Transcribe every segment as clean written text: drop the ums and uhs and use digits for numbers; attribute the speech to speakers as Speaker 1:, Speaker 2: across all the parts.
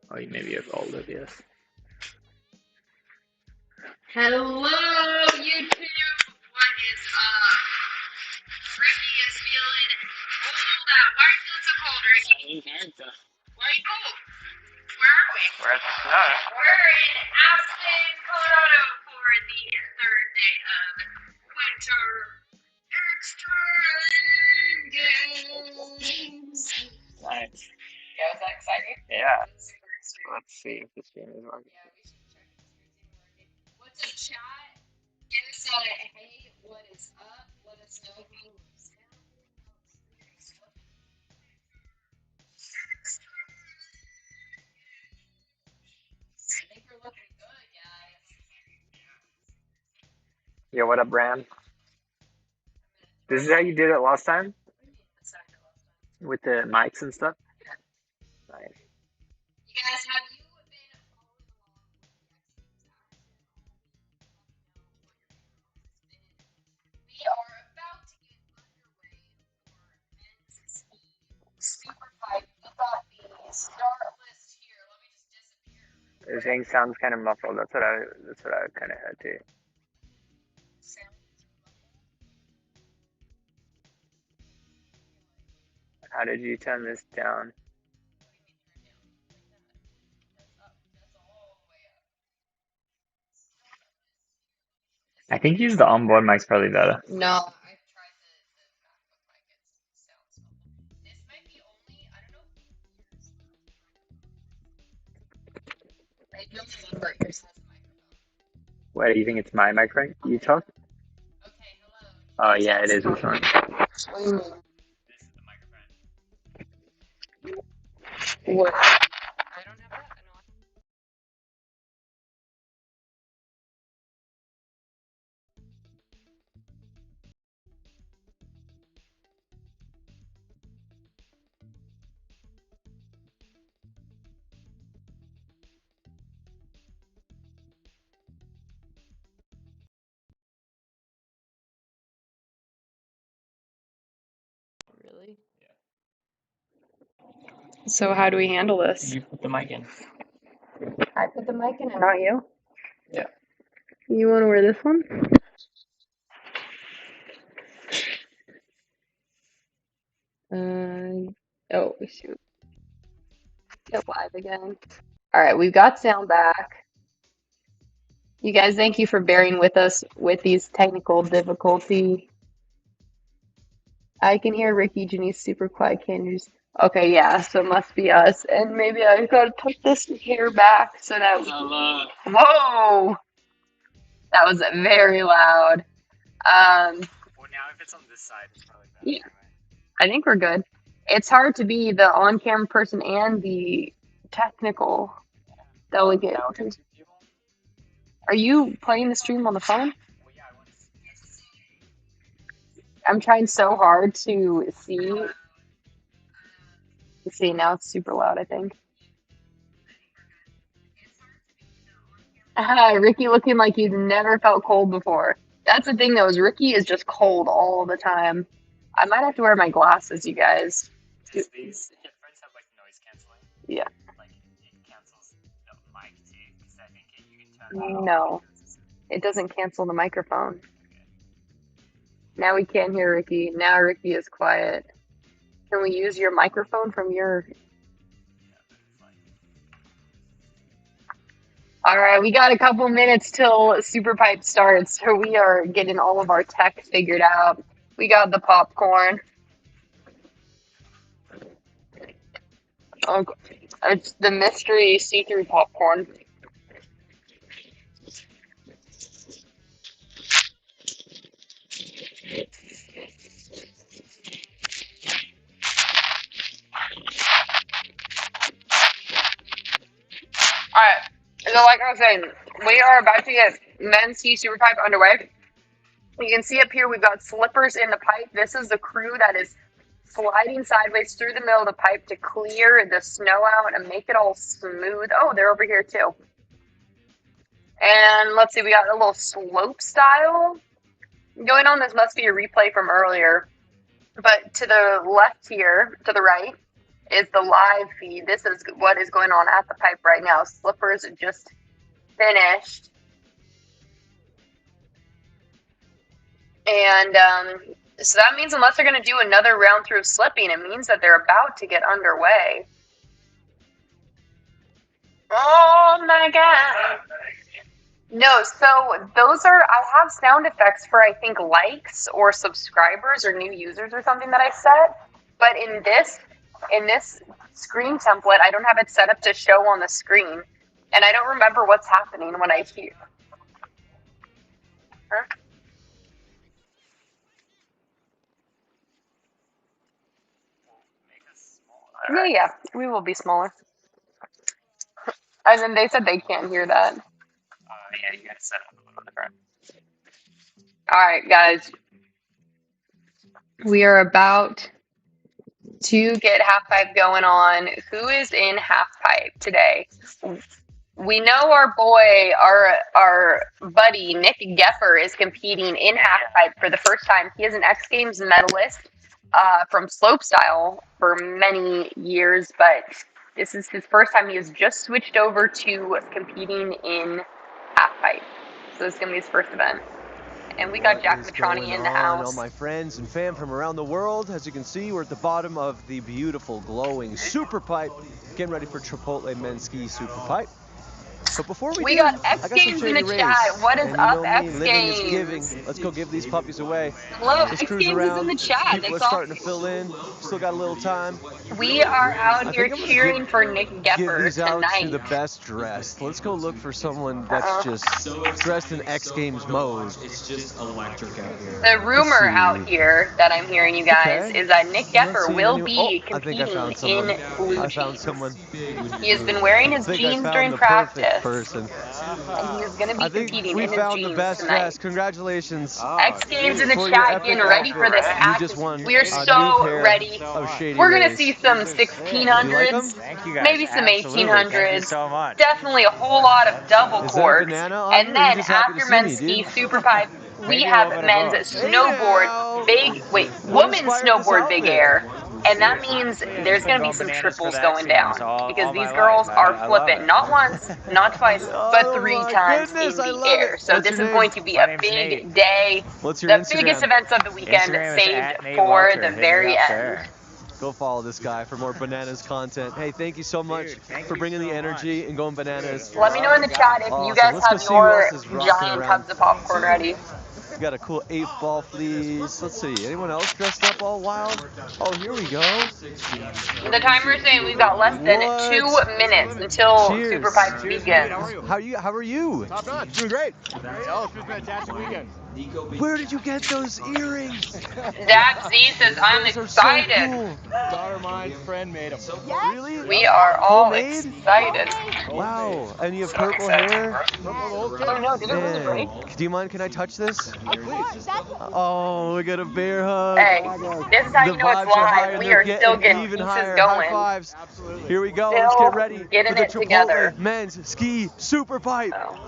Speaker 1: Oh, maybe you called it, yes.
Speaker 2: Hello, YouTube. What is up? Ricky is feeling cold out. Why are you feeling so cold, Ricky? Why are you cold? Where are we?
Speaker 1: We're at the snow.
Speaker 2: We're in Aspen, Colorado for the third day of winter extreme games.
Speaker 1: Nice.
Speaker 2: Yeah, was that exciting?
Speaker 1: Yeah.
Speaker 2: That's super extreme.
Speaker 1: Let's see if the stream is working.
Speaker 2: Yeah, we should check if the screen's even working. What's up, chat? Give us a hey, what is up? Let us know how it's sounding, how it's clear stuff. I think we're looking good, guys.
Speaker 1: Yeah, what up, Bram? This is how you did it last time? With the mics and stuff? Nice.
Speaker 2: You guys, have you been following along with the we are about to get underway for men's ski Superpipe. We got the start list here. Let me just disappear.
Speaker 1: The thing sounds kind of muffled. That's what I kind of had to. How did you turn this down? I think use the onboard mic's probably better.
Speaker 2: No, I've tried the MacBook mic. It sounds awful. This might be only, I don't know if you hear I don't remember yours has a microphone.
Speaker 1: What, do you think it's my microphone? You talk?
Speaker 2: Okay, hello.
Speaker 1: Oh, yeah, it is this one.
Speaker 2: What do you mean?
Speaker 1: This is the microphone.
Speaker 2: What? I don't have that. I know. Really? So how do we handle this?
Speaker 1: You put the mic in.
Speaker 2: I put the mic in and not you?
Speaker 1: Yeah.
Speaker 2: You want to wear this one? Oh, shoot. Get live again. All right, we've got sound back. You guys, thank you for bearing with us with these technical difficulty. I can hear Ricky Janice super quiet. Can you just... Okay, yeah, so it must be us. And maybe I gotta put this hair back so that... Whoa! That was very loud.
Speaker 1: Well, now if it's on this side, it's probably better.
Speaker 2: Yeah, I think we're good. It's hard to be the on-camera person and the technical delegate.
Speaker 1: Now we got 2 people?
Speaker 2: Are you playing the stream on the phone?
Speaker 1: Well, yeah, I want to see.
Speaker 2: I'm trying so hard to see. See, now it's super loud, I think. Ricky looking like he's never felt cold before. That's the thing, though, is Ricky is just cold all the time. I might have to wear my glasses, you guys.
Speaker 1: Does these headphones have like noise canceling?
Speaker 2: Yeah.
Speaker 1: Like it cancels the mic too? Because I think you can turn that off.
Speaker 2: No, it doesn't cancel the microphone. Now we can't hear Ricky. Now Ricky is quiet. Can we use your microphone from your... All right, we got a couple minutes till Superpipe starts, so we are getting all of our tech figured out. We got the popcorn. Oh, it's the mystery see-through popcorn. All right, so like I was saying, we are about to get men's ski Superpipe underway. You can see up here we've got slippers in the pipe. This is the crew that is sliding sideways through the middle of the pipe to clear the snow out and make it all smooth. Oh, they're over here too. And let's see, we got a little slope style going on. This must be a replay from earlier. But to the left here, to the right, is the live feed. This is what is going on at the pipe right now. Slippers just finished. And so that means unless they're going to do another round through of slipping, it means that they're about to get underway. Oh my god. No, so those are, I have sound effects for, I think, likes or subscribers or new users or something that I set. But in this screen template, I don't have it set up to show on the screen. And I don't remember what's happening when I hear. Huh? Yeah, we will be smaller. And then they said they can't hear that.
Speaker 1: Yeah, you gotta set up a little different.
Speaker 2: All right, guys. We are about to get half pipe going on. Who is in half pipe today? We know our boy, our buddy Nick Geffer is competing in half pipe for the first time. He is an X Games medalist from slopestyle for many years, but this is his first time. He has just switched over to competing in half pipe. So this is going to be his first event. And we got Jack Matroni in the house.
Speaker 3: All my friends and fam from around the world. As you can see, we're at the bottom of the beautiful, glowing Superpipe. Getting ready for Chipotle Men's Ski Superpipe. But before we
Speaker 2: got X Games in the chat. What is up, X Games?
Speaker 3: Let's go give these puppies away.
Speaker 2: Hello, X Games is in the chat.
Speaker 3: People are starting to fill in. Still got a little time.
Speaker 2: We are out here cheering for Nick Geffer
Speaker 3: give these out
Speaker 2: tonight.
Speaker 3: to the best dressed. Let's go look for someone that's just dressed in X Games mode.
Speaker 4: It's just electric out here.
Speaker 2: The rumor out here that I'm hearing, you guys, is that Nick Geffer will be competing in blue
Speaker 3: I found someone.
Speaker 2: He has been wearing his jeans during practice.
Speaker 3: Person.
Speaker 2: And he's going to be competing in his
Speaker 3: found
Speaker 2: jeans
Speaker 3: the best
Speaker 2: tonight.
Speaker 3: dress. Congratulations.
Speaker 2: X Games in the chat, getting ready for this act. We are so ready. We're going to see some 1600s,
Speaker 1: Thank you guys.
Speaker 2: maybe some
Speaker 1: Absolutely.
Speaker 2: 1800s.
Speaker 1: Thank you so much.
Speaker 2: Definitely a whole lot of double
Speaker 3: Is that a
Speaker 2: corks.
Speaker 3: banana on
Speaker 2: And
Speaker 3: you?
Speaker 2: then
Speaker 3: You're just happy to
Speaker 2: after
Speaker 3: see
Speaker 2: men's
Speaker 3: me,
Speaker 2: ski
Speaker 3: dude.
Speaker 2: Superpipe, we
Speaker 1: Maybe a
Speaker 2: have
Speaker 1: little bit of
Speaker 2: men's
Speaker 1: both.
Speaker 2: snowboard, women's
Speaker 3: inspired this
Speaker 2: snowboard big
Speaker 3: outfit?
Speaker 2: air. And that means there's going to be some triples going down because these girls are flipping not once, not twice, but 3 times in the air. So this is going to be a big day.
Speaker 3: What's your
Speaker 2: The
Speaker 3: Instagram?
Speaker 2: biggest events of the weekend
Speaker 1: Instagram is
Speaker 2: saved
Speaker 1: @Nate
Speaker 2: for
Speaker 1: Welcher.
Speaker 2: the
Speaker 1: Hit me
Speaker 2: very
Speaker 1: up
Speaker 2: end.
Speaker 1: there.
Speaker 3: Go follow this guy for more bananas content. Hey, thank you so much
Speaker 1: thank
Speaker 3: for
Speaker 1: you
Speaker 3: bringing
Speaker 1: so
Speaker 3: the energy and going bananas.
Speaker 2: Let me know in the chat if you
Speaker 3: Awesome.
Speaker 2: guys
Speaker 3: Let's go
Speaker 2: have
Speaker 3: see who
Speaker 2: your
Speaker 3: else is rocking
Speaker 2: giant
Speaker 3: around.
Speaker 2: tubs of popcorn ready.
Speaker 3: We got a cool 8-ball fleece. Let's see. Anyone else dressed up all wild? Oh, here we go.
Speaker 2: The timer's saying we've got less than
Speaker 3: What?
Speaker 2: 2 minutes until
Speaker 3: Cheers.
Speaker 2: Superpipe
Speaker 3: Cheers.
Speaker 2: begins.
Speaker 3: How are you?
Speaker 5: Top notch, doing great. Oh, it's been a fantastic weekend.
Speaker 3: Where did you get those earrings?
Speaker 2: Zach Z says, I'm
Speaker 3: Those are
Speaker 2: excited.
Speaker 3: so cool.
Speaker 5: Daughter of mine's friend made them.
Speaker 3: Really?
Speaker 2: We are all
Speaker 3: Homemade?
Speaker 2: excited.
Speaker 3: Wow. And you have purple hair?
Speaker 2: Oh no, did it really break?
Speaker 3: Do you mind? Can I touch this? Oh, we got a bear hug.
Speaker 2: Hey, this is how you know it's
Speaker 3: vibes are high
Speaker 2: live.
Speaker 3: and
Speaker 2: We
Speaker 3: they're
Speaker 2: are still getting
Speaker 3: even
Speaker 2: pieces
Speaker 3: higher.
Speaker 2: going.
Speaker 3: High fives.
Speaker 5: Absolutely.
Speaker 3: Here we go.
Speaker 2: Still
Speaker 3: Let's get ready
Speaker 2: getting
Speaker 3: for the
Speaker 2: it
Speaker 3: Chipotle
Speaker 2: together.
Speaker 3: Men's Ski Superpipe.
Speaker 2: Oh.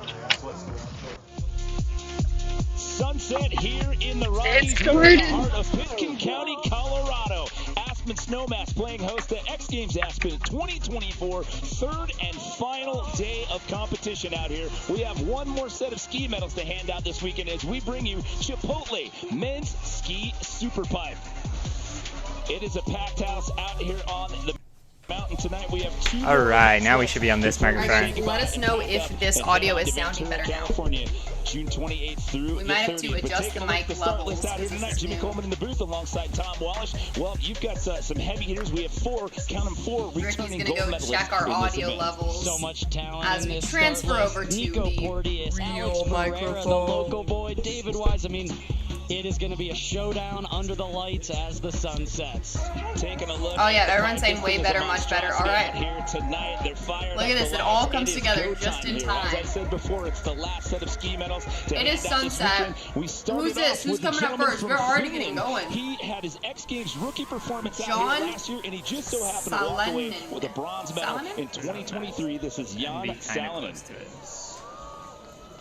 Speaker 6: Sunset here in the Rockies,
Speaker 2: It's
Speaker 6: in the
Speaker 2: good.
Speaker 6: heart of Pitkin County, Colorado. Aspen Snowmass playing host to X Games Aspen 2024, third and final day of competition out here. We have one more set of ski medals to hand out this weekend as we bring you Chipotle Men's Ski Superpipe. It is a packed house out here on the mountain tonight. We have 2.
Speaker 1: All right, now we should be on this microphone.
Speaker 7: Let us know if this audio is sounding better now.
Speaker 6: California, June 28th through
Speaker 7: We might have to
Speaker 6: 30th. But
Speaker 7: adjust
Speaker 6: taking
Speaker 7: the
Speaker 6: a look
Speaker 7: mic
Speaker 6: at the start
Speaker 7: levels
Speaker 6: list out here
Speaker 7: because
Speaker 6: tonight.
Speaker 7: this is
Speaker 6: Jimmy
Speaker 7: new.
Speaker 6: Coleman in the booth alongside Tom Wallish. Well, you've got some heavy hitters. We have 4, count them 4
Speaker 7: Ricky's
Speaker 6: returning
Speaker 7: gonna
Speaker 6: gold
Speaker 7: go
Speaker 6: medalists
Speaker 7: check our
Speaker 6: in this
Speaker 7: audio
Speaker 6: event.
Speaker 7: levels
Speaker 4: So much talent
Speaker 7: as
Speaker 4: in
Speaker 7: we
Speaker 4: this
Speaker 7: transfer
Speaker 4: start list.
Speaker 7: over to
Speaker 4: Nico
Speaker 7: the
Speaker 4: Porteous,
Speaker 7: real
Speaker 4: Alex Pereira,
Speaker 7: microphone.
Speaker 4: the local boy, David Wise. I mean, it is going to be a showdown under the lights as the sun sets.
Speaker 6: Taking a look.
Speaker 7: Oh, yeah,
Speaker 6: at the
Speaker 7: everyone's saying
Speaker 6: practice,
Speaker 7: way
Speaker 6: there's a
Speaker 7: better, much better.
Speaker 6: monstrosity
Speaker 7: All right.
Speaker 6: out here tonight. They're fired
Speaker 7: Look
Speaker 6: up
Speaker 7: at this,
Speaker 6: the
Speaker 7: it all
Speaker 6: lights.
Speaker 7: comes
Speaker 6: It is
Speaker 7: together
Speaker 6: go
Speaker 7: just
Speaker 6: time
Speaker 7: in
Speaker 6: here. As I
Speaker 7: time.
Speaker 6: said before, it's the last set of ski medals. to
Speaker 7: It is
Speaker 6: hand out this
Speaker 7: sunset.
Speaker 6: weekend. We started
Speaker 7: Who's this?
Speaker 6: off
Speaker 7: Who's
Speaker 6: with the
Speaker 7: coming up
Speaker 6: gentleman
Speaker 7: first?
Speaker 6: from
Speaker 7: We're already
Speaker 6: Finland.
Speaker 7: getting going.
Speaker 6: He had his X Games rookie performance out
Speaker 7: John
Speaker 6: here last year, and he just so happened to walk away
Speaker 7: Salonen.
Speaker 6: with a bronze medal
Speaker 7: Salonen?
Speaker 6: in 2023. This is Jan
Speaker 1: Be kinda
Speaker 6: Salonen.
Speaker 1: close to it.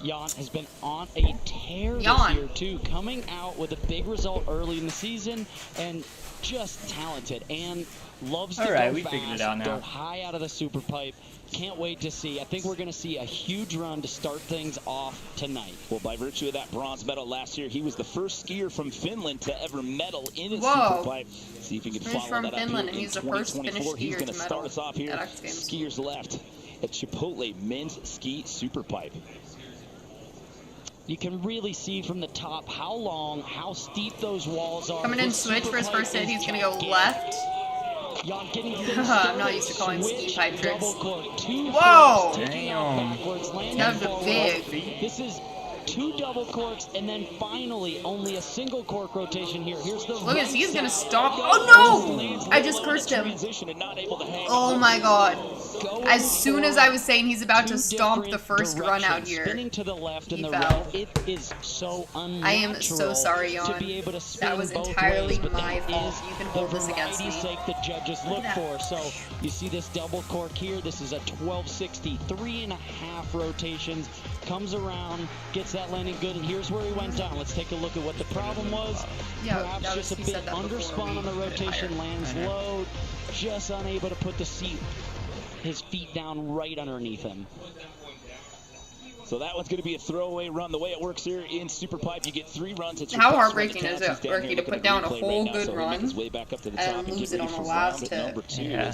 Speaker 4: Jan has been on a tear this year too, coming out with a big result early in the season and just talented and loves to go fast, go high out of the super pipe. Can't wait to see. I think we're going to see a huge run to start things off tonight.
Speaker 6: Well, by virtue of that bronze medal last year, he was the first skier from Finland to ever medal in a superpipe. See if he can follow that up here in 2024. He's going to start us off here. Skiers left at Chipotle Men's Ski Superpipe.
Speaker 4: You can really see from the top how long, how steep those walls are.
Speaker 7: Coming in switch for his first hit, he's going to go left. I'm not used to calling ski pipe tricks. Whoa!
Speaker 4: Damn.
Speaker 7: That was big.
Speaker 4: This is 2 double corks and then finally only a single cork rotation here. Here's the
Speaker 7: look at this, he's gonna stop. Oh no! I just cursed him. Oh my god. As soon as I was saying he's about to stomp the first run out here, he fell.
Speaker 4: It is so unnatural.
Speaker 7: I am so sorry, Jan. That was entirely my fault. You can hold this against me.
Speaker 4: Sake the judges look for. So you see this double cork here. This is a 1260, 3.5 rotations. Comes around, gets that landing good, and here's where he went down. Let's take a look at what the problem was.
Speaker 7: Yeah,
Speaker 4: perhaps just a bit underspun on the rotation, lands low, just unable to put his feet down right underneath him.
Speaker 6: So that one's going to be a throwaway run. The way it works here in Superpipe, you get 3 runs.
Speaker 7: How heartbreaking is it, Ricky, to put down a whole good run and lose it on the last hit?
Speaker 8: Yeah.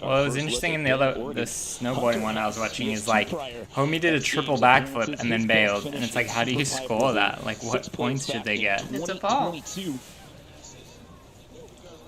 Speaker 8: Well, it was interesting in the snowboarding one I was watching is like, homie did a triple backflip and then bailed. And it's like, how do you score that? Like, what points should they get?
Speaker 7: It's a fall.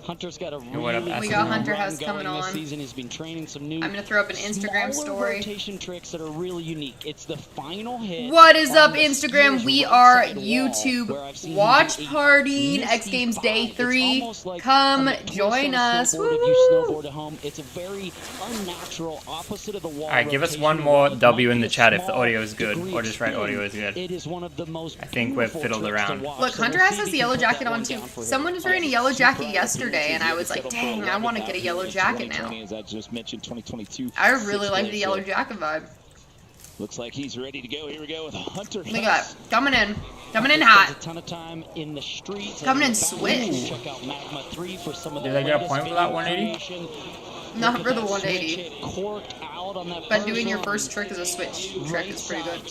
Speaker 4: Hunter's got a
Speaker 7: we got Hunter House coming on.
Speaker 4: Season. He's been training some new.
Speaker 7: I'm gonna throw up an Instagram story.
Speaker 4: Rotation tricks that are really unique. It's the final hit.
Speaker 7: What is up, Instagram? We are YouTube watch partying X Games Day 3. Come join us.
Speaker 4: It's a very unnatural opposite of the wall.
Speaker 8: All right, give us one more W in the chat if the audio is good, or just write audio is good.
Speaker 4: It is one of the most.
Speaker 8: I think we've fiddled around.
Speaker 7: Look, Hunter has the yellow jacket on too. Someone was wearing a yellow jacket yesterday. And I was like, dang, I want to get a yellow jacket now. I really like the yellow jacket vibe.
Speaker 6: Looks like he's ready to go. Here we go with Hunter.
Speaker 7: Look at that. Coming in hot.
Speaker 4: A ton of time in the streets.
Speaker 7: Coming in switch.
Speaker 4: Check out Magma 3 for some of the
Speaker 8: Did I get a point for that 180?
Speaker 7: Not for the 180. But doing your first trick as a switch trick is pretty good.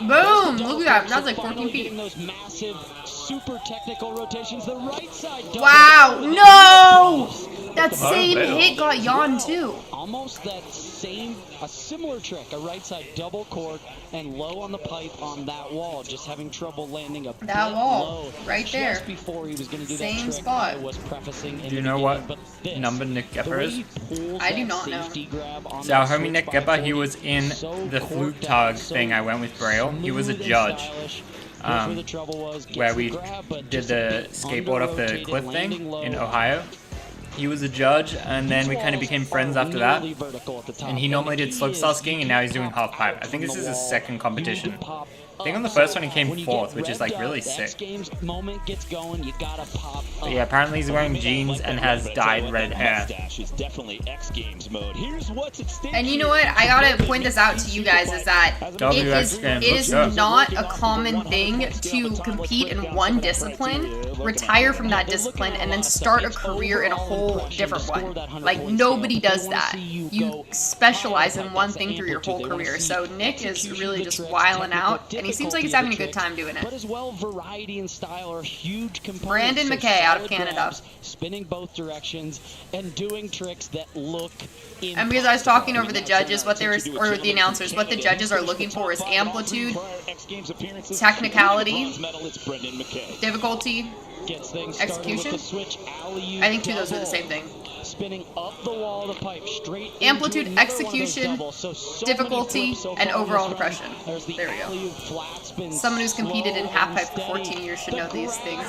Speaker 7: Boom! Look at that. That's like 14 feet.
Speaker 4: Those massive, super technical rotations. The right side.
Speaker 7: Wow! No! That same hit got Jan too.
Speaker 4: Almost that same, a similar trick. A right side double cork and low on the pipe on that wall. Just having trouble landing a
Speaker 7: that wall
Speaker 4: low.
Speaker 7: right there.
Speaker 4: Just before he was going to do
Speaker 7: same
Speaker 4: that trick,
Speaker 7: spot.
Speaker 4: I was prefacing.
Speaker 8: Do you know what number Nick Gepper is?
Speaker 7: I do not know.
Speaker 8: So our homie Nick Gepper, he was in the fluke tug thing I went with Braille. He was a judge. Where we did the skateboard off the cliff thing in Ohio. He was a judge, and then we kind of became friends after that. And he normally did slopestyle skiing, and now he's doing half pipe. I think this is his second competition. I think on the first one he came 4th, which is like really sick. But yeah, apparently he's wearing jeans and has dyed red hair.
Speaker 7: And you know what? I gotta point this out to you guys is that it is not a common thing to compete in one discipline, retire from that discipline, and then start a career in a whole different one. Like, nobody does that. You specialize in one thing through your whole career. So Nick is really just wilding out, and he seems like he's having a good time doing it.
Speaker 4: But as well, variety and style are huge components.
Speaker 7: Brandon McKay out of Canada.
Speaker 4: Spinning both directions and doing tricks that look impossible.
Speaker 7: And because I was talking over the judges, what they were, or the announcers, what the judges are looking for is amplitude, technicality, difficulty, execution. I think 2 of those are the same thing.
Speaker 4: Spinning up the wall of the pipe straight.
Speaker 7: Amplitude, execution, difficulty, and overall impression. There we go. Someone who's competed in half pipe for 14 years should know these things.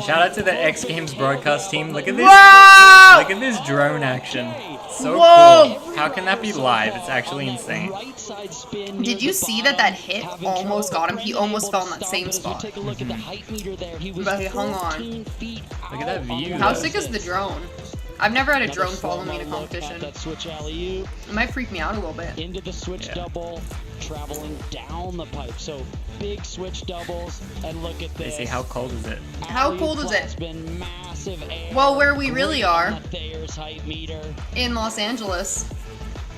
Speaker 8: Shout out to the X Games broadcast team. Look at this.
Speaker 7: Wow!
Speaker 8: Look at this drone action. So cool. How can that be live? It's actually insane.
Speaker 7: Did you see that hit almost got him? He almost fell in that same spot.
Speaker 4: But
Speaker 7: he hung on.
Speaker 8: Look at that view.
Speaker 7: How sick is the drone? I've never had a drone follow me in a competition.
Speaker 4: That switch alley-oop.
Speaker 7: It might freak me out a little bit.
Speaker 4: Into the switch double, traveling down the pipe. So big switch doubles, and look at this.
Speaker 8: See, how cold is it?
Speaker 7: How cold is it?
Speaker 4: Been massive air.
Speaker 7: Well, where we really are,
Speaker 4: Thayer's height meter.
Speaker 7: in Los Angeles.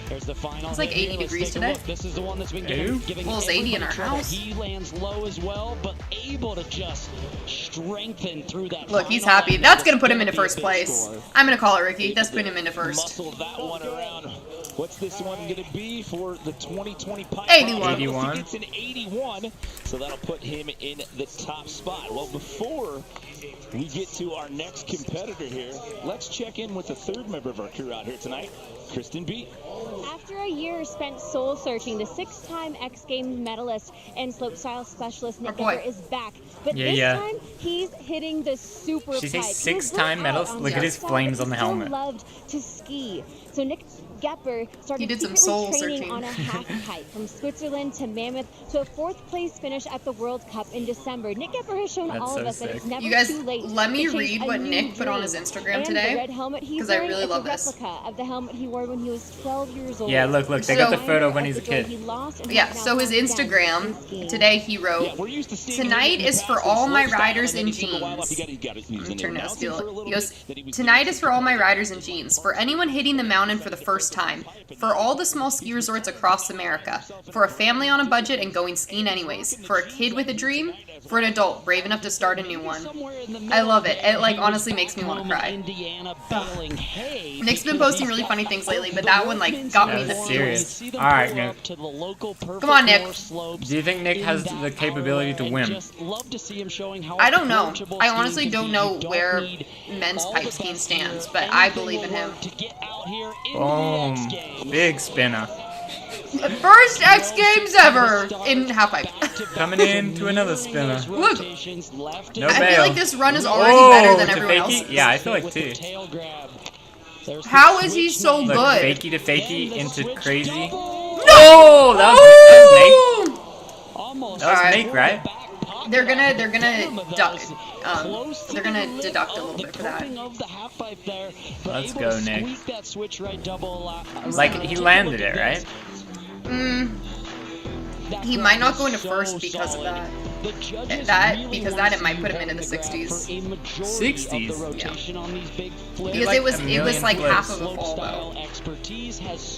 Speaker 4: There's the final.
Speaker 7: It's like 80 degrees today.
Speaker 4: This is the one that's been giving
Speaker 7: well, it's 80 in our house.
Speaker 4: He lands low as well, but able to just strengthen through that.
Speaker 7: Look, he's happy. That's gonna put him into first place. I'm gonna call it, Ricky. That's putting him into first.
Speaker 4: Muscle that one around. What's this one going to be for the 2020 pipe?
Speaker 7: 81.
Speaker 8: 81.
Speaker 4: It's an 81, so that'll put him in the top spot. Well, before we get to our next competitor here, let's check in with the third member of our crew out here tonight, Kristen Beat.
Speaker 9: After a year spent soul-searching, the 6-time X Games medalist and slopestyle specialist Nick Gepper is back. But this time, he's hitting the super pipe.
Speaker 8: She's a 6-time medalist? Look at his flames on the helmet.
Speaker 9: Loved to ski. So Nick Gepper started
Speaker 7: did some soul
Speaker 9: training
Speaker 7: searching
Speaker 9: on a half pipe from Switzerland to Mammoth to a 4th place finish at the World Cup in December. Nick Gepper has shown all of us that it's never
Speaker 7: you guys,
Speaker 9: too late.
Speaker 7: let me read what Nick put on his Instagram today, because I really love this.
Speaker 9: Of the helmet he wore when he was 12 years old.
Speaker 8: Yeah, look, they got the photo when he's a kid.
Speaker 7: Yeah, so his Instagram, today he wrote, "Tonight is for all my riders in jeans." Turn it up, he goes, "Tonight is for all my riders in jeans, for anyone hitting the mountain for the first time, for all the small ski resorts across America, for a family on a budget and going skiing anyways, for a kid with a dream, for an adult brave enough to start a new one." I love it. It like honestly makes me want to cry. Nick's been posting really funny things lately, but that one like got me the
Speaker 8: serious. All right, Nick.
Speaker 7: Come on, Nick.
Speaker 8: Do you think Nick has the capability to win?
Speaker 7: I don't know. I honestly don't know where men's pipe skiing stands, but I believe in him.
Speaker 8: Boom. Big spinner.
Speaker 7: First X Games ever in halfpipe.
Speaker 8: Coming in to another spinner.
Speaker 7: Look.
Speaker 8: No
Speaker 7: I
Speaker 8: bail.
Speaker 7: feel like this run is already better than everyone else.
Speaker 8: Yeah, I feel like too.
Speaker 7: How is he so
Speaker 8: Look,
Speaker 7: good?
Speaker 8: Fakey to fakey into crazy. No! That was Nate. That was Nate, right?
Speaker 7: They're gonna deduct a little bit for that.
Speaker 8: Let's go, Nick. Like, he landed it, right?
Speaker 7: He might not go into first because of that. Because it might put him into the 60s.
Speaker 8: 60s?
Speaker 7: Yeah. Because it was like half of a fall though.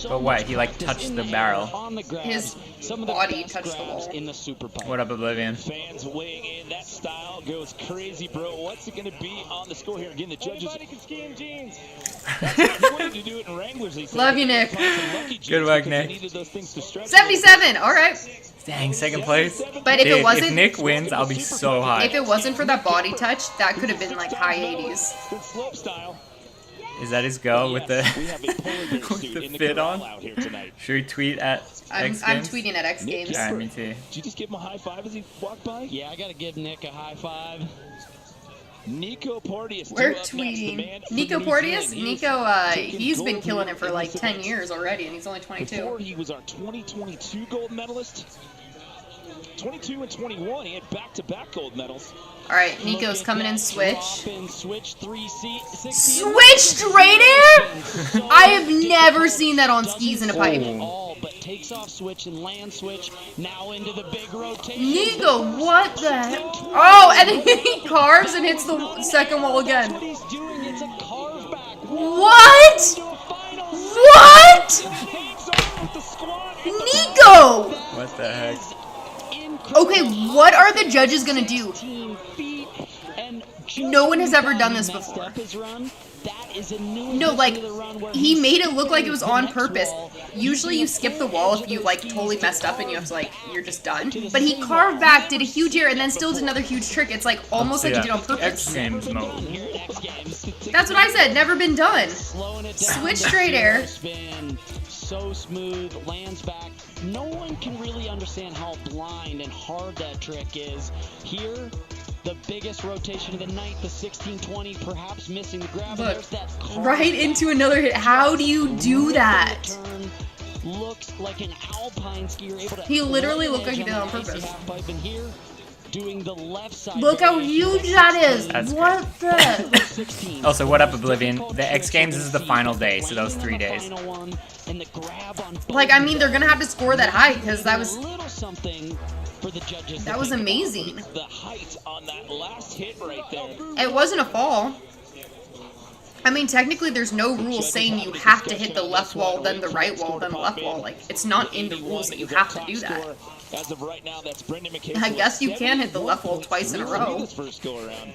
Speaker 8: But what? He like touched the barrel.
Speaker 7: His body touched the wall.
Speaker 8: What up, Oblivion?
Speaker 4: Fans weighing in. That style goes crazy, bro. What's it gonna be on the score here? Again, the judges. Everybody can ski in jeans. To do it in Wranglers,
Speaker 7: love you, Nick.
Speaker 8: Good work, Nick.
Speaker 7: 77. All right.
Speaker 8: Dang, second place.
Speaker 7: But
Speaker 8: if Nick wins, I'll be so high.
Speaker 7: If it wasn't for that body touch, that could have been like high 80s.
Speaker 8: Is that his go with the fit on? Should we tweet at X Games?
Speaker 7: I'm tweeting at X Games.
Speaker 8: Alright, me too.
Speaker 4: Did you just give him a high five as he walked by? Yeah, I gotta give Nick a high five. Nico Porteous.
Speaker 7: We're tweeting. Nico Porteous? Nico, he's been killing it for like 10 years already, and he's only 22.
Speaker 4: Before he was our 2022 gold medalist. 22 and 21, he had back-to-back gold medals.
Speaker 7: All right, Nico's coming in switch.
Speaker 4: Switch
Speaker 7: straight air? I have never seen that on skis in a pipe.
Speaker 4: But takes off switch and land switch. Now into the big rotation.
Speaker 7: Nico, what the heck? Oh, and then he carves and hits the second wall again. What? What? Nico!
Speaker 8: What the heck?
Speaker 7: Okay, what are the judges gonna do? No one has ever done this before. No, like, he made it look like it was on purpose. Usually you skip the wall if you, like, totally messed up and you have to, like, you're just done. But he carved back, did a huge air, and then still did another huge trick. It's, like, almost like he did on purpose.
Speaker 8: X Games mode.
Speaker 7: That's what I said, never been done. Switch straight air.
Speaker 4: So smooth, lands back. No one can really understand how blind and hard that trick is. Here, the biggest rotation of the night, the 1620, perhaps missing the grab.
Speaker 7: Look, right into another hit. How do you do that?
Speaker 4: Looks like an alpine skier able to.
Speaker 7: He literally looked like he did it on purpose.
Speaker 4: Here, doing the left side.
Speaker 7: Look how huge that is.
Speaker 8: That's
Speaker 7: what the?
Speaker 8: Also, what up, Oblivion? The X Games is the final day, so those 3 days.
Speaker 7: Like, I mean, they're gonna have to score that high because that was amazing.
Speaker 6: The height on that last hit right there.
Speaker 7: It wasn't a fall. I mean, technically, there's no rule saying you have to hit the left wall, then the right wall, then the left wall. Like, it's not in the rules that you have to do that.
Speaker 6: As of right now, that's
Speaker 7: I guess you can hit the left wall twice in a row.
Speaker 4: I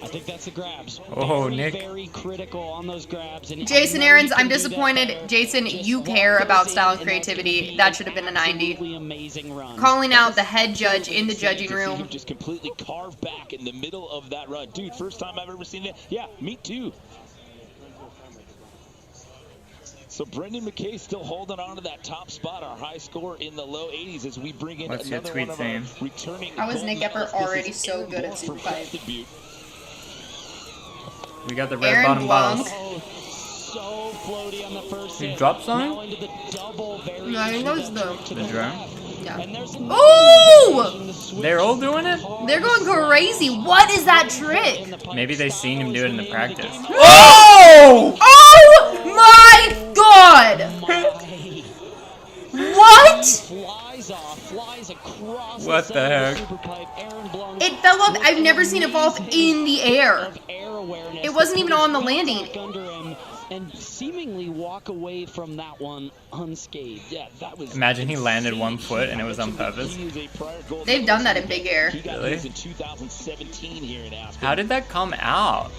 Speaker 4: think that's the grabs.
Speaker 8: Oh, Nick.
Speaker 4: Very critical on those grabs. And
Speaker 7: Jason Aarons, I'm disappointed. Jason, you care about style and creativity. That should have been a 90. Calling out the head judge in the judging room.
Speaker 6: Just completely carved back in the middle of that run. Dude, first time I've ever seen it. Yeah, me too. So Brendan McKay still holding on to that top spot, our high score in the low 80s as we bring in another one of our returning.
Speaker 7: How is Nick Epper already so good at Superpipe?
Speaker 8: We got the red bottom bottles.
Speaker 4: So floaty on the first
Speaker 8: He dropped something?
Speaker 7: Yeah, he knows the
Speaker 8: drone.
Speaker 7: Yeah. Ooh!
Speaker 8: They're all doing it?
Speaker 7: They're going crazy. What is that trick?
Speaker 8: Maybe they seen him do it in the practice.
Speaker 7: Oh! Oh my god! What?
Speaker 8: What the heck?
Speaker 7: It fell off. I've never seen it fall off in the air. It wasn't even on the landing.
Speaker 4: And seemingly walk away from that one unscathed. Yeah, that was.
Speaker 8: Imagine he landed 1 foot and it was on purpose.
Speaker 7: They've done that in big air.
Speaker 8: Really? How did that come out?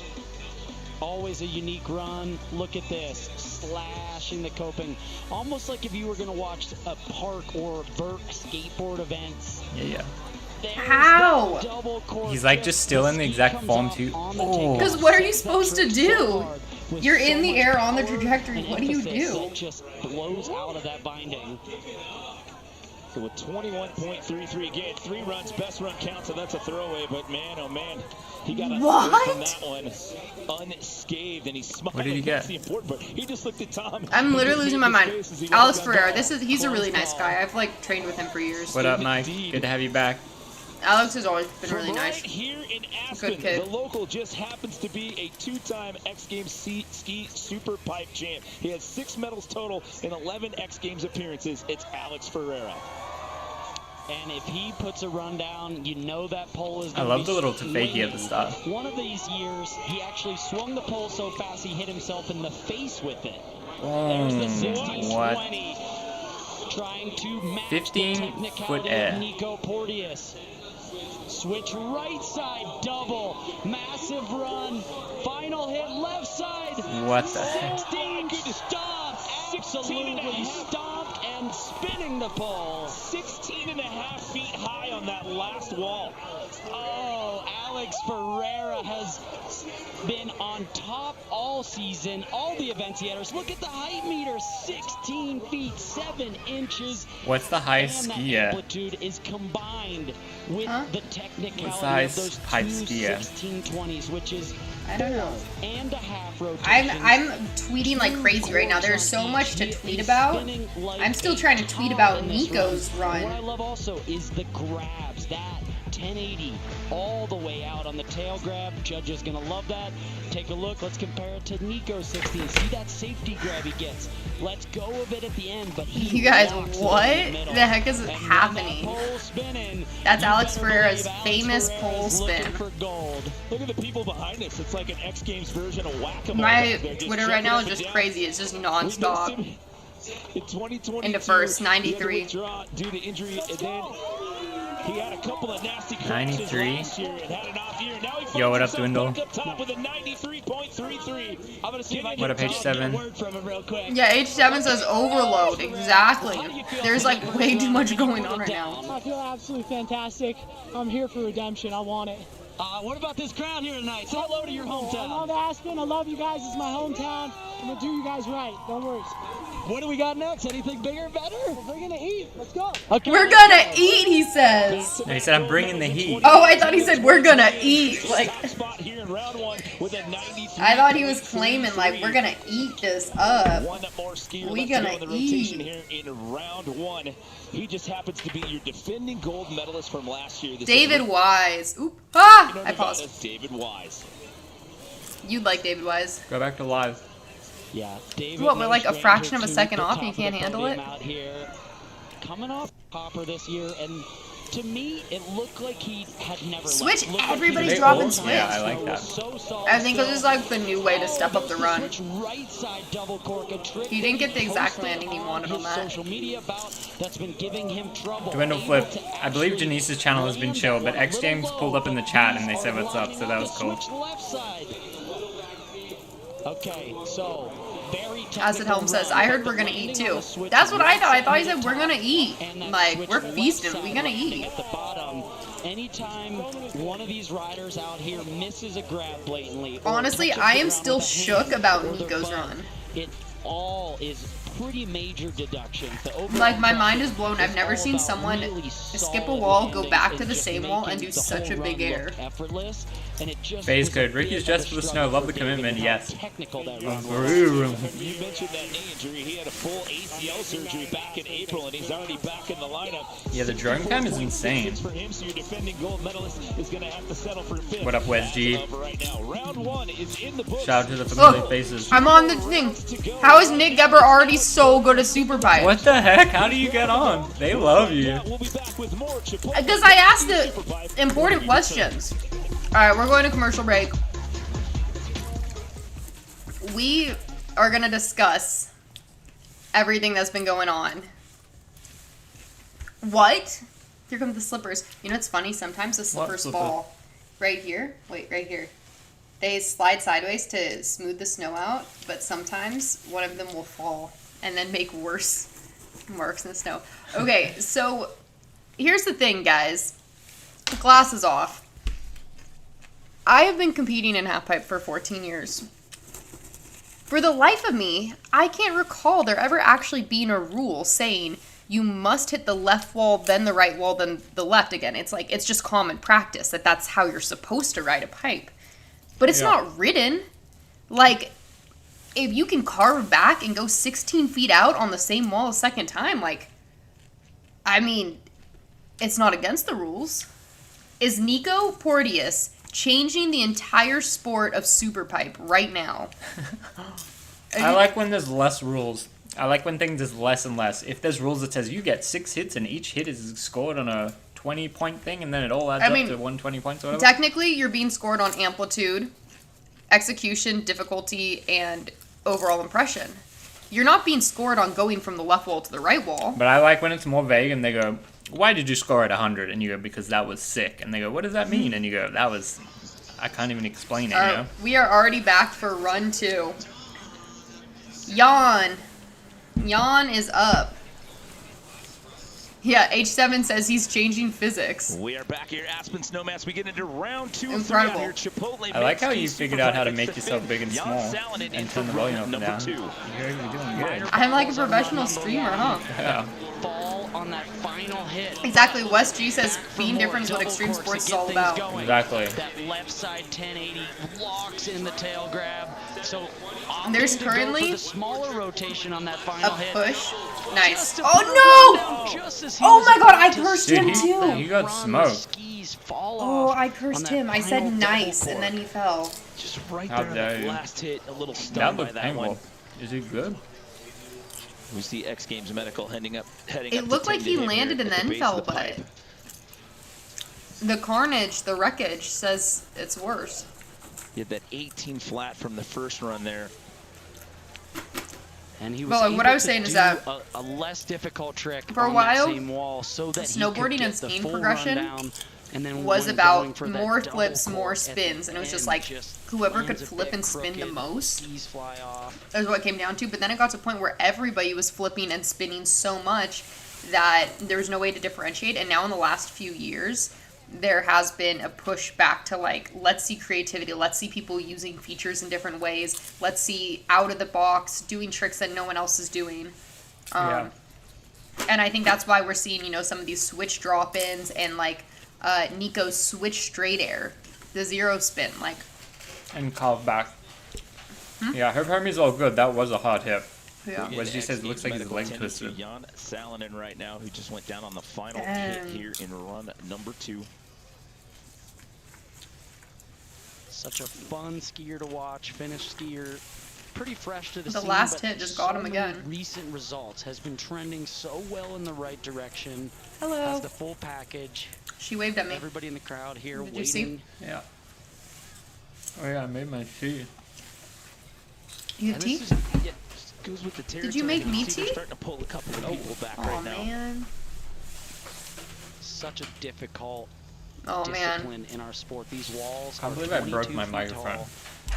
Speaker 4: Always a unique run. Look at this. Slashing the coping. Almost like if you were going to watch a park or vert skateboard events.
Speaker 8: Yeah.
Speaker 7: How?
Speaker 8: He's like just still in the exact form too.
Speaker 7: Because what are you supposed to do? You're in the air on the trajectory. What do you do?
Speaker 4: Just blows out of that binding.
Speaker 6: So with 21.33 again, 3 runs, best run counts, so that's a throwaway. But man, oh man, he got a from that one unscathed, and he smiled.
Speaker 8: What did he get?
Speaker 6: But he just looked at Tom.
Speaker 7: I'm literally losing my mind. Alex Ferreira. He's a really nice guy. I've like trained with him for years.
Speaker 8: What up, Mike? Good to have you back.
Speaker 7: Alex has always been really nice.
Speaker 6: Here in Aspen,
Speaker 7: good kid.
Speaker 6: The local just happens to be a 2-time X Games ski super pipe champ. He has 6 medals total in 11 X Games appearances. It's Alex Ferreira.
Speaker 4: And if he puts a run down, you know that pole is
Speaker 8: I love the little tafeki at the start.
Speaker 4: One of these years, he actually swung the pole so fast he hit himself in the face with it. There's the 16-20. Trying to match
Speaker 8: 15-foot air.
Speaker 4: Nico Porteous. Switch right side, double, massive run, final hit left side.
Speaker 8: What the heck?
Speaker 4: 16 stomped, absolutely stomped and spinning the pole.
Speaker 6: 16 and a half feet high on that last wall.
Speaker 4: Oh, Alex Ferreira has been on top all season, all the events he enters. Look at the height meter, 16 feet 7 inches.
Speaker 8: What's the highest ski at?
Speaker 4: Amplitude is combined with the technicality
Speaker 8: What's the highest
Speaker 4: of those
Speaker 8: pipe
Speaker 4: two
Speaker 8: ski at?
Speaker 4: 1620s, which is
Speaker 7: I don't know.
Speaker 4: 4.5 rotations.
Speaker 7: I'm tweeting like crazy right now. There's so much to tweet about. I'm still trying to tweet about Nico's run.
Speaker 4: What I love also is the grabs. That 1080 all the way out on the tail grab. Judge is going to love that. Take a look. Let's compare it to Nico's 16. See that safety grab he gets. Let's go a bit at the end, but
Speaker 7: you guys, what the heck is happening? That's Alex Ferreira's famous pole spin.
Speaker 6: Look at the people behind us. It's like an X Games version of whack-a-mole.
Speaker 7: My Twitter right now is just crazy. It's just nonstop. Into first, 93.
Speaker 6: Due to injury, and then he had a couple of nasty
Speaker 8: 93.
Speaker 6: last year and had an off year. Now he
Speaker 8: Yo, what up, Dwindle?
Speaker 6: Up top with a 93.33. I'm gonna see if I
Speaker 8: What up, H7?
Speaker 7: Yeah, H7 says overload. Exactly. There's like way too much going on right now.
Speaker 10: I feel absolutely fantastic. I'm here for redemption. I want it.
Speaker 4: What about this crowd here tonight? Say hello to your hometown.
Speaker 10: I love Aspen. I love you guys. It's my hometown. I'm going to do you guys right. Don't worry.
Speaker 4: What do we got next? Anything bigger, better?
Speaker 10: We're going to eat. Let's go.
Speaker 7: Okay. We're going to eat, he says.
Speaker 8: No, he said, I'm bringing the heat.
Speaker 7: Oh, I thought he said, we're going to eat. Like, I thought he was claiming, like, we're going to eat this up. We going to eat.
Speaker 6: Here in round 1. He just happens to be your defending gold medalist from last year.
Speaker 7: David Wise. Oop. Ah! I paused.
Speaker 6: David Wise.
Speaker 7: You'd like David Wise.
Speaker 8: Go back to live.
Speaker 4: Yeah, David.
Speaker 7: What, we're like a fraction of a second off and you can't handle it?
Speaker 4: Out here, coming off Hopper this year, and to me, it looked like he had never
Speaker 7: Switch. Everybody's dropping Switch.
Speaker 8: Yeah, I like that.
Speaker 7: I think this is like the new way to step up the run.
Speaker 4: Right side double cork,
Speaker 7: he didn't get the exact landing he wanted on that.
Speaker 4: Social media that's been giving him trouble.
Speaker 8: Dwindle flip. I believe Janice's channel has been chill, but X Games pulled up in the chat and they said what's up, so that was cool.
Speaker 4: Okay, so
Speaker 7: Acid Helm says, I heard we're gonna eat too. That's what I thought. I thought he said we're gonna eat. Like, we're feasting. We're gonna eat.
Speaker 4: At the bottom, anytime one of these riders out here misses a grab blatantly.
Speaker 7: Honestly, I am still shook about Nico's run.
Speaker 4: It all is pretty major deductions.
Speaker 7: Like, my mind is blown. I've never seen someone skip a wall, go back to the same wall, and do such a big air.
Speaker 8: Phase code. Ricky's just for the snow. Love the commitment. Yes.
Speaker 6: You mentioned that knee injury. He had a full ACL surgery back in April, and he's already back in the lineup.
Speaker 8: Yeah, the drone cam is insane. What up, Wes G? Shout out to the familiar faces.
Speaker 7: I'm on the thing. How is Nick Gebber already so good at Superpipe?
Speaker 8: What the heck? How do you get on? They love you.
Speaker 7: Because I asked the important questions. Alright, we're going to commercial break. We are going to discuss everything that's been going on. What? Here come the slippers. You know what's funny? Sometimes the slippers fall right here. Wait, right here. They slide sideways to smooth the snow out, but sometimes one of them will fall and then make worse marks in the snow. Okay, so here's the thing, guys. The glass is off. I have been competing in halfpipe for 14 years. For the life of me, I can't recall there ever actually being a rule saying you must hit the left wall, then the right wall, then the left again. It's like, it's just common practice that that's how you're supposed to ride a pipe. But it's not written. Like, if you can carve back and go 16 feet out on the same wall a second time, like, I mean, it's not against the rules. Is Nico Porteous changing the entire sport of Superpipe right now?
Speaker 8: I like when there's less rules. I like when things is less and less. If there's rules that says you get 6 hits and each hit is scored on a 20-point thing and then it all adds up to 120 points or whatever.
Speaker 7: Technically, you're being scored on amplitude, execution, difficulty, and overall impression. You're not being scored on going from the left wall to the right wall.
Speaker 8: But I like when it's more vague and they go, why did you score at 100? And you go, because that was sick. And they go, what does that mean? And you go, that was, I can't even explain it, you know?
Speaker 7: We are already back for run 2. Yawn. Yawn is up. Yeah, H7 says he's changing physics.
Speaker 6: We are back here, Aspen Snowmass. We get into round 2.
Speaker 7: Incredible.
Speaker 6: Here, Chipotle.
Speaker 8: I like how you figured out how to make yourself big and small and turn the volume up and down. You're doing good.
Speaker 7: I'm like a professional streamer, huh?
Speaker 8: Yeah.
Speaker 4: Fall on that final hit.
Speaker 7: Exactly. Wes G says being different is what extreme sports is all about.
Speaker 8: Exactly.
Speaker 4: That left side 1080 locks in the tail grab. So
Speaker 7: there's currently
Speaker 4: the smaller rotation on that final
Speaker 7: a
Speaker 4: hit.
Speaker 7: Push. Nice. Oh no! Oh my god, I cursed him too.
Speaker 8: He got smoked.
Speaker 7: Oh, I cursed him. I said nice, and then he fell.
Speaker 6: Just right there on that last hit, a little stunned by that one.
Speaker 8: Is he good?
Speaker 6: We see X Games Medical heading up.
Speaker 7: It looked like he landed and then fell, but the carnage, the wreckage says it's worse.
Speaker 6: He had that 18 flat from the first run there.
Speaker 4: And he was
Speaker 7: well, what I was saying is that
Speaker 4: a less difficult trick
Speaker 7: for a
Speaker 4: on
Speaker 7: while,
Speaker 4: that same wall so that
Speaker 7: snowboarding and skiing progression
Speaker 4: and then
Speaker 7: was about more flips, more spins, and it was just like whoever could flip and spin the most is what it came down to. But then it got to a point where everybody was flipping and spinning so much that there was no way to differentiate. And now in the last few years, there has been a push back to like, let's see creativity, let's see people using features in different ways, let's see out of the box doing tricks that no one else is doing. And I think that's why we're seeing, you know, some of these switch drop-ins and like Nico's switch straight air, the zero spin, like.
Speaker 8: And calf back. Yeah, her parmy's all good. That was a hot hit.
Speaker 7: Yeah.
Speaker 8: What she says looks like his leg twisted.
Speaker 6: Jan Salonen right now, who just went down on the final hit here in run number 2.
Speaker 4: Such a fun skier to watch, Finnish skier. Pretty fresh to the
Speaker 7: The
Speaker 4: scene,
Speaker 7: last
Speaker 4: but
Speaker 7: hit just got him again.
Speaker 4: Recent results has been trending so well in the right direction.
Speaker 7: Hello.
Speaker 4: Has the full package.
Speaker 7: She waved at me.
Speaker 4: Everybody in the crowd here
Speaker 7: Did
Speaker 4: waiting.
Speaker 7: you see?
Speaker 8: Yeah. Oh yeah, I made my tea.
Speaker 7: You have tea?
Speaker 4: Goes with the
Speaker 7: Did you make me tea?
Speaker 4: We're starting to pull a couple of people back right now.
Speaker 7: Man.
Speaker 4: Such a difficult
Speaker 7: man.
Speaker 4: discipline in our sport. These walls
Speaker 8: I
Speaker 4: are
Speaker 8: believe I broke
Speaker 4: 22
Speaker 8: my
Speaker 4: feet
Speaker 8: microphone.
Speaker 4: tall,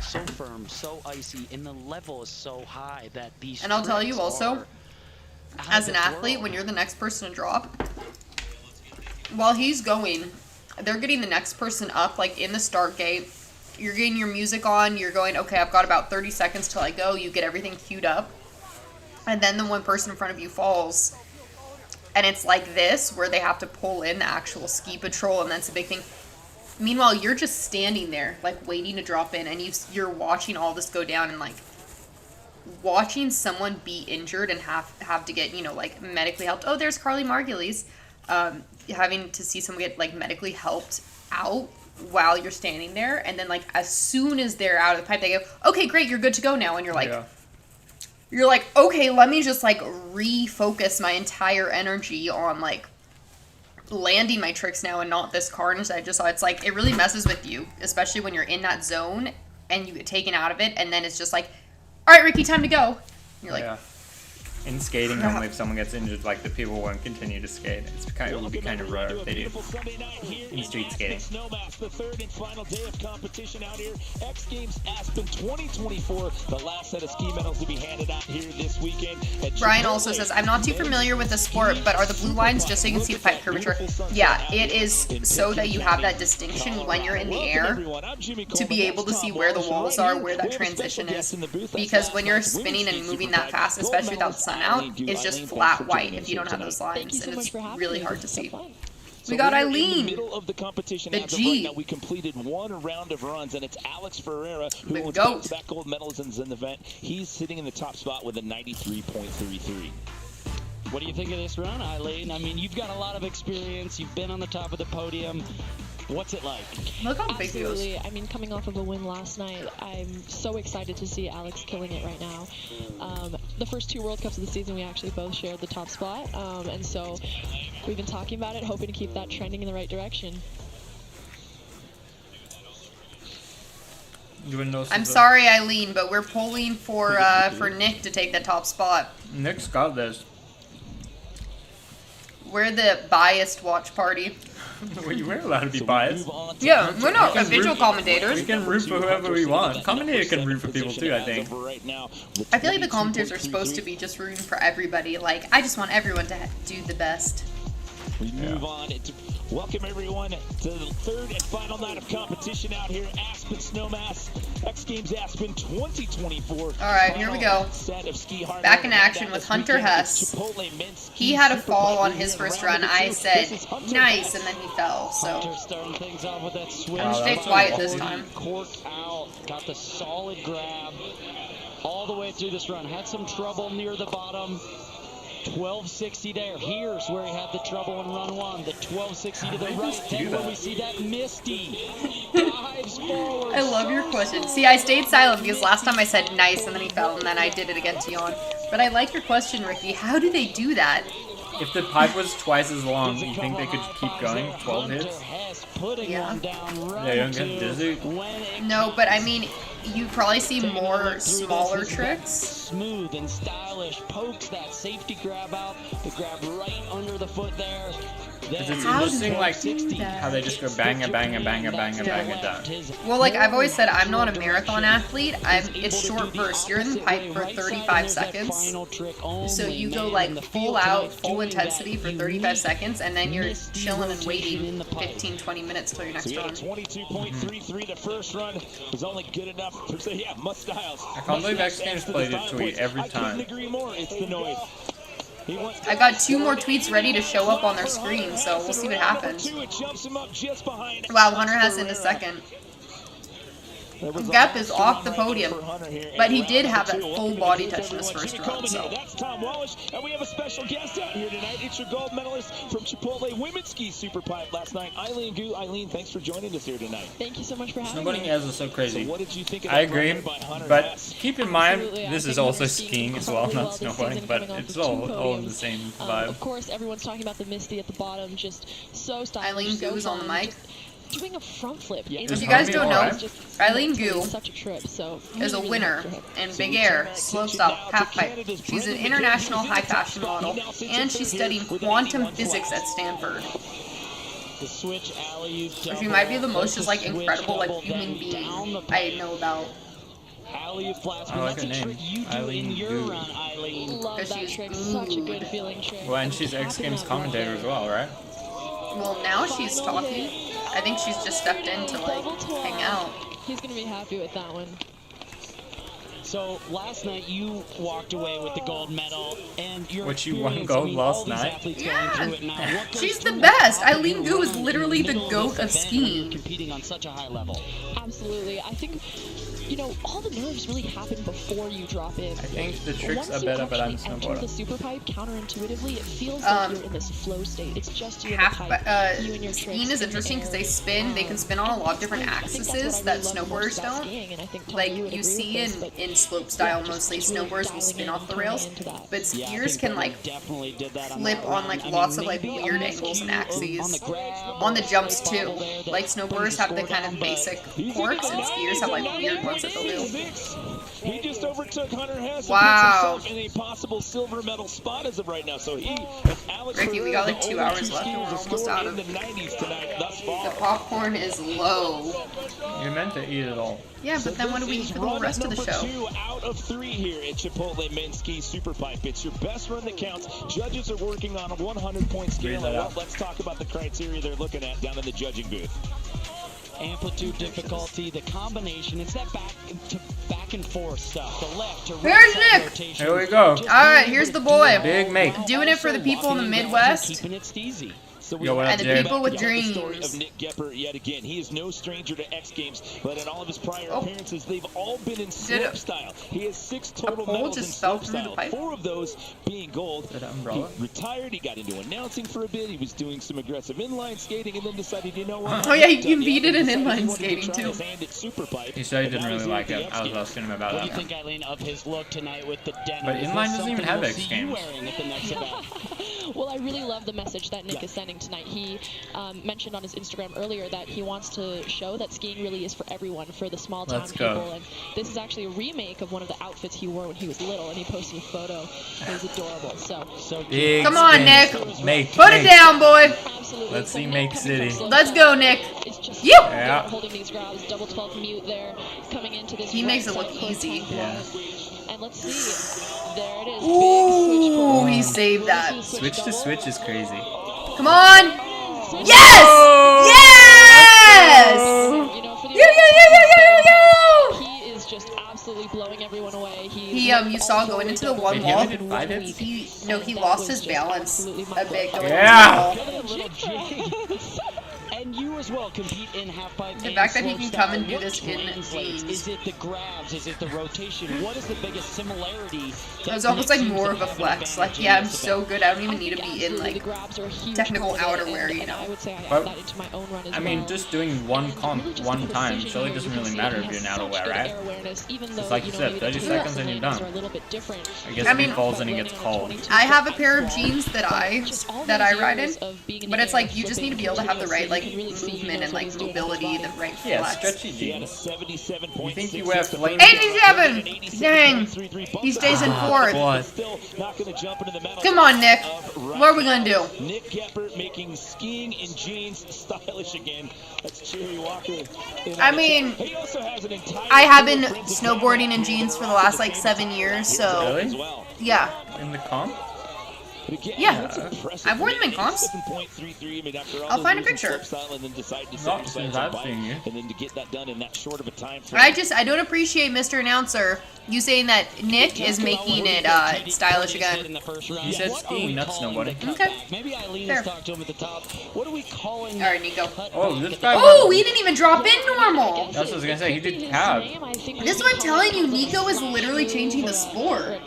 Speaker 4: so firm, so icy, and the level is so high that these
Speaker 7: And I'll tell you
Speaker 4: tricks
Speaker 7: also,
Speaker 4: are out
Speaker 7: as
Speaker 4: of
Speaker 7: an
Speaker 4: this
Speaker 7: athlete,
Speaker 4: world.
Speaker 7: when you're the next person to drop, while he's going, they're getting the next person up, like in the start gate. You're getting your music on, you're going, okay, I've got about 30 seconds till I go, you get everything queued up. And then the one person in front of you falls. And it's like this, where they have to pull in the actual ski patrol, and that's a big thing. Meanwhile, you're just standing there, like, waiting to drop in, and you're watching all this go down, and, like, watching someone be injured and have to get, you know, like, medically helped. Oh, there's Carly Margulies. Having to see someone get, like, medically helped out while you're standing there, and then, like, as soon as they're out of the pipe, they go, okay, great, you're good to go now, and you're like...
Speaker 8: Yeah.
Speaker 7: You're like, okay, let me just, like, refocus my entire energy on, like, landing my tricks now and not this carnage I just saw. It's like, it really messes with you, especially when you're in that zone and you get taken out of it, and then it's just like, all right, Ricky, time to go. And you're like,
Speaker 8: yeah. In skating, normally if someone gets injured, like the people won't continue to skate. It would be kind of rare if they do. In street skating.
Speaker 6: The third and final day of competition out here. X Games Aspen 2024. The last set of ski medals to be handed out here this weekend.
Speaker 7: Brian also says, I'm not too familiar with the sport, but are the blue lines just so you can see the pipe curvature? Yeah, it is so that you have that distinction when you're in the air to be able to see where the walls are, where that transition is. Because when you're spinning and moving that fast, especially without the sun out, it's just flat white if you don't have those lines, and it's really hard to see. We got Eileen.
Speaker 6: In the middle of the competition,
Speaker 7: the
Speaker 6: as of
Speaker 7: G.
Speaker 6: right now, we completed one round of runs, and it's Alex Ferreira who
Speaker 7: The
Speaker 6: owns
Speaker 7: goat.
Speaker 6: back-to-back gold medals in the event. He's sitting in the top spot with a 93.33.
Speaker 4: What do you think of this run, Eileen? I mean, you've got a lot of experience. You've been on the top of the podium. What's it like?
Speaker 7: Look how big he was.
Speaker 11: Absolutely. I mean, coming off of a win last night, I'm so excited to see Alex killing it right now. The first 2 World Cups of the season, we actually both shared the top spot. And so we've been talking about it, hoping to keep that trending in the right direction.
Speaker 7: I'm sorry, Eileen, but we're polling for Nick to take the top spot.
Speaker 8: Nick's got this.
Speaker 7: We're the biased watch party.
Speaker 8: We're allowed to be biased.
Speaker 7: Yeah, we're not visual commentators.
Speaker 8: We can root for whoever we want. Commentator can root for people too, I think.
Speaker 7: I feel like the commentators are supposed to be just rooting for everybody. Like, I just want everyone to do the best.
Speaker 6: We move on to welcome everyone to the third and final night of competition out here at Aspen Snowmass. X Games Aspen 2024.
Speaker 7: All right, here we go. Back in action with Hunter Hess. He had a fall on his first run. I said, nice, and then he fell. So, stay quiet this time.
Speaker 4: Cork out, got the solid grab all the way through this run. Had some trouble near the bottom. 1260 there. Here's where he had the trouble in run 1. The 1260 to the right. Then where we see that Misty dives forward.
Speaker 7: I love your question. See, I stayed silent because last time I said nice and then he fell, and then I did it again to yawn. But I like your question, Ricky. How do they do that?
Speaker 8: If the pipe was twice as long, you think they could keep going? 12 hits?
Speaker 7: Yeah.
Speaker 8: Yeah, you don't get dizzy?
Speaker 7: No, but I mean, you probably see more smaller tricks.
Speaker 4: Smooth and stylish, pokes that safety grab out, the grab right under the foot there.
Speaker 8: It's interesting, like, how they just go bang a bang a bang a bang a bang a done.
Speaker 7: Well, like I've always said, I'm not a marathon athlete. It's short bursts. You're in the pipe for 35 seconds. So you go like full out, full intensity for 35 seconds, and then you're chilling and waiting 15-20 minutes till your next run.
Speaker 6: 22.33 the first run was only good enough for Must Styles.
Speaker 8: I can't believe X Games played a tweet every time.
Speaker 6: I couldn't agree more. It's the noise.
Speaker 7: I got 2 more tweets ready to show up on their screen, so we'll see what happens. Wow, Hunter has into second. Gep is off the podium, but he did have that full body touch in his first run, so.
Speaker 6: That's Tom Walsh, and we have a special guest out here tonight. It's your gold medalist from Chipotle Women's Ski Superpipe last night, Eileen Gu. Eileen, thanks for joining us here tonight.
Speaker 11: Thank you so much for having me.
Speaker 8: Snowboarding is so crazy.
Speaker 6: So what did you think of
Speaker 8: I agree, but keep in mind, this is also skiing as well, not snowboarding, but it's all in the same vibe.
Speaker 11: Of course, everyone's talking about the Misty at the bottom, just so stylish.
Speaker 7: Eileen Gu is on the mic.
Speaker 11: Doing a front flip.
Speaker 7: If you guys don't know, Eileen Gu
Speaker 11: is
Speaker 7: a winner in Big Air, slopestyle, halfpipe. She's an international high fashion model, and she's studying quantum physics at Stanford. She might be the most just like incredible like human being I know about.
Speaker 8: I like her name, Eileen Gu.
Speaker 11: Love that trick. Such a good feeling trick.
Speaker 8: Well, and she's X Games commentator as well, right?
Speaker 7: Well, now she's talking. I think she's just stepped in to like hang out.
Speaker 11: He's gonna be happy with that one.
Speaker 4: So last night you walked away with the gold medal, and
Speaker 8: Which you won gold last night?
Speaker 7: Yeah, she's the best. Eileen Gu is literally the GOAT of skiing.
Speaker 4: Competing on such a high level.
Speaker 11: Absolutely, I think. You know, all the nerves really happen before you drop in.
Speaker 8: I think the tricks are better, but I'm snowboarding.
Speaker 11: The Superpipe, counterintuitively, it feels like you're in this flow state. It's just you and the pipe, you and your
Speaker 7: skiing is interesting because they can spin on a lot of different axes that snowboarders don't. Like you see in slope style mostly, snowboarders will spin off the rails, but skiers can like flip on like lots of like weird angles and axes. On the jumps too. Like snowboarders have the kind of basic corks, and skiers have like weird ones.
Speaker 6: He just overtook Hunter Hess
Speaker 7: wow.
Speaker 6: in a possible silver medal spot as of right now. So he and Alex
Speaker 7: Ricky, we got like 2 hours left and we're almost out of
Speaker 6: the 90s tonight thus far.
Speaker 7: The popcorn is low.
Speaker 8: You're meant to eat it all.
Speaker 7: Yeah, but then what do we eat for the rest of the show?
Speaker 6: 2 out of 3 here at Chipotle Men's Ski Superpipe. It's your best run that counts. Judges are working on a 100-point scale. Well, let's talk about the criteria they're looking at down in the judging booth.
Speaker 4: Amplitude, difficulty, the combination, it's that back and forth stuff, the left to right.
Speaker 7: Here's Nick!
Speaker 4: Rotation.
Speaker 8: Here we go.
Speaker 7: Alright, here's the boy.
Speaker 8: Big make.
Speaker 7: Doing it for the people in the Midwest.
Speaker 4: Keeping it steezy.
Speaker 6: So
Speaker 7: and the people with dreams.
Speaker 6: Of Nick Gepper yet again. He is no stranger to X Games, but in all of his prior appearances, they've all been in slope style. He has 6 total medals in slope style, 4 of those being gold. He retired, he got into announcing for a bit, he was doing some aggressive inline skating, and then decided, you know what?
Speaker 7: Oh yeah, he competed in inline skating too.
Speaker 8: He said he didn't really like it. I was asking him about that.
Speaker 4: What do you think, Eileen, of his look tonight with the denim?
Speaker 8: But inline doesn't even have X Games.
Speaker 11: Well, I really love the message that Nick is sending tonight. He mentioned on his Instagram earlier that he wants to show that skiing really is for everyone, for the small town people. And this is actually a remake of one of the outfits he wore when he was little, and he posted a photo. It was adorable. So
Speaker 8: big
Speaker 7: come on, Nick. Put
Speaker 8: it
Speaker 7: down, boy.
Speaker 11: Absolutely.
Speaker 8: Let's see Make City.
Speaker 7: Let's go, Nick.
Speaker 11: It's just
Speaker 8: yeah.
Speaker 11: Holding these grabs, double 12 mute there, coming into this.
Speaker 7: He makes it look easy.
Speaker 11: Yeah. And let's see. There it is.
Speaker 7: Ooh, he saved that.
Speaker 8: Switch to switch is crazy.
Speaker 7: Come on! Yes!
Speaker 8: Oh!
Speaker 7: Yes!
Speaker 11: He is just absolutely blowing everyone away.
Speaker 7: You saw going into the one wall. He lost his balance a bit going
Speaker 8: into
Speaker 7: the wall.
Speaker 4: And you as well compete in halfpipe.
Speaker 7: The fact that he can come and do this in jeans.
Speaker 4: Is it the grabs? Is it the rotation? What is the biggest similarity?
Speaker 7: It was almost like more of a flex. Like, yeah, I'm so good. I don't even need to be in like technical outerwear, you know.
Speaker 8: But, I mean, just doing one comp one time surely doesn't really matter if you're in outerwear, right? It's like you said, 30 seconds and you're done. I guess if he falls and he gets cold.
Speaker 7: I have a pair of jeans that I ride in, but it's like you just need to be able to have the right like movement and like mobility, the right
Speaker 8: Yeah,
Speaker 7: flex.
Speaker 8: stretchy jeans. You think you wear flame?
Speaker 7: 87! Dang! He stays in fourth. Come on, Nick. What are we gonna do?
Speaker 6: Nick Geppert making skiing in jeans stylish again. That's Cherry Walker.
Speaker 7: I mean, I have been snowboarding in jeans for the last like 7 years, so
Speaker 8: Really?
Speaker 7: yeah.
Speaker 8: In the comp?
Speaker 7: Yeah, I've worn them in comps. I'll find a picture.
Speaker 8: Not since I've seen you.
Speaker 7: I don't appreciate, Mr. Announcer, you saying that Nick is making it stylish again.
Speaker 8: He said skiing, not snowboarding.
Speaker 7: Okay.
Speaker 4: Maybe
Speaker 7: Fair.
Speaker 4: talk to him at the top. What are we calling?
Speaker 7: All right, Nico.
Speaker 8: Oh, this guy.
Speaker 7: Oh, he didn't even drop in normal.
Speaker 8: That's what I was gonna say. He did cab.
Speaker 7: This is what I'm telling you. Nico is literally changing the sport.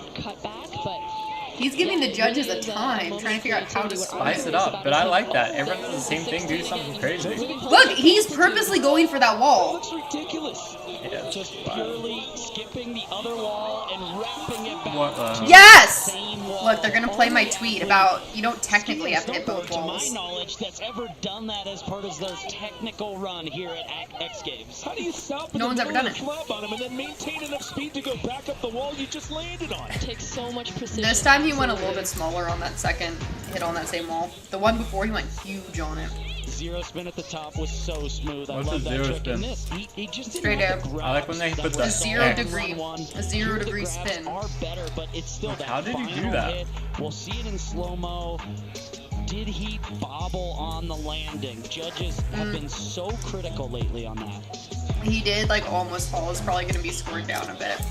Speaker 7: He's giving the judges a time, trying to figure out how to
Speaker 8: Spice it up, but I like that. Everyone does the same thing, do something crazy.
Speaker 7: Look, he's purposely going for that wall.
Speaker 4: That's ridiculous.
Speaker 8: Yeah,
Speaker 4: Just purely skipping the other wall and wrapping it back.
Speaker 8: What,
Speaker 7: Yes! Look, they're gonna play my tweet about you don't technically have to hit both
Speaker 4: To my
Speaker 7: walls.
Speaker 4: knowledge, that's ever done that as part of their technical run here at X Games. How do you stop
Speaker 7: No one's ever done it.
Speaker 4: flop on him and then maintain enough speed to go back up the wall you just landed on? It takes so much precision.
Speaker 7: This time he went a little bit smaller on that second hit on that same wall. The one before he went huge on it.
Speaker 4: Zero spin at the top was so smooth.
Speaker 8: What's
Speaker 4: I love
Speaker 8: a
Speaker 4: that
Speaker 8: zero
Speaker 4: trick.
Speaker 8: spin?
Speaker 4: And this, he just
Speaker 7: Straight
Speaker 4: didn't
Speaker 7: up.
Speaker 8: I like when they put
Speaker 7: A
Speaker 8: the
Speaker 7: 0 degree. A 0 degree spin.
Speaker 4: Are better, but it's still that
Speaker 8: How did he do
Speaker 4: final
Speaker 8: that?
Speaker 4: hit. We'll see it in slow-mo. Did he bobble on the landing? Judges have been so critical lately on that.
Speaker 7: He did like almost fall. It's probably gonna be scored down a bit.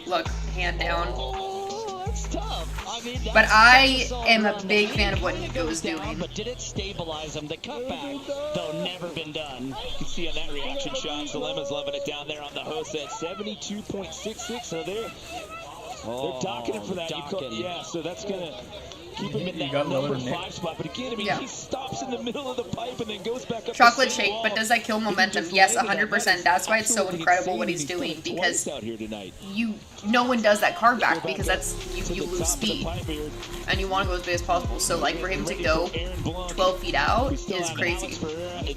Speaker 7: Look, hand down.
Speaker 4: Oh, that's tough. I mean,
Speaker 7: But
Speaker 4: that's
Speaker 7: I
Speaker 4: such a
Speaker 7: am a
Speaker 4: solid
Speaker 7: big
Speaker 4: run.
Speaker 7: fan of what
Speaker 4: He
Speaker 7: Nico
Speaker 4: goes
Speaker 7: is
Speaker 4: down,
Speaker 7: doing.
Speaker 4: But did it stabilize him? The cutback, though, never been done. You can see on that reaction shot, Dilemma's loving it down there on the host at 72.66. So they're docking him for that. Yeah, so that's gonna keep him in that number 5 spot. But again, I mean, he stops in the middle of the pipe and then goes back up.
Speaker 7: Chocolate shake, but does that kill momentum? Yes, 100%. That's why it's so incredible what he's doing, because no one does that card back, because that's you lose speed and you want to go as big as possible. So like for him to go 12 feet out is crazy.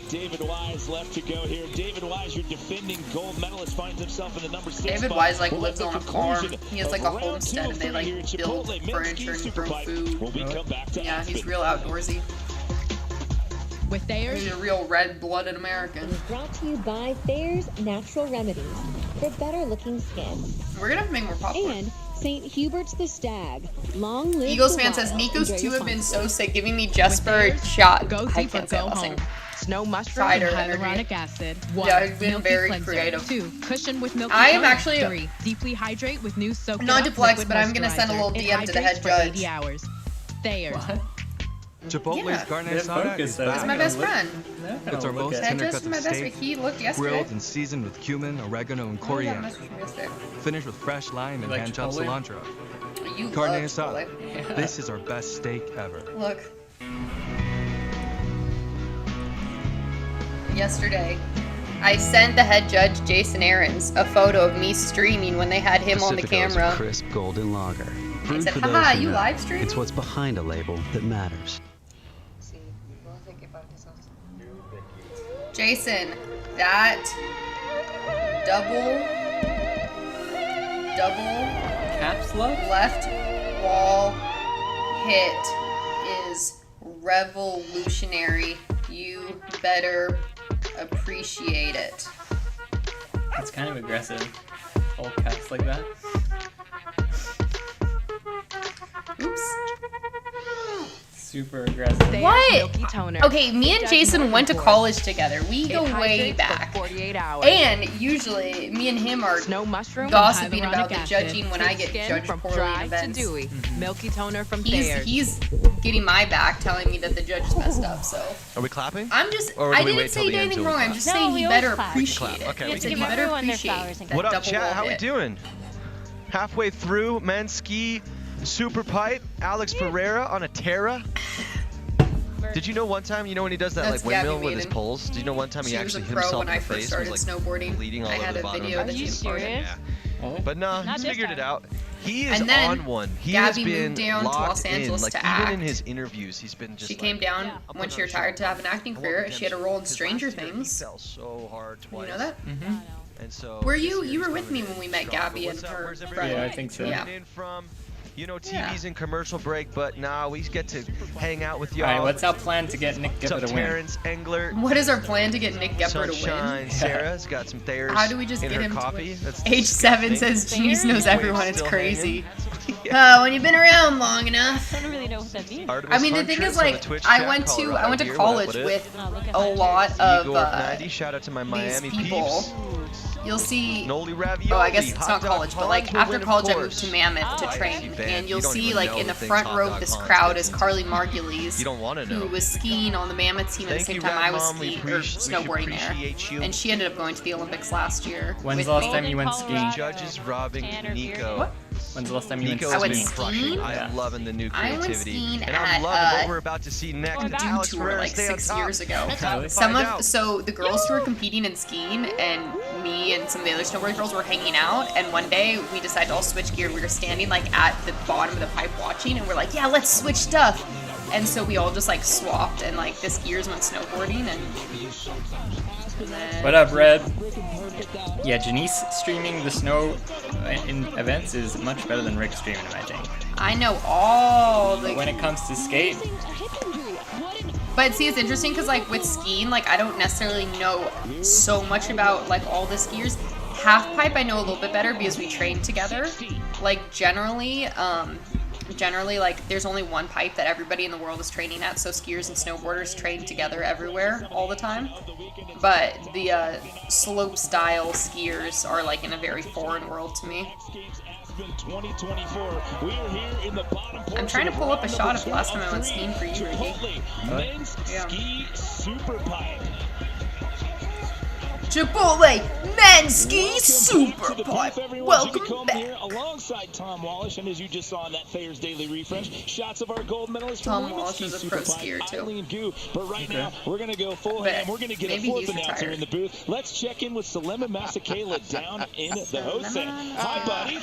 Speaker 6: David Wise left to go here. David Wise, your defending gold medalist, finds himself in the number 6
Speaker 7: David
Speaker 6: spot.
Speaker 7: Wise like
Speaker 6: Well,
Speaker 7: lives
Speaker 6: that's
Speaker 7: on a
Speaker 6: the
Speaker 7: farm.
Speaker 6: conclusion
Speaker 7: He has like a
Speaker 6: of round
Speaker 7: homestead and they
Speaker 6: 2 here
Speaker 7: like
Speaker 6: at
Speaker 7: build
Speaker 6: Chipotle
Speaker 7: furniture and grow
Speaker 6: Superpipe.
Speaker 7: food.
Speaker 6: When we come back to
Speaker 7: Yeah, he's
Speaker 6: Aspen.
Speaker 7: real outdoorsy.
Speaker 12: With Thayer's,
Speaker 7: He's a real red-blooded American.
Speaker 9: Is brought to you by Thayer's Natural Remedies for better looking skin.
Speaker 7: We're gonna have to make more popcorn.
Speaker 9: And St. Hubert's the Stag. Long live
Speaker 7: Eagles
Speaker 9: the
Speaker 7: fan says,
Speaker 9: wild.
Speaker 7: Nico's
Speaker 9: Enjoy
Speaker 7: 2
Speaker 9: your
Speaker 7: have been
Speaker 9: fun.
Speaker 7: so sick, giving me Jesper shot.
Speaker 12: go
Speaker 7: I
Speaker 12: deep or
Speaker 7: can't say
Speaker 12: go
Speaker 7: last
Speaker 12: home.
Speaker 7: name.
Speaker 12: Snow mushroom
Speaker 7: Cider
Speaker 12: and
Speaker 7: energy.
Speaker 12: hyaluronic acid. 1.
Speaker 7: Yeah, he's been
Speaker 12: Milky
Speaker 7: very
Speaker 12: cleanser.
Speaker 7: creative.
Speaker 12: 2. Cushion with milky
Speaker 7: I am
Speaker 12: toner.
Speaker 7: actually-
Speaker 12: 3. Deeply hydrate with new soak.
Speaker 7: Not to flex, but I'm gonna send a little DM to the head judge.
Speaker 12: 80 hours. Thayer's.
Speaker 13: Chipotle's
Speaker 7: Yeah.
Speaker 13: carne
Speaker 8: They're
Speaker 13: asada
Speaker 8: focused,
Speaker 13: is
Speaker 8: though.
Speaker 13: back.
Speaker 7: He's my best friend.
Speaker 13: It's our most
Speaker 7: Head
Speaker 13: tender
Speaker 7: judge
Speaker 13: cuts
Speaker 7: is my
Speaker 13: of
Speaker 7: best
Speaker 13: steak,
Speaker 7: friend. He looked yesterday.
Speaker 13: grilled and seasoned with cumin, oregano, and
Speaker 7: Oh, yeah,
Speaker 13: coriander.
Speaker 7: message from yesterday.
Speaker 13: Finished with fresh lime and
Speaker 8: Like
Speaker 13: hand-chopped
Speaker 8: Chipotle?
Speaker 13: cilantro.
Speaker 7: You
Speaker 13: Carne
Speaker 7: love
Speaker 13: asada.
Speaker 7: Chipotle.
Speaker 13: This is our best steak ever.
Speaker 7: Look. Yesterday, I sent the head judge, Jason Aarons, a photo of me streaming when they had him on the
Speaker 14: Pacifico's
Speaker 7: camera.
Speaker 14: crisp golden lager.
Speaker 7: I
Speaker 14: Brewed
Speaker 7: said,
Speaker 14: for
Speaker 7: haha,
Speaker 14: those who
Speaker 7: you
Speaker 14: know.
Speaker 7: live streaming?
Speaker 14: It's what's behind a label that matters.
Speaker 7: Jason, that double
Speaker 8: Caps lock?
Speaker 7: left wall hit is revolutionary. You better appreciate it.
Speaker 8: That's kind of aggressive. All caps like that.
Speaker 7: Oops.
Speaker 8: Super aggressive.
Speaker 7: What? Okay, me and Jason went to college together. We go way back.
Speaker 12: 48 hours.
Speaker 7: And usually, me and him are
Speaker 12: Snow mushroom
Speaker 7: gossiping
Speaker 12: and
Speaker 7: about the
Speaker 12: hyaluronic
Speaker 7: judging
Speaker 12: acid.
Speaker 7: when I
Speaker 12: Take
Speaker 7: get
Speaker 12: skin
Speaker 7: judged
Speaker 12: from
Speaker 7: poorly
Speaker 12: dry
Speaker 7: in events.
Speaker 12: to dewy. Milky toner from Thayer's.
Speaker 7: He's getting my back, telling me that the judge is messed up. So
Speaker 13: Are we clapping?
Speaker 7: I'm just.
Speaker 13: Or do
Speaker 7: I
Speaker 13: we
Speaker 7: didn't
Speaker 13: wait till
Speaker 7: say
Speaker 13: the end
Speaker 7: anything
Speaker 13: till we
Speaker 7: wrong. I'm
Speaker 13: clap?
Speaker 7: just
Speaker 15: No,
Speaker 7: saying
Speaker 15: we
Speaker 7: he
Speaker 15: always
Speaker 7: better
Speaker 15: clap.
Speaker 7: appreciate it.
Speaker 13: Okay,
Speaker 7: I
Speaker 13: we
Speaker 7: said
Speaker 13: can
Speaker 7: he
Speaker 13: clap.
Speaker 7: better
Speaker 15: Everyone their
Speaker 7: appreciate
Speaker 15: flowers and
Speaker 7: that
Speaker 13: What up,
Speaker 7: double
Speaker 13: chat?
Speaker 7: wall
Speaker 13: How we
Speaker 7: hit.
Speaker 13: doing? Halfway through men's ski super pipe. Alex Ferreira on a Terra. Did you know one time, you know when he does that
Speaker 7: That's
Speaker 13: like windmill
Speaker 7: Gabby
Speaker 13: with his
Speaker 7: Maiden.
Speaker 13: poles? Did you know one time he
Speaker 7: She was
Speaker 13: actually
Speaker 7: a
Speaker 13: hit
Speaker 7: pro
Speaker 13: himself
Speaker 7: when
Speaker 13: in
Speaker 7: I
Speaker 13: the
Speaker 7: first
Speaker 13: face? Was
Speaker 7: started
Speaker 13: like
Speaker 7: snowboarding.
Speaker 13: bleeding all
Speaker 7: I
Speaker 13: over
Speaker 7: had
Speaker 13: the
Speaker 7: a
Speaker 13: bottom
Speaker 7: video
Speaker 13: of
Speaker 7: that
Speaker 13: his
Speaker 7: she recorded.
Speaker 13: But no,
Speaker 15: Not
Speaker 13: just figured it
Speaker 15: this
Speaker 13: out. He is
Speaker 7: and then
Speaker 13: on one. He
Speaker 7: Gabby
Speaker 13: has been
Speaker 7: moved down to Los Angeles
Speaker 13: like,
Speaker 7: to
Speaker 13: even
Speaker 7: act.
Speaker 13: in his interviews, he's been just.
Speaker 7: She came down when she retired to have an acting career. She had a role in Stranger Things.
Speaker 13: Fell so hard twice.
Speaker 7: You know that?
Speaker 8: Mm-hmm.
Speaker 13: And so.
Speaker 7: Were you? You were with me when we met Gabby and her friend.
Speaker 8: Yeah, I think so.
Speaker 7: Yeah.
Speaker 13: You know, TV's in commercial break, but now we get to hang out with y'all.
Speaker 8: All right, what's our plan to get Nick Gepper to win?
Speaker 13: Terrence Engler.
Speaker 7: What is our plan to get Nick Gepper to
Speaker 13: Sunshine
Speaker 7: win?
Speaker 13: Sarah's got some Thayers.
Speaker 7: How do we just
Speaker 13: in
Speaker 7: get
Speaker 13: her
Speaker 7: him
Speaker 13: coffee?
Speaker 7: to win?
Speaker 13: That's
Speaker 7: Age 7
Speaker 13: disgusting.
Speaker 7: says Jeez knows everyone. It's
Speaker 13: Still
Speaker 7: crazy.
Speaker 13: hanging.
Speaker 7: When you've been around long enough.
Speaker 12: I don't really know what that means.
Speaker 7: I mean, the thing is, like, I went to college with a lot of
Speaker 13: Shout out to my
Speaker 7: these
Speaker 13: Miami
Speaker 7: people.
Speaker 13: peeps.
Speaker 7: You'll see.
Speaker 13: Noli ravioli,
Speaker 7: Oh, I guess it's
Speaker 13: hot
Speaker 7: not
Speaker 13: dog
Speaker 7: college, but like
Speaker 13: Hans
Speaker 7: after
Speaker 13: will win,
Speaker 7: college,
Speaker 13: of
Speaker 7: I moved to
Speaker 13: course.
Speaker 7: Mammoth to train, and you'll see like in the front row of this crowd is Carly Margulies, who was skiing on the Mammoth team at the same time I was snowboarding there, and she ended up going to the Olympics last year.
Speaker 8: When's the last time you went skiing?
Speaker 13: Judges robbing Nico.
Speaker 7: What?
Speaker 8: When's the last time you went
Speaker 13: Nico
Speaker 8: skiing?
Speaker 13: has been crushing. I'm loving the new
Speaker 7: I went
Speaker 13: creativity.
Speaker 7: skiing
Speaker 13: And I'm
Speaker 7: at
Speaker 13: loving what we're about to see next.
Speaker 7: Dude
Speaker 13: Alex
Speaker 7: tour
Speaker 13: Ferreira,
Speaker 7: like
Speaker 13: stay on
Speaker 7: 6
Speaker 13: top.
Speaker 7: years ago.
Speaker 13: Really?
Speaker 7: So the girls who were competing in skiing and me and some of the other snowboarding girls were hanging out, and one day we decided to all switch gear. We were standing like at the bottom of the pipe watching, and we're like, yeah, let's switch stuff. And so we all just like swapped, and like the skiers went snowboarding, and then...
Speaker 8: What up, Red? Yeah, Janice streaming the snow in events is much better than Rick streaming them, I think.
Speaker 7: I know all the...
Speaker 8: When it comes to skate...
Speaker 7: But see, it's interesting because like with skiing, like I don't necessarily know so much about like all the skiers. Half pipe I know a little bit better because we train together. Like generally like there's only one pipe that everybody in the world is training at, so skiers and snowboarders train together everywhere all the time. But the slope style skiers are like in a very foreign world to me. I'm trying to pull up a shot of the last time I went skiing for you, Ricky. Yeah. Chipotle Men's Ski Superpipe. Welcome back.
Speaker 6: Here alongside Tom Walsh, and as you just saw in that Thayer's Daily Refresh, shots of our gold medalist
Speaker 7: Tom Walsh is a pro skier too.
Speaker 6: But right now, we're going to go full ham. We're going to get a fourth announcer in the booth. Let's check in with Salema Masakela down in the host set. Hi, buddy.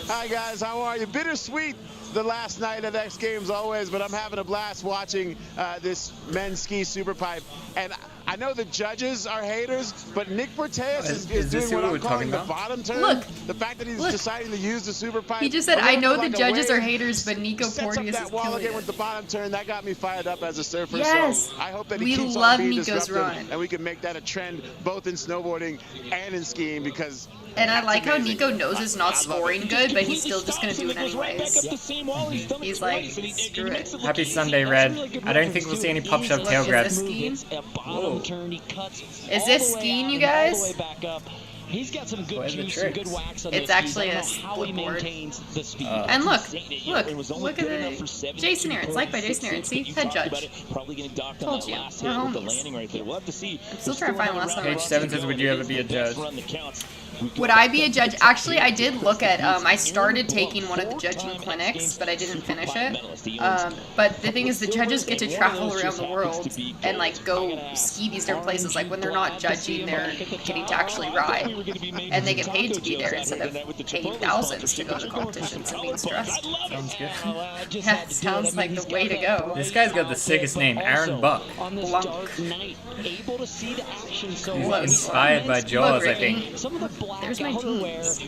Speaker 5: Hi, guys. How are you? Bittersweet the last night at X Games always, but I'm having a blast watching this men's ski superpipe. And I know the judges are haters, but Nick Porteus is doing what I'm calling the bottom turn.
Speaker 7: Look,
Speaker 5: the fact that he's deciding to use the superpipe.
Speaker 7: He just said, I know the judges are haters, but Nico Porteus is killing
Speaker 5: again
Speaker 7: it.
Speaker 5: with the bottom turn. That got me fired up as a surfer.
Speaker 7: Yes.
Speaker 5: So I hope that he
Speaker 7: We
Speaker 5: keeps
Speaker 7: love
Speaker 5: on being
Speaker 7: Nico's
Speaker 5: disruptive,
Speaker 7: run.
Speaker 5: and we can make that a trend both in snowboarding and in skiing, because
Speaker 7: And I like how Nico knows it's not scoring good, but he's still just gonna do it anyways. He's like, screw it.
Speaker 8: Happy Sunday, Red. I don't think we'll see any pop shove tail grabs.
Speaker 7: Is this skiing, you guys?
Speaker 4: He's got some good juice, some good wax on
Speaker 7: It's actually a split board. And look at it. Jason Aaron. It's like by Jason Aaron. See? Head judge. Told you. We're homies. I'm still trying to find the last time I
Speaker 8: Page 7 says, would you ever be a judge?
Speaker 7: Would I be a judge? Actually, I did look at, I started taking one of the judging clinics, but I didn't finish it. But the thing is, the judges get to travel around the world and, like, go ski these different places. Like, when they're not judging, they're getting to actually ride. And they get paid to be there instead of paying thousands to go to competitions and being stressed.
Speaker 8: Sounds good.
Speaker 7: Yeah, sounds like the way to go.
Speaker 8: This guy's got the sickest name, Aaron Buck.
Speaker 7: Blanc.
Speaker 8: He's inspired by Jaws, I think.
Speaker 7: There's my jeans.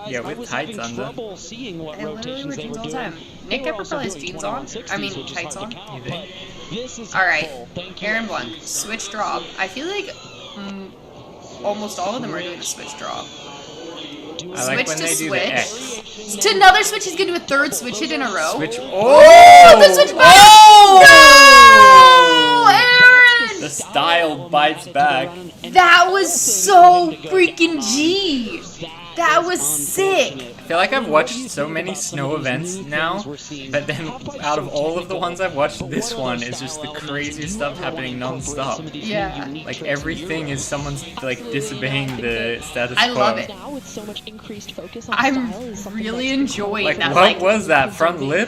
Speaker 8: Yeah, with tights on them.
Speaker 7: I literally wear jeans all the time. Nick Gepper probably has jeans on. I mean, tights on. Alright, Aaron Blanc, switch drop. I feel like almost all of them are doing a switch drop.
Speaker 8: I like when they do the X.
Speaker 7: To another switch, he's gonna do a third switch hit in a row.
Speaker 8: Switch.
Speaker 7: Oh! The switch back!
Speaker 8: Oh!
Speaker 7: No! Aaron!
Speaker 8: The style bites back.
Speaker 7: That was so freaking G! That was sick!
Speaker 8: I feel like I've watched so many snow events now, but then out of all of the ones I've watched, this one is just the craziest stuff happening non-stop.
Speaker 7: Yeah.
Speaker 8: Like everything is someo's like disobeying the status quo.
Speaker 7: I love it. I'm really enjoying
Speaker 8: like,
Speaker 7: that.
Speaker 8: what was that? Front lip?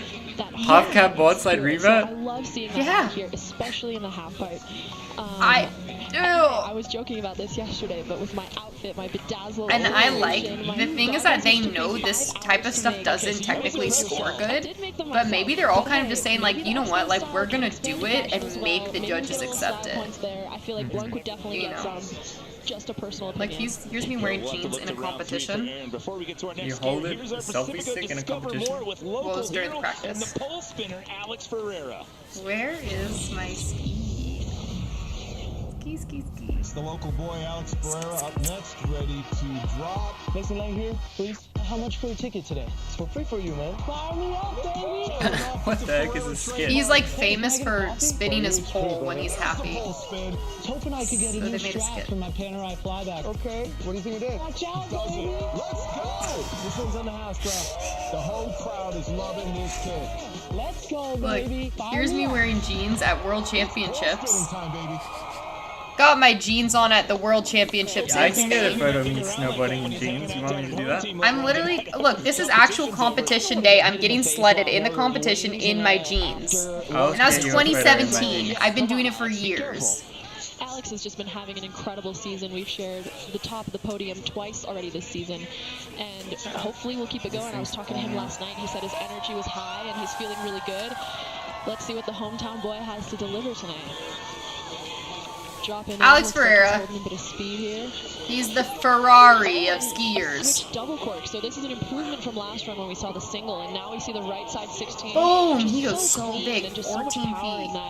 Speaker 8: Half cab board slide Reva?
Speaker 11: love seeing that here, especially in the half pipe.
Speaker 7: I do.
Speaker 11: I was joking about this yesterday, but with my outfit, my bedazzled.
Speaker 7: And I like, the thing is that they know this type of stuff doesn't technically score good, but maybe they're all kind of just saying like, you know what, like we're gonna do it and make the judges accept it.
Speaker 11: I feel like Blanc would definitely get some. Just a personal opinion.
Speaker 7: Like here's me wearing jeans in a competition.
Speaker 8: You hold it, selfie stick in a competition?
Speaker 7: Well, it was during the practice. Where is my ski? Ski.
Speaker 15: It's the local boy Alex Pereira up next, ready to drop.
Speaker 10: Listen, line here, please. How much for a ticket today? It's for free for you, man. Fire me up, baby!
Speaker 8: What the heck is this skit?
Speaker 7: He's like famous for spinning his pole when he's happy.
Speaker 10: I was hoping I could get a new strap for my Panerai flyback. Okay, what do you think it is? Watch out, baby!
Speaker 15: Let's go! This one's in the house, bro. The whole crowd is loving this kid.
Speaker 10: Let's go,
Speaker 7: Look,
Speaker 10: baby!
Speaker 7: here's me wearing jeans at World Championships.
Speaker 15: Spinning time, baby.
Speaker 7: Got my jeans on at the World Championships.
Speaker 8: I can get a photo of me snowboarding in jeans. You want me to do that?
Speaker 7: I'm literally, look, this is actual competition day. I'm getting sledded in the competition in my jeans. And that was 2017. I've been doing it for years.
Speaker 11: Alex has just been having an incredible season. We've shared the top of the podium twice already this season, and hopefully we'll keep it going. I was talking to him last night. He said his energy was high and he's feeling really good. Let's see what the hometown boy has to deliver tonight.
Speaker 7: Alex Pereira. He's the Ferrari of skiers.
Speaker 11: Double cork. So this is an improvement from last run when we saw the single, and now we see the right side 16.
Speaker 7: Boom! He goes so big, 14 feet.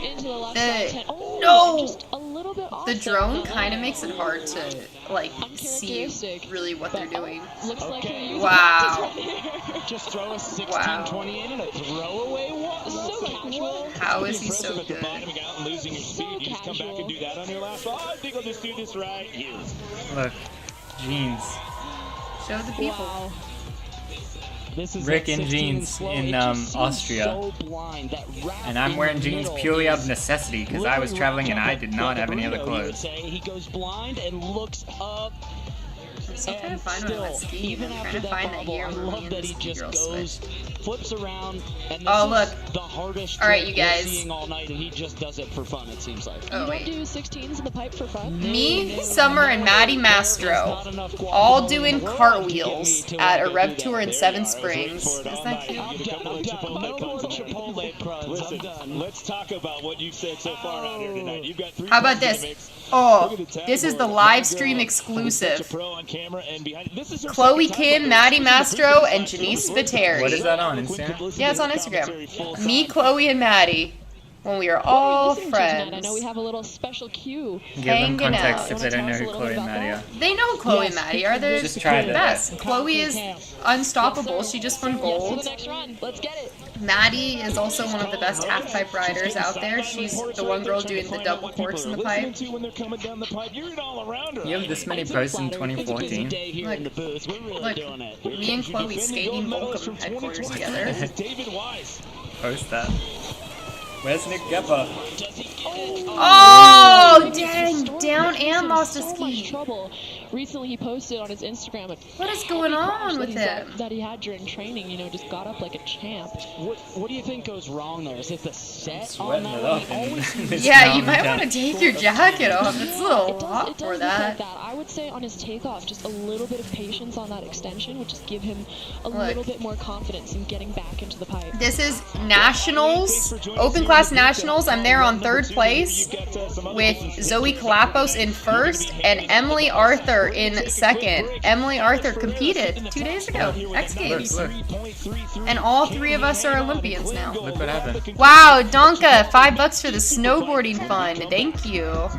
Speaker 11: Into the left side 10. Oh,
Speaker 7: no!
Speaker 11: Just a little bit off
Speaker 7: the drone kind of makes it hard to like see really what they're doing.
Speaker 11: Looks like
Speaker 7: wow.
Speaker 6: Just throw a 16-20 in and a throwaway one.
Speaker 11: So casual.
Speaker 7: How is he so good?
Speaker 6: Bottoming out and losing your speed. You just come back and do that on your last one. I think I'll just do this right here.
Speaker 8: Look, jeans.
Speaker 7: Show the people.
Speaker 11: Wow.
Speaker 8: Rick in jeans in Austria, and I'm wearing jeans purely out of necessity because I was traveling and I did not have any other clothes.
Speaker 6: He goes blind and looks up.
Speaker 7: I'm still trying to find one of my skis. I'm trying to find that year when me and the ski girl switched.
Speaker 6: Flips around, and this
Speaker 7: oh look!
Speaker 6: is the hardest
Speaker 7: all right, you guys.
Speaker 6: Seeing all night, and he just does it for fun. It seems like.
Speaker 7: Oh wait.
Speaker 11: You don't do 16s in the pipe for fun?
Speaker 7: Me, Summer, and Maddie Mastro, all doing cartwheels at a rev tour in Seven Springs. Isn't that cute?
Speaker 6: Listen, let's talk about what you've said so far out here tonight. You've got 3.
Speaker 7: How about this? Oh, this is the live stream exclusive. Chloe Kim, Maddie Mastro, and Janice Spiteri.
Speaker 8: What is that on Instagram?
Speaker 7: Yeah, it's on Instagram. Me, Chloe, and Maddie. When we are all friends.
Speaker 11: I know we have a little special cue.
Speaker 8: Give them context if they don't know who Chloe and Maddie are.
Speaker 7: They know who Chloe and Maddie are. They're the best. Chloe is unstoppable. She just won gold.
Speaker 11: Let's get it.
Speaker 7: Maddie is also one of the best half-pipe riders out there. She's the one girl doing the double corks in the pipe.
Speaker 8: You have this many posts in 2014?
Speaker 7: Look, me and Chloe skating Volcom headquarters together.
Speaker 8: Post that. Where's Nick Geppa?
Speaker 7: Oh, dang! Down and lost a ski.
Speaker 11: Recently, he posted on his Instagram.
Speaker 7: What is going on with him?
Speaker 11: That he had during training, you know, just got up like a champ.
Speaker 6: What do you think goes wrong there? Is it the set
Speaker 8: on that?
Speaker 7: Yeah, you might want to take your jacket off. It's a little hot for that.
Speaker 11: I would say on his takeoff, just a little bit of patience on that extension would just give him a little bit more confidence in getting back into the pipe.
Speaker 7: This is Nationals, Open Class Nationals. I'm there on 3rd place with Zoe Kalapos in 1st and Emily Arthur in 2nd. Emily Arthur competed 2 days ago, X Games.
Speaker 8: Look.
Speaker 7: And all 3 of us are Olympians now.
Speaker 8: Look what happened.
Speaker 7: Wow, Donka, $5 for the snowboarding fund. Thank you.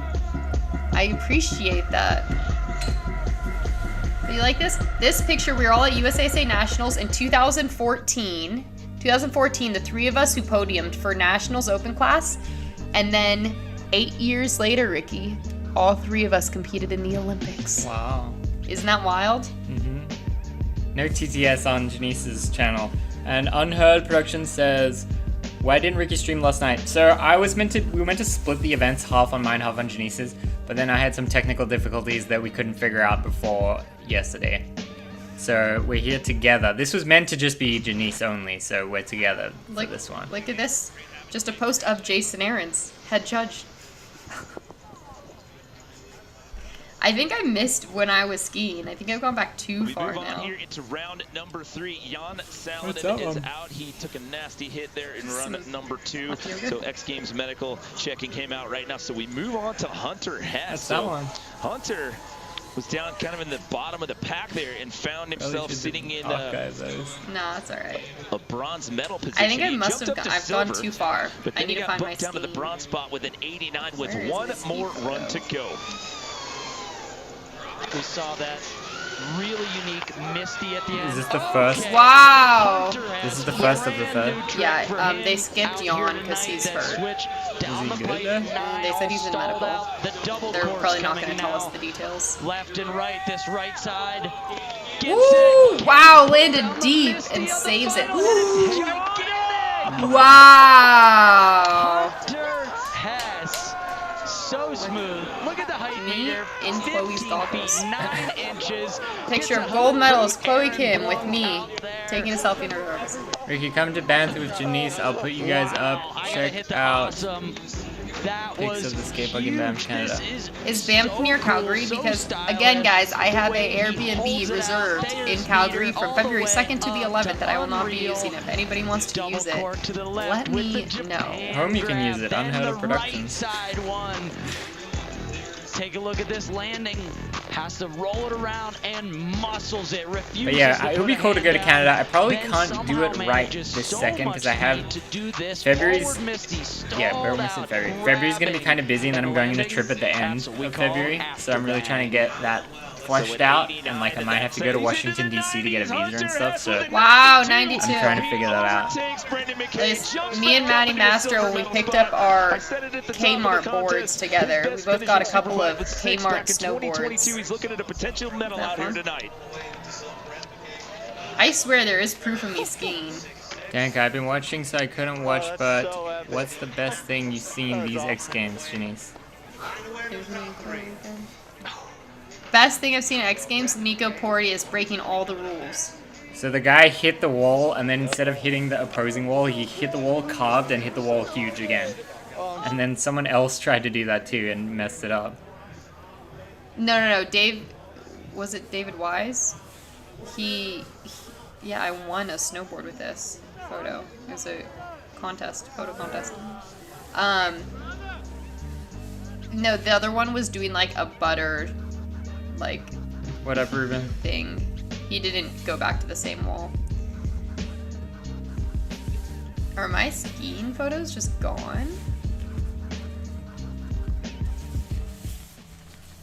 Speaker 7: I appreciate that. Do you like this? This picture, we were all at USASA Nationals in 2014. 2014, the 3 of us who podiumed for Nationals Open Class. And then 8 years later, Ricky, all 3 of us competed in the Olympics.
Speaker 8: Wow.
Speaker 7: Isn't that wild?
Speaker 8: Mm-hmm. No TTS on Janice's channel. And Unheard Production says, why didn't Ricky stream last night? So we were meant to split the events, half on mine, half on Janice's, but then I had some technical difficulties that we couldn't figure out before yesterday. So we're here together. This was meant to just be Janice only, so we're together for this one.
Speaker 7: Look at this. Just a post of Jason Aarons, head judge. I think I missed when I was skiing. I think I've gone back too far now.
Speaker 6: We move on here into round number 3. Jan Saladin is out. He took a nasty hit there in round number 2. So X Games Medical checking him out right now. So we move on to Hunter Hess.
Speaker 8: That's that one.
Speaker 6: Hunter was down kind of in the bottom of the pack there and found himself sitting in
Speaker 7: No, that's alright.
Speaker 6: a bronze medal position.
Speaker 7: I think I must have I've gone too far.
Speaker 6: But
Speaker 7: I
Speaker 6: then
Speaker 7: need
Speaker 6: he
Speaker 7: to
Speaker 6: got
Speaker 7: find my
Speaker 6: booked down to the bronze spot with an 89 with one more run to go.
Speaker 16: We saw that really unique Misty at the end.
Speaker 8: Is this the first?
Speaker 7: Wow!
Speaker 8: This is the first of the third?
Speaker 7: Yeah, they skipped Jan because he's hurt.
Speaker 8: Is he good there?
Speaker 7: They said he's in medical. They're probably not going to tell us the details.
Speaker 16: Left and right, this right side.
Speaker 7: Woo! Wow, landed deep and saves it. Wow!
Speaker 16: So smooth. Look at the height meter.
Speaker 7: In Chloe's goggles.
Speaker 16: 9 inches.
Speaker 7: Picture of gold medalist Chloe Kim with me taking a selfie in her arms.
Speaker 8: Ricky, come to Banff with Janice. I'll put you guys up. Check out pics of the skate park in Banff, Canada.
Speaker 7: Is Banff near Calgary? Because, again, guys, I have a Airbnb reserved in Calgary from February 2nd to the 11th that I will not be using. If anybody wants to use it, let me know.
Speaker 8: Home you can use it. Unheard of Productions.
Speaker 16: Take a look at this landing. Has to roll it around and muscles it. Refuses.
Speaker 8: But yeah, it would be cool to go to Canada. I probably can't do it right this second because I have February's. Yeah, we're missing February. February's gonna be kind of busy, and then I'm going on a trip at the end of February. So I'm really trying to get that fleshed out, and like I might have to go to Washington DC to get a visa and stuff. So
Speaker 7: wow, 92.
Speaker 8: I'm trying to figure that out.
Speaker 7: Me and Maddie Master, when we picked up our Kmart boards together, we both got a couple of Kmart snowboards.
Speaker 6: He's looking at a potential medal out here tonight.
Speaker 7: I swear there is proof of me skiing.
Speaker 8: Dank, I've been watching, so I couldn't watch. But what's the best thing you've seen these X Games, Janice?
Speaker 7: Best thing I've seen at X Games, Nico Porteous breaking all the rules.
Speaker 8: So the guy hit the wall, and then instead of hitting the opposing wall, he hit the wall, carved, and hit the wall huge again. And then someone else tried to do that too and messed it up.
Speaker 7: No. Was it David Wise? Yeah, I won a snowboard with this photo. It was a photo contest. No, the other one was doing like a butter, like,
Speaker 8: what up, Ruben?
Speaker 7: Thing. He didn't go back to the same wall. Are my skiing photos just gone?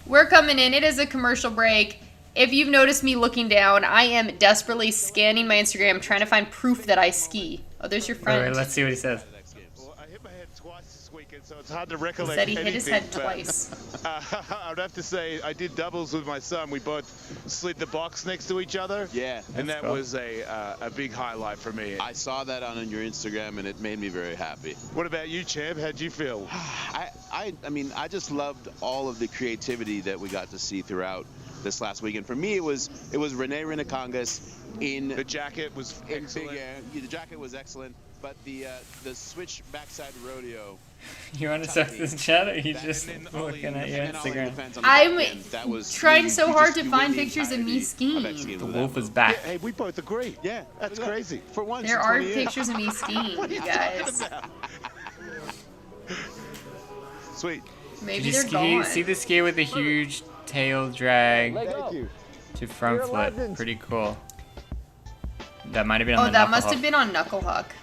Speaker 7: We're coming in. It is a commercial break. If you've noticed me looking down, I am desperately scanning my Instagram trying to find proof that I ski. Oh, there's your friend.
Speaker 8: Wait, let's see what he says.
Speaker 5: Well, I hit my head twice this weekend, so it's hard to recollect
Speaker 7: anything. He said he hit his head twice.
Speaker 5: I would have to say I did doubles with my son. We both slid the box next to each other.
Speaker 17: Yeah.
Speaker 5: And that was a big highlight for me.
Speaker 17: I saw that on your Instagram, and it made me very happy.
Speaker 5: What about you, Champ? How'd you feel?
Speaker 17: I mean, I just loved all of the creativity that we got to see throughout this last weekend. For me, it was Renee Rinacongas in
Speaker 5: the jacket was excellent.
Speaker 17: Big Air. The jacket was excellent, but the switch backside rodeo.
Speaker 8: You want to start this chat, or you just looking at your Instagram?
Speaker 7: I'm trying so hard to find pictures of me skiing.
Speaker 8: The wolf is back.
Speaker 5: Hey, we both agree. Yeah, that's crazy. For once,
Speaker 7: there are pictures of me skiing, you guys.
Speaker 5: Sweet.
Speaker 7: Maybe they're gone.
Speaker 8: See the ski with the huge tail drag to front flip. Pretty cool. That might have been on the
Speaker 7: that must have been on Knuckle Huck.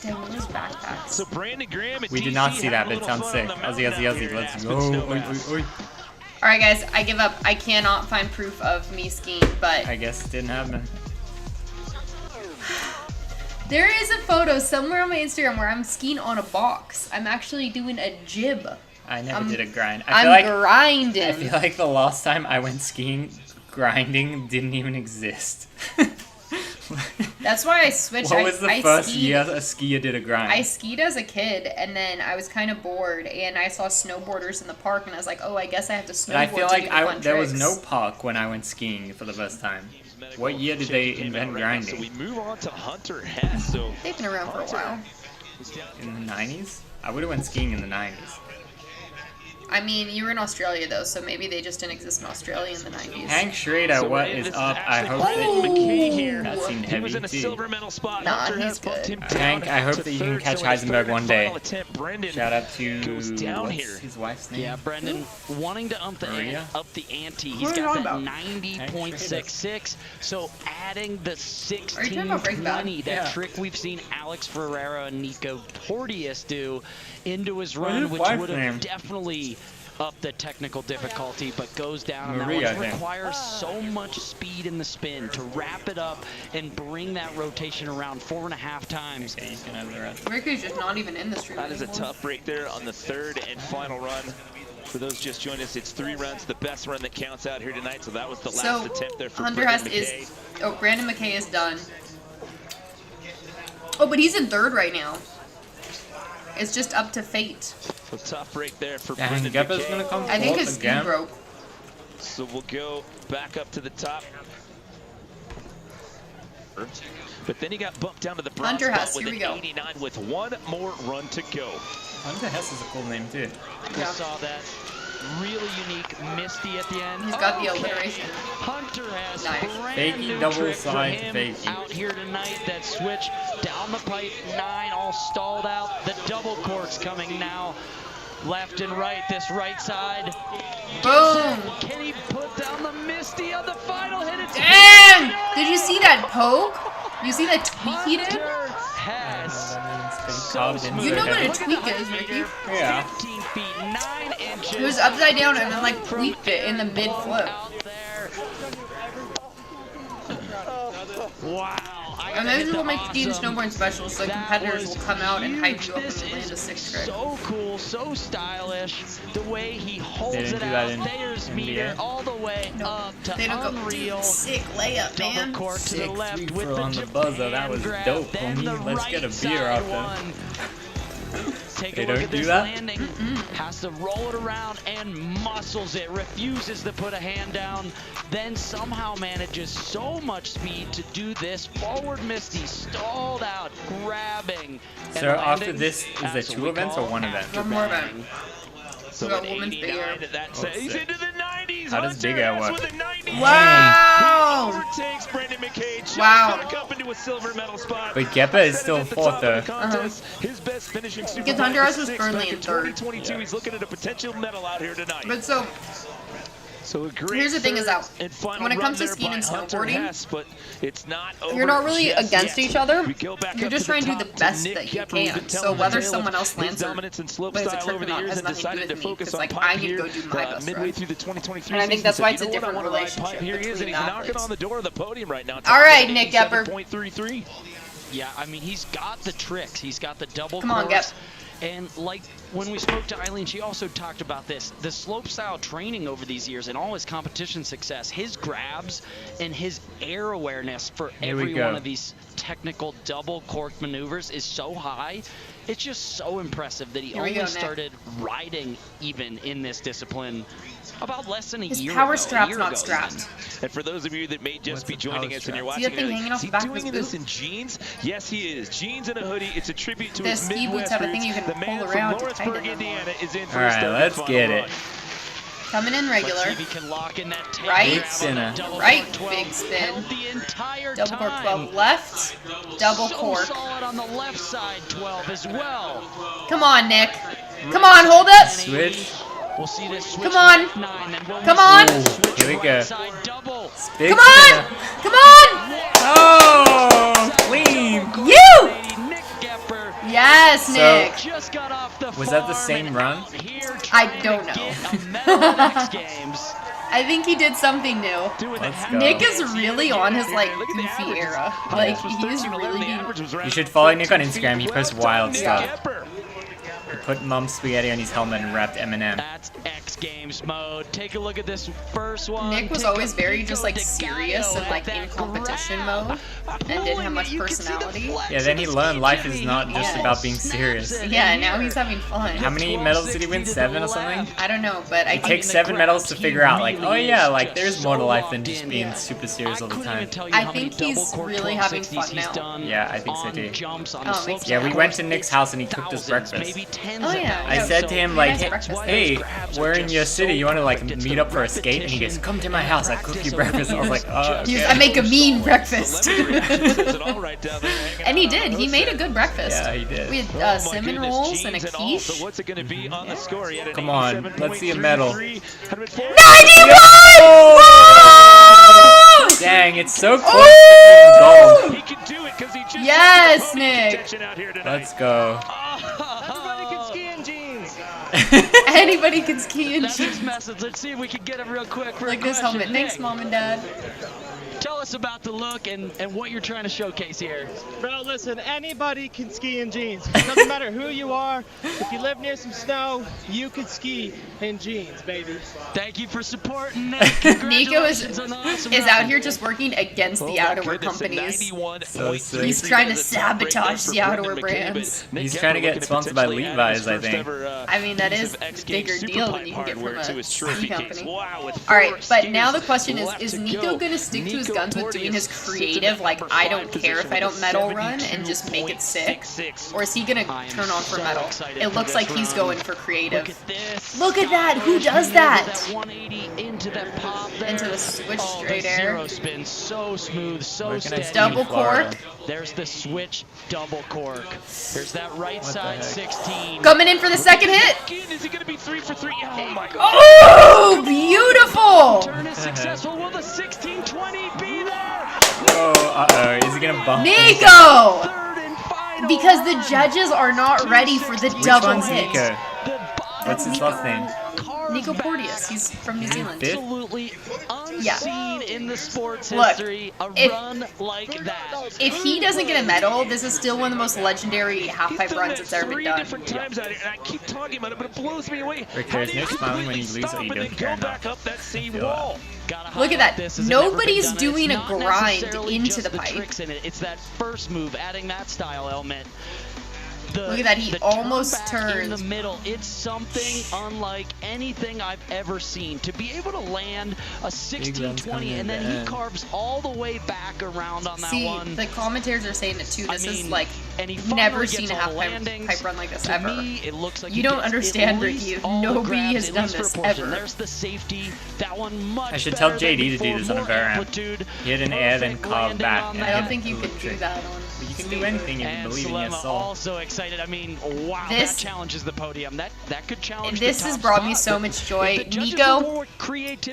Speaker 7: Damn, those backpacks.
Speaker 6: So Brandon Graham
Speaker 8: we did not see that, but it sounds sick. Ozzy, let's go.
Speaker 7: Alright guys, I give up. I cannot find proof of me skiing, but
Speaker 8: I guess it didn't happen.
Speaker 7: There is a photo somewhere on my Instagram where I'm skiing on a box. I'm actually doing a jib.
Speaker 8: I never did a grind.
Speaker 7: I'm grinding.
Speaker 8: I feel like the last time I went skiing, grinding didn't even exist.
Speaker 7: That's why I switched.
Speaker 8: What was the first year a skier did a grind?
Speaker 7: I skied as a kid, and then I was kind of bored, and I saw snowboarders in the park, and I was like, oh, I guess I have to snowboard.
Speaker 8: But I feel like there was no park when I went skiing for the first time. What year did they invent grinding?
Speaker 6: So we move on to Hunter Hess. So
Speaker 7: they've been around for a while.
Speaker 8: In the 90s? I would have went skiing in the 90s.
Speaker 7: I mean, you were in Australia though, so maybe they just didn't exist in Australia in the 90s.
Speaker 8: Hank Schrader, what is up? I hope that that seemed heavy.
Speaker 6: He was in a silver medal spot.
Speaker 7: Nah, he's good.
Speaker 8: Hank, I hope that you can catch Heisenberg one day. Shout out to what's his wife's name?
Speaker 16: Yeah, Brendan wanting to up the ante. He's got that 90.66. So adding the 1620, that trick we've seen Alex Ferreira and Nico Porteous do into his run, which would have definitely upped the technical difficulty, but goes down. And that one requires so much speed in the spin to wrap it up and bring that rotation around 4.5 times.
Speaker 8: Okay, you can have the rest.
Speaker 7: Ricky's just not even in the stream
Speaker 6: That is a tough break there on the third and final run. For those just joined us, it's 3 runs, the best run that counts out here tonight. So that was the last attempt there for
Speaker 7: Hunter Hess is. Oh, Brandon McKay is done. Oh, but he's in third right now. It's just up to fate.
Speaker 6: So tough break there for
Speaker 8: Brendan McKay. Gonna come
Speaker 7: I think his ski broke.
Speaker 6: So we'll go back up to the top. But then he got bumped down to the bronze
Speaker 7: Hunter Hess,
Speaker 6: spot with an 89 with 1 more run to go.
Speaker 8: Hunter Hess is a cool name too.
Speaker 16: We saw that really unique Misty at the end.
Speaker 7: He's got the alliteration.
Speaker 16: Hunter Hess,
Speaker 8: brand new double side fakey.
Speaker 16: Out here tonight, that switch down the pipe, 9 all stalled out. The double corks coming now, left and right. This right side.
Speaker 7: Boom!
Speaker 16: Can he put down the Misty on the final hit? It's
Speaker 7: Damn! Did you see that poke? You see that tweak he did? You know what a tweak is, Ricky?
Speaker 8: Yeah.
Speaker 16: 15 feet 9 inches.
Speaker 7: It was upside down and then like tweaked it in the mid flip.
Speaker 16: Wow.
Speaker 7: And this will make ski and snowboard special, so competitors will come out and hype you up and land a 6th grade.
Speaker 16: So cool, so stylish. The way he holds it out, Thayer's meter all the way up to unreal.
Speaker 7: Sick layup, man.
Speaker 8: Sick 3-throw on the buzzer. That was dope, homie. Let's get a beer off them.
Speaker 16: Take a look at this landing. Has to roll it around and muscles it. Refuses to put a hand down. Then somehow manages so much speed to do this. Forward Misty stalled out, grabbing.
Speaker 8: So after this, is there 2 events or 1 event?
Speaker 7: One more event.
Speaker 6: So an 89 he's into the 90s.
Speaker 8: How does Big Al work?
Speaker 7: Wow!
Speaker 6: He overtakes Brendan McKay. Just
Speaker 7: Wow.
Speaker 6: up into a silver medal spot.
Speaker 8: But Gepa is still 4th though.
Speaker 6: His best finishing
Speaker 7: Because Hunter Hess was firmly in 3rd.
Speaker 6: 2022. He's looking at a potential medal out here tonight.
Speaker 7: But so here's the thing is that when it comes to skiing and snowboarding,
Speaker 6: but it's not
Speaker 7: you're not really against each other. You're just trying to do the best that you can. So whether someone else lands or plays a trick or not has nothing to do with me. Because like I need to go do my best
Speaker 6: midway through the 2023
Speaker 7: and I think that's why it's a different relationship
Speaker 6: Here he is, and he's
Speaker 7: between
Speaker 6: knocking on the door of the podium right now.
Speaker 7: All right, Nick Gepper.
Speaker 6: 7.33.
Speaker 16: Yeah, I mean, he's got the tricks. He's got the double
Speaker 7: Come on,
Speaker 16: corks. And like when we spoke to Eileen, she also talked about this, the slope style training over these years and all his competition success, his grabs and his air awareness for every one of these technical double cork maneuvers is so high. It's just so impressive that he only started riding even in this discipline about less than a year ago.
Speaker 7: His power strap's not strapped.
Speaker 6: And for those of you that may just be joining us and you're watching it, is he doing this in jeans? Yes, he is. Jeans and a hoodie. It's a tribute to his Midwest roots. The man from Lawrenceburg, Indiana is in for his third and final run.
Speaker 7: Coming in regular.
Speaker 16: Let's see if he can lock in that
Speaker 7: Right,
Speaker 16: right,
Speaker 7: big spin.
Speaker 16: The entire
Speaker 7: double cork 12 left, double cork.
Speaker 16: Solid on the left side 12 as well.
Speaker 7: Come on, Nick. Come on, hold it.
Speaker 8: Switch.
Speaker 16: We'll see this switch.
Speaker 7: Come on. Come on.
Speaker 8: Here we go.
Speaker 7: Come on. Come on.
Speaker 8: Oh, clean.
Speaker 7: You. Yes, Nick.
Speaker 16: Just got off the
Speaker 8: Was that the same run?
Speaker 7: I don't know. I think he did something new. Nick is really on his like goofy era. Like he's really.
Speaker 8: You should follow Nick on Instagram. He posts wild stuff. He put Mom Spaghetti on his helmet and rapped Eminem.
Speaker 16: That's X Games mode. Take a look at this first one.
Speaker 7: Nick was always very just like serious and like in competition mode and didn't have much personality.
Speaker 8: Yeah, then he learned life is not just about being serious.
Speaker 7: Yeah, now he's having fun.
Speaker 8: How many medals did he win? 7 or something?
Speaker 7: I don't know, but
Speaker 8: it takes 7 medals to figure out like, oh yeah, like there's more to life than just being super serious all the time.
Speaker 7: I think he's really having fun now.
Speaker 8: Yeah, I think so too.
Speaker 7: Oh,
Speaker 8: yeah, we went to Nick's house and he cooked us breakfast.
Speaker 7: Oh yeah.
Speaker 8: I said to him like, hey, we're in your city, you want to like meet up for a skate? And he goes, come to my house, I cook you breakfast. I was like, oh, okay.
Speaker 7: I make a mean breakfast. And he did. He made a good breakfast.
Speaker 8: Yeah, he did.
Speaker 7: We had cinnamon rolls and a quiche.
Speaker 6: What's it going to be on the score?
Speaker 8: Come on, let's see a medal.
Speaker 7: 91!
Speaker 8: Dang, it's so close to gold.
Speaker 6: He can do it because he just
Speaker 7: yes, Nick.
Speaker 8: Let's go.
Speaker 6: Everybody can ski in jeans.
Speaker 7: Anybody can ski in
Speaker 16: That's
Speaker 7: jeans.
Speaker 16: his message. Let's see if we can get him real quick.
Speaker 7: Like this helmet. Thanks, Mom and Dad.
Speaker 16: Tell us about the look and what you're trying to showcase here.
Speaker 10: Bro, listen, anybody can ski in jeans. It doesn't matter who you are. If you live near some snow, you can ski in jeans, baby.
Speaker 16: Thank you for supporting Nick.
Speaker 7: Nico is out here just working against the outerwear companies.
Speaker 8: So sick.
Speaker 7: He's trying to sabotage the outerwear brands.
Speaker 8: He's trying to get sponsored by Levi's, I think.
Speaker 7: I mean, that is a bigger deal than you can get from a ski company. Alright, but now the question is Nico going to stick to his guns with doing his creative, like, I don't care if I don't medal run and just make it sick? Or is he going to turn on for medal? It looks like he's going for creative. Look at that! Who does that?
Speaker 16: Into
Speaker 7: the switch straight air.
Speaker 16: Zero spin, so smooth, so steady.
Speaker 7: Double cork.
Speaker 16: There's the switch double cork. There's that right side 16.
Speaker 7: Coming in for the second hit.
Speaker 6: Is he going to be 3 for 3? Oh my god.
Speaker 7: Oh, beautiful.
Speaker 16: Turn is successful. Will the 1620 be there?
Speaker 8: Oh, uh-oh. Is he going to bump?
Speaker 7: Nico! Because the judges are not ready for the double hit.
Speaker 8: Nico? What's his last name?
Speaker 7: Nico Porteous. He's from New Zealand.
Speaker 16: Absolutely unseen in the sports
Speaker 7: Look,
Speaker 16: history. A run like that.
Speaker 7: If he doesn't get a medal, this is still one of the most legendary half-pipe runs that's ever been done.
Speaker 6: Different times out here, and I keep talking about it, but it blows me away.
Speaker 8: Rick, there's no smiling when you lose or you don't care
Speaker 6: back up that same wall.
Speaker 7: Look at that. Nobody's doing a grind into the pipe.
Speaker 16: It's that first move, adding that style element.
Speaker 7: Look at that, he almost turned.
Speaker 16: In the middle, it's something unlike anything I've ever seen. To be able to land a 1620 and then he carves all the way back around on that one.
Speaker 7: See, the commentators are saying it too. This is like, never seen a half-pipe run like this ever.
Speaker 16: It looks like
Speaker 7: you don't understand, Ricky. Nobody has done this ever.
Speaker 16: There's the safety. That one much
Speaker 8: I should tell JD to do this on a variant. Hit an air, then carve back.
Speaker 7: I don't think you can do that on.
Speaker 8: You can do anything if you believe in your soul.
Speaker 16: Also excited. I mean, wow, that challenges the podium. That could challenge.
Speaker 7: This has brought me so much joy, Nico.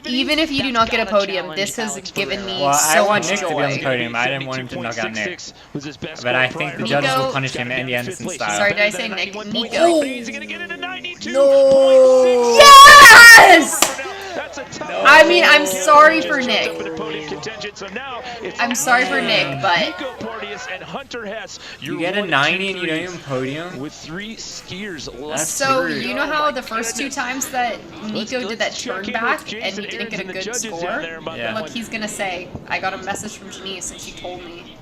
Speaker 7: Even if you do not get a podium, this has given me so much joy.
Speaker 8: I want Nick to be on the podium. I didn't want him to knock out Nick, but I think the judges will punish him Andy Anderson style.
Speaker 7: Sorry, did I say Nick? Nico.
Speaker 8: No.
Speaker 7: Yes! I mean, I'm sorry for Nick. I'm sorry for Nick, but
Speaker 8: you get a 90 and you don't even podium
Speaker 6: with 3 skiers.
Speaker 7: So you know how the first 2 times that Nico did that turn back and he didn't get a good score?
Speaker 8: Yeah.
Speaker 7: Look, he's gonna say, I got a message from Janice and she told me.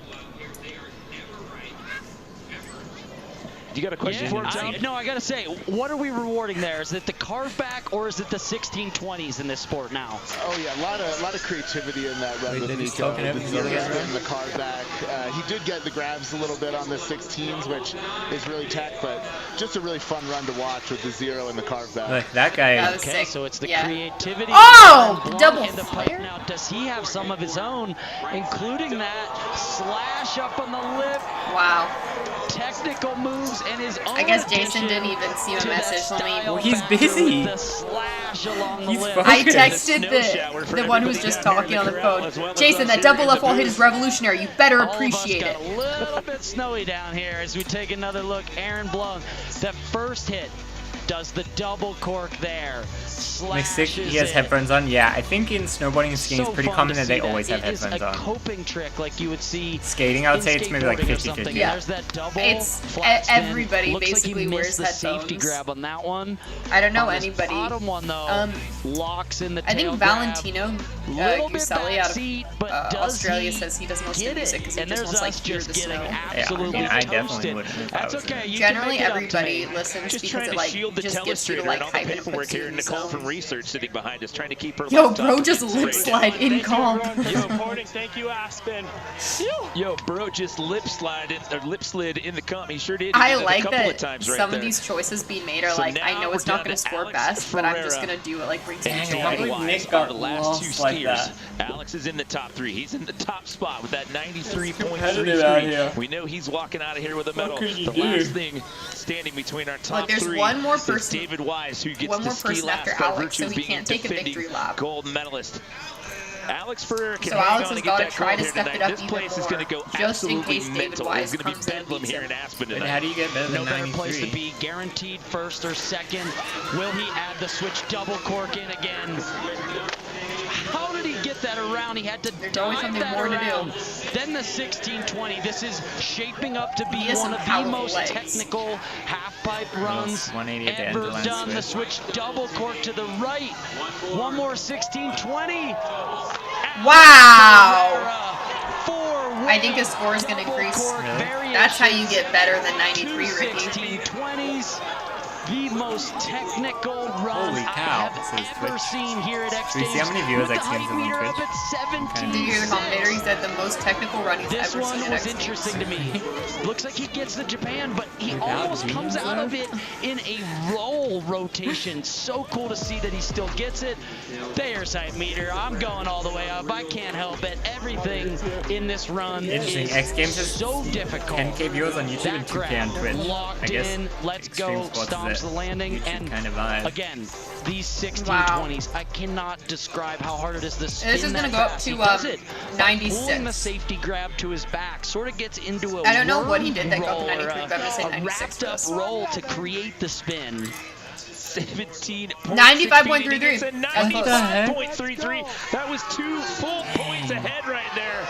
Speaker 6: You got a question for him?
Speaker 16: No, I gotta say, what are we rewarding there? Is it the carve back or is it the 1620s in this sport now?
Speaker 17: Oh yeah, a lot of creativity in that run with Nico. The carve back. He did get the grabs a little bit on the 16s, which is really tech, but just a really fun run to watch with the 0 and the carve back.
Speaker 8: Look, that guy.
Speaker 7: That was
Speaker 16: okay,
Speaker 7: sick.
Speaker 16: so it's the creativity.
Speaker 7: Oh, double flare.
Speaker 16: Now, does he have some of his own, including that slash up on the lip?
Speaker 7: Wow.
Speaker 16: Technical moves and his own.
Speaker 7: I guess Jason didn't even see my message. Let me.
Speaker 8: Well, he's busy.
Speaker 7: I texted the one who's just talking on the phone. Jason, that double F wall hit is revolutionary. You better appreciate it.
Speaker 16: A little bit snowy down here as we take another look. Aaron Blung, that first hit. does the double cork there.
Speaker 8: Mystic, he has headphones on. Yeah, I think in snowboarding and skiing, it's pretty common that they always have headphones on.
Speaker 16: It's a coping trick like you would see.
Speaker 8: Skating, I would say it's maybe like 50-50.
Speaker 7: Yeah,
Speaker 16: there's that double
Speaker 7: everybody
Speaker 16: looks
Speaker 7: basically
Speaker 16: like
Speaker 7: wears
Speaker 16: the
Speaker 7: headphones.
Speaker 16: Safety grab on that one.
Speaker 7: I don't know
Speaker 16: on this
Speaker 7: anybody.
Speaker 16: Bottom one though, locks in the
Speaker 7: I think
Speaker 16: tail
Speaker 7: Valentino Guselli out
Speaker 16: seat,
Speaker 7: of
Speaker 16: but
Speaker 7: Australia says he doesn't listen to music because he just wants like hear the snow.
Speaker 16: Absolutely
Speaker 8: I definitely wouldn't.
Speaker 16: That's okay. You
Speaker 7: Generally,
Speaker 16: can
Speaker 7: everybody listens because it like just gets you to like hype and
Speaker 6: paperwork
Speaker 7: puts you
Speaker 6: here.
Speaker 7: in the
Speaker 6: Nicole
Speaker 7: zone.
Speaker 6: from research sitting behind us, trying to keep her.
Speaker 7: Yo, bro, just lip slide in comp.
Speaker 6: Thank you, Aspen. Yo, bro, just lip slid in the comp. He sure did.
Speaker 7: I like that some of these choices being made are like, I know it's not going to score best, but I'm just going to do it like brings me joy.
Speaker 8: Nick got
Speaker 6: the last two
Speaker 8: like
Speaker 6: skiers.
Speaker 8: that.
Speaker 6: Alex is in the top 3. He's in the top spot with that 93.3
Speaker 8: competitive.
Speaker 6: We know he's walking out of here with a medal. The last thing standing between our top
Speaker 7: there's
Speaker 6: 3
Speaker 7: one more
Speaker 6: is
Speaker 7: person,
Speaker 6: David Wise, who gets
Speaker 7: one
Speaker 6: to
Speaker 7: more
Speaker 6: ski
Speaker 7: person
Speaker 6: last
Speaker 7: after
Speaker 6: by
Speaker 7: Alex,
Speaker 6: virtue
Speaker 7: so
Speaker 6: of
Speaker 7: he
Speaker 6: being
Speaker 7: can't take a
Speaker 6: defending
Speaker 7: victory lap.
Speaker 6: gold medalist. Alex Ferrer can
Speaker 7: So
Speaker 6: hang
Speaker 7: Alex
Speaker 6: on
Speaker 7: has
Speaker 6: and get
Speaker 7: got to
Speaker 6: that
Speaker 7: try
Speaker 6: gold
Speaker 7: to
Speaker 6: here
Speaker 7: step
Speaker 6: tonight.
Speaker 7: it up
Speaker 6: This
Speaker 7: even
Speaker 6: place is going to
Speaker 7: more,
Speaker 6: go
Speaker 7: just in
Speaker 6: absolutely
Speaker 7: case David
Speaker 6: mental.
Speaker 7: Wise
Speaker 6: There's going to
Speaker 7: comes
Speaker 6: be
Speaker 7: in and
Speaker 6: bedlam
Speaker 7: beats
Speaker 6: here
Speaker 7: him.
Speaker 6: in Aspen
Speaker 8: And
Speaker 6: tonight.
Speaker 8: how do you get better
Speaker 16: No
Speaker 8: than
Speaker 16: better place to
Speaker 8: 93?
Speaker 16: be. Guaranteed first or second. Will he add the switch double cork in again? How did he get that around? He had to dive that around. Then the 1620. This is shaping up to be one of the most technical half-pipe runs
Speaker 8: 180 at the end
Speaker 16: ever
Speaker 8: of the
Speaker 16: done. The
Speaker 8: switch.
Speaker 16: switch double cork to the right. One more 1620.
Speaker 7: Wow! I think his score is going to increase. That's how you get better than 93, Ricky.
Speaker 16: 1620s. The most technical run I have ever seen here at X
Speaker 8: Do we
Speaker 16: Games.
Speaker 8: see how many viewers
Speaker 16: With
Speaker 8: X
Speaker 16: the
Speaker 8: Games
Speaker 16: height
Speaker 8: is
Speaker 16: meter
Speaker 8: on
Speaker 16: up
Speaker 8: Twitch?
Speaker 16: at 17.
Speaker 7: Did you hear the commentator? He said the most technical run he's
Speaker 16: This
Speaker 7: ever
Speaker 16: one
Speaker 7: seen at
Speaker 16: was
Speaker 7: X
Speaker 16: interesting to
Speaker 7: Games.
Speaker 16: me. Looks like he gets the Japan, but he almost comes out of it in a roll rotation. So cool to see that he still gets it. There's height meter. I'm going all the way up. I can't help it. Everything in this run
Speaker 8: Interesting.
Speaker 16: is
Speaker 8: X Games has
Speaker 16: so difficult.
Speaker 8: 10K viewers on YouTube and 2K on Twitch.
Speaker 16: Locked
Speaker 8: I guess
Speaker 16: in. Let's go.
Speaker 8: Extreme Sports is
Speaker 16: Stomps
Speaker 8: it.
Speaker 16: the landing.
Speaker 8: YouTube
Speaker 16: And
Speaker 8: kind of vibe.
Speaker 16: again, these 1620s, I cannot describe how hard it is to spin.
Speaker 7: This is
Speaker 16: going to
Speaker 7: go up to 96.
Speaker 16: Pulling the safety grab to his back, sort of gets into a
Speaker 7: I don't know what he did that got to 93, but I'm going to say
Speaker 16: a
Speaker 7: 96
Speaker 16: wrapped up roll to create the spin.
Speaker 7: 95.33.
Speaker 6: It's a 95.33. That was 2 full points ahead right there.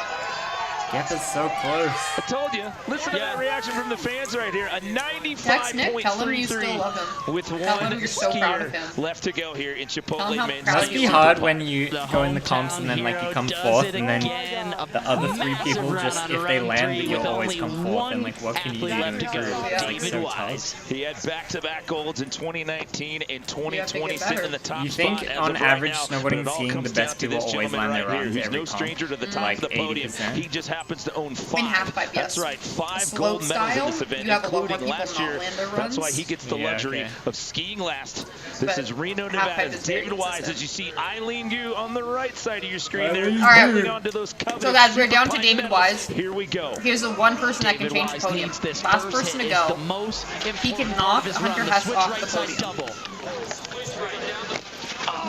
Speaker 8: Gap is so close.
Speaker 6: I told you. Listen to that reaction from the fans right here. A 95.33 with one skier left to go here in Chipotle men's.
Speaker 8: It must be hard when you go in the comps and then like you come fourth and then the other 3 people just, if they land, you'll always come fourth and like what can you do to improve? It's like so tough.
Speaker 6: He had back-to-back golds in 2019 and 2020 sitting in the top
Speaker 8: You think
Speaker 6: spot
Speaker 8: on
Speaker 6: as of right
Speaker 8: average
Speaker 6: now,
Speaker 8: snowboarding
Speaker 6: but it
Speaker 8: and
Speaker 6: all
Speaker 8: skiing
Speaker 6: comes
Speaker 8: the best
Speaker 6: down to
Speaker 8: people
Speaker 6: this
Speaker 8: always
Speaker 6: gentleman
Speaker 8: land their
Speaker 6: right here,
Speaker 8: runs
Speaker 6: who's
Speaker 8: every
Speaker 6: no
Speaker 8: comp?
Speaker 6: stranger to the top
Speaker 8: Like
Speaker 6: of the podium.
Speaker 8: 80%.
Speaker 6: He just happens to own 5.
Speaker 7: In half-pipe, yes.
Speaker 6: That's right, 5
Speaker 7: Slope
Speaker 6: gold medals in
Speaker 7: style,
Speaker 6: this event,
Speaker 7: you have a lot more
Speaker 6: including
Speaker 7: people
Speaker 6: last
Speaker 7: not
Speaker 6: year.
Speaker 7: land their
Speaker 6: That's why
Speaker 7: runs.
Speaker 6: he gets the
Speaker 8: Yeah,
Speaker 6: luxury
Speaker 8: okay.
Speaker 6: of skiing last. This
Speaker 7: But
Speaker 6: is Reno,
Speaker 7: half-pipe
Speaker 6: Nevada.
Speaker 7: is very
Speaker 6: David Wise,
Speaker 7: consistent.
Speaker 6: as you see Eileen Gu on the right side of your screen there.
Speaker 7: All right.
Speaker 6: holding on to those coveted
Speaker 7: So guys, we're down to
Speaker 6: Superpipe
Speaker 7: David
Speaker 6: medals.
Speaker 7: Wise.
Speaker 6: Here we go.
Speaker 7: Here's the one person that can
Speaker 16: David
Speaker 7: change the
Speaker 16: Wise
Speaker 7: podium.
Speaker 16: needs this
Speaker 7: Last
Speaker 16: first
Speaker 7: person to
Speaker 16: hit is
Speaker 7: go.
Speaker 16: the most
Speaker 7: He can
Speaker 16: important
Speaker 7: knock
Speaker 16: part of his run.
Speaker 7: Hunter
Speaker 16: The
Speaker 7: Hess
Speaker 16: switch
Speaker 7: off
Speaker 16: right
Speaker 7: the
Speaker 16: side
Speaker 7: podium.
Speaker 16: double.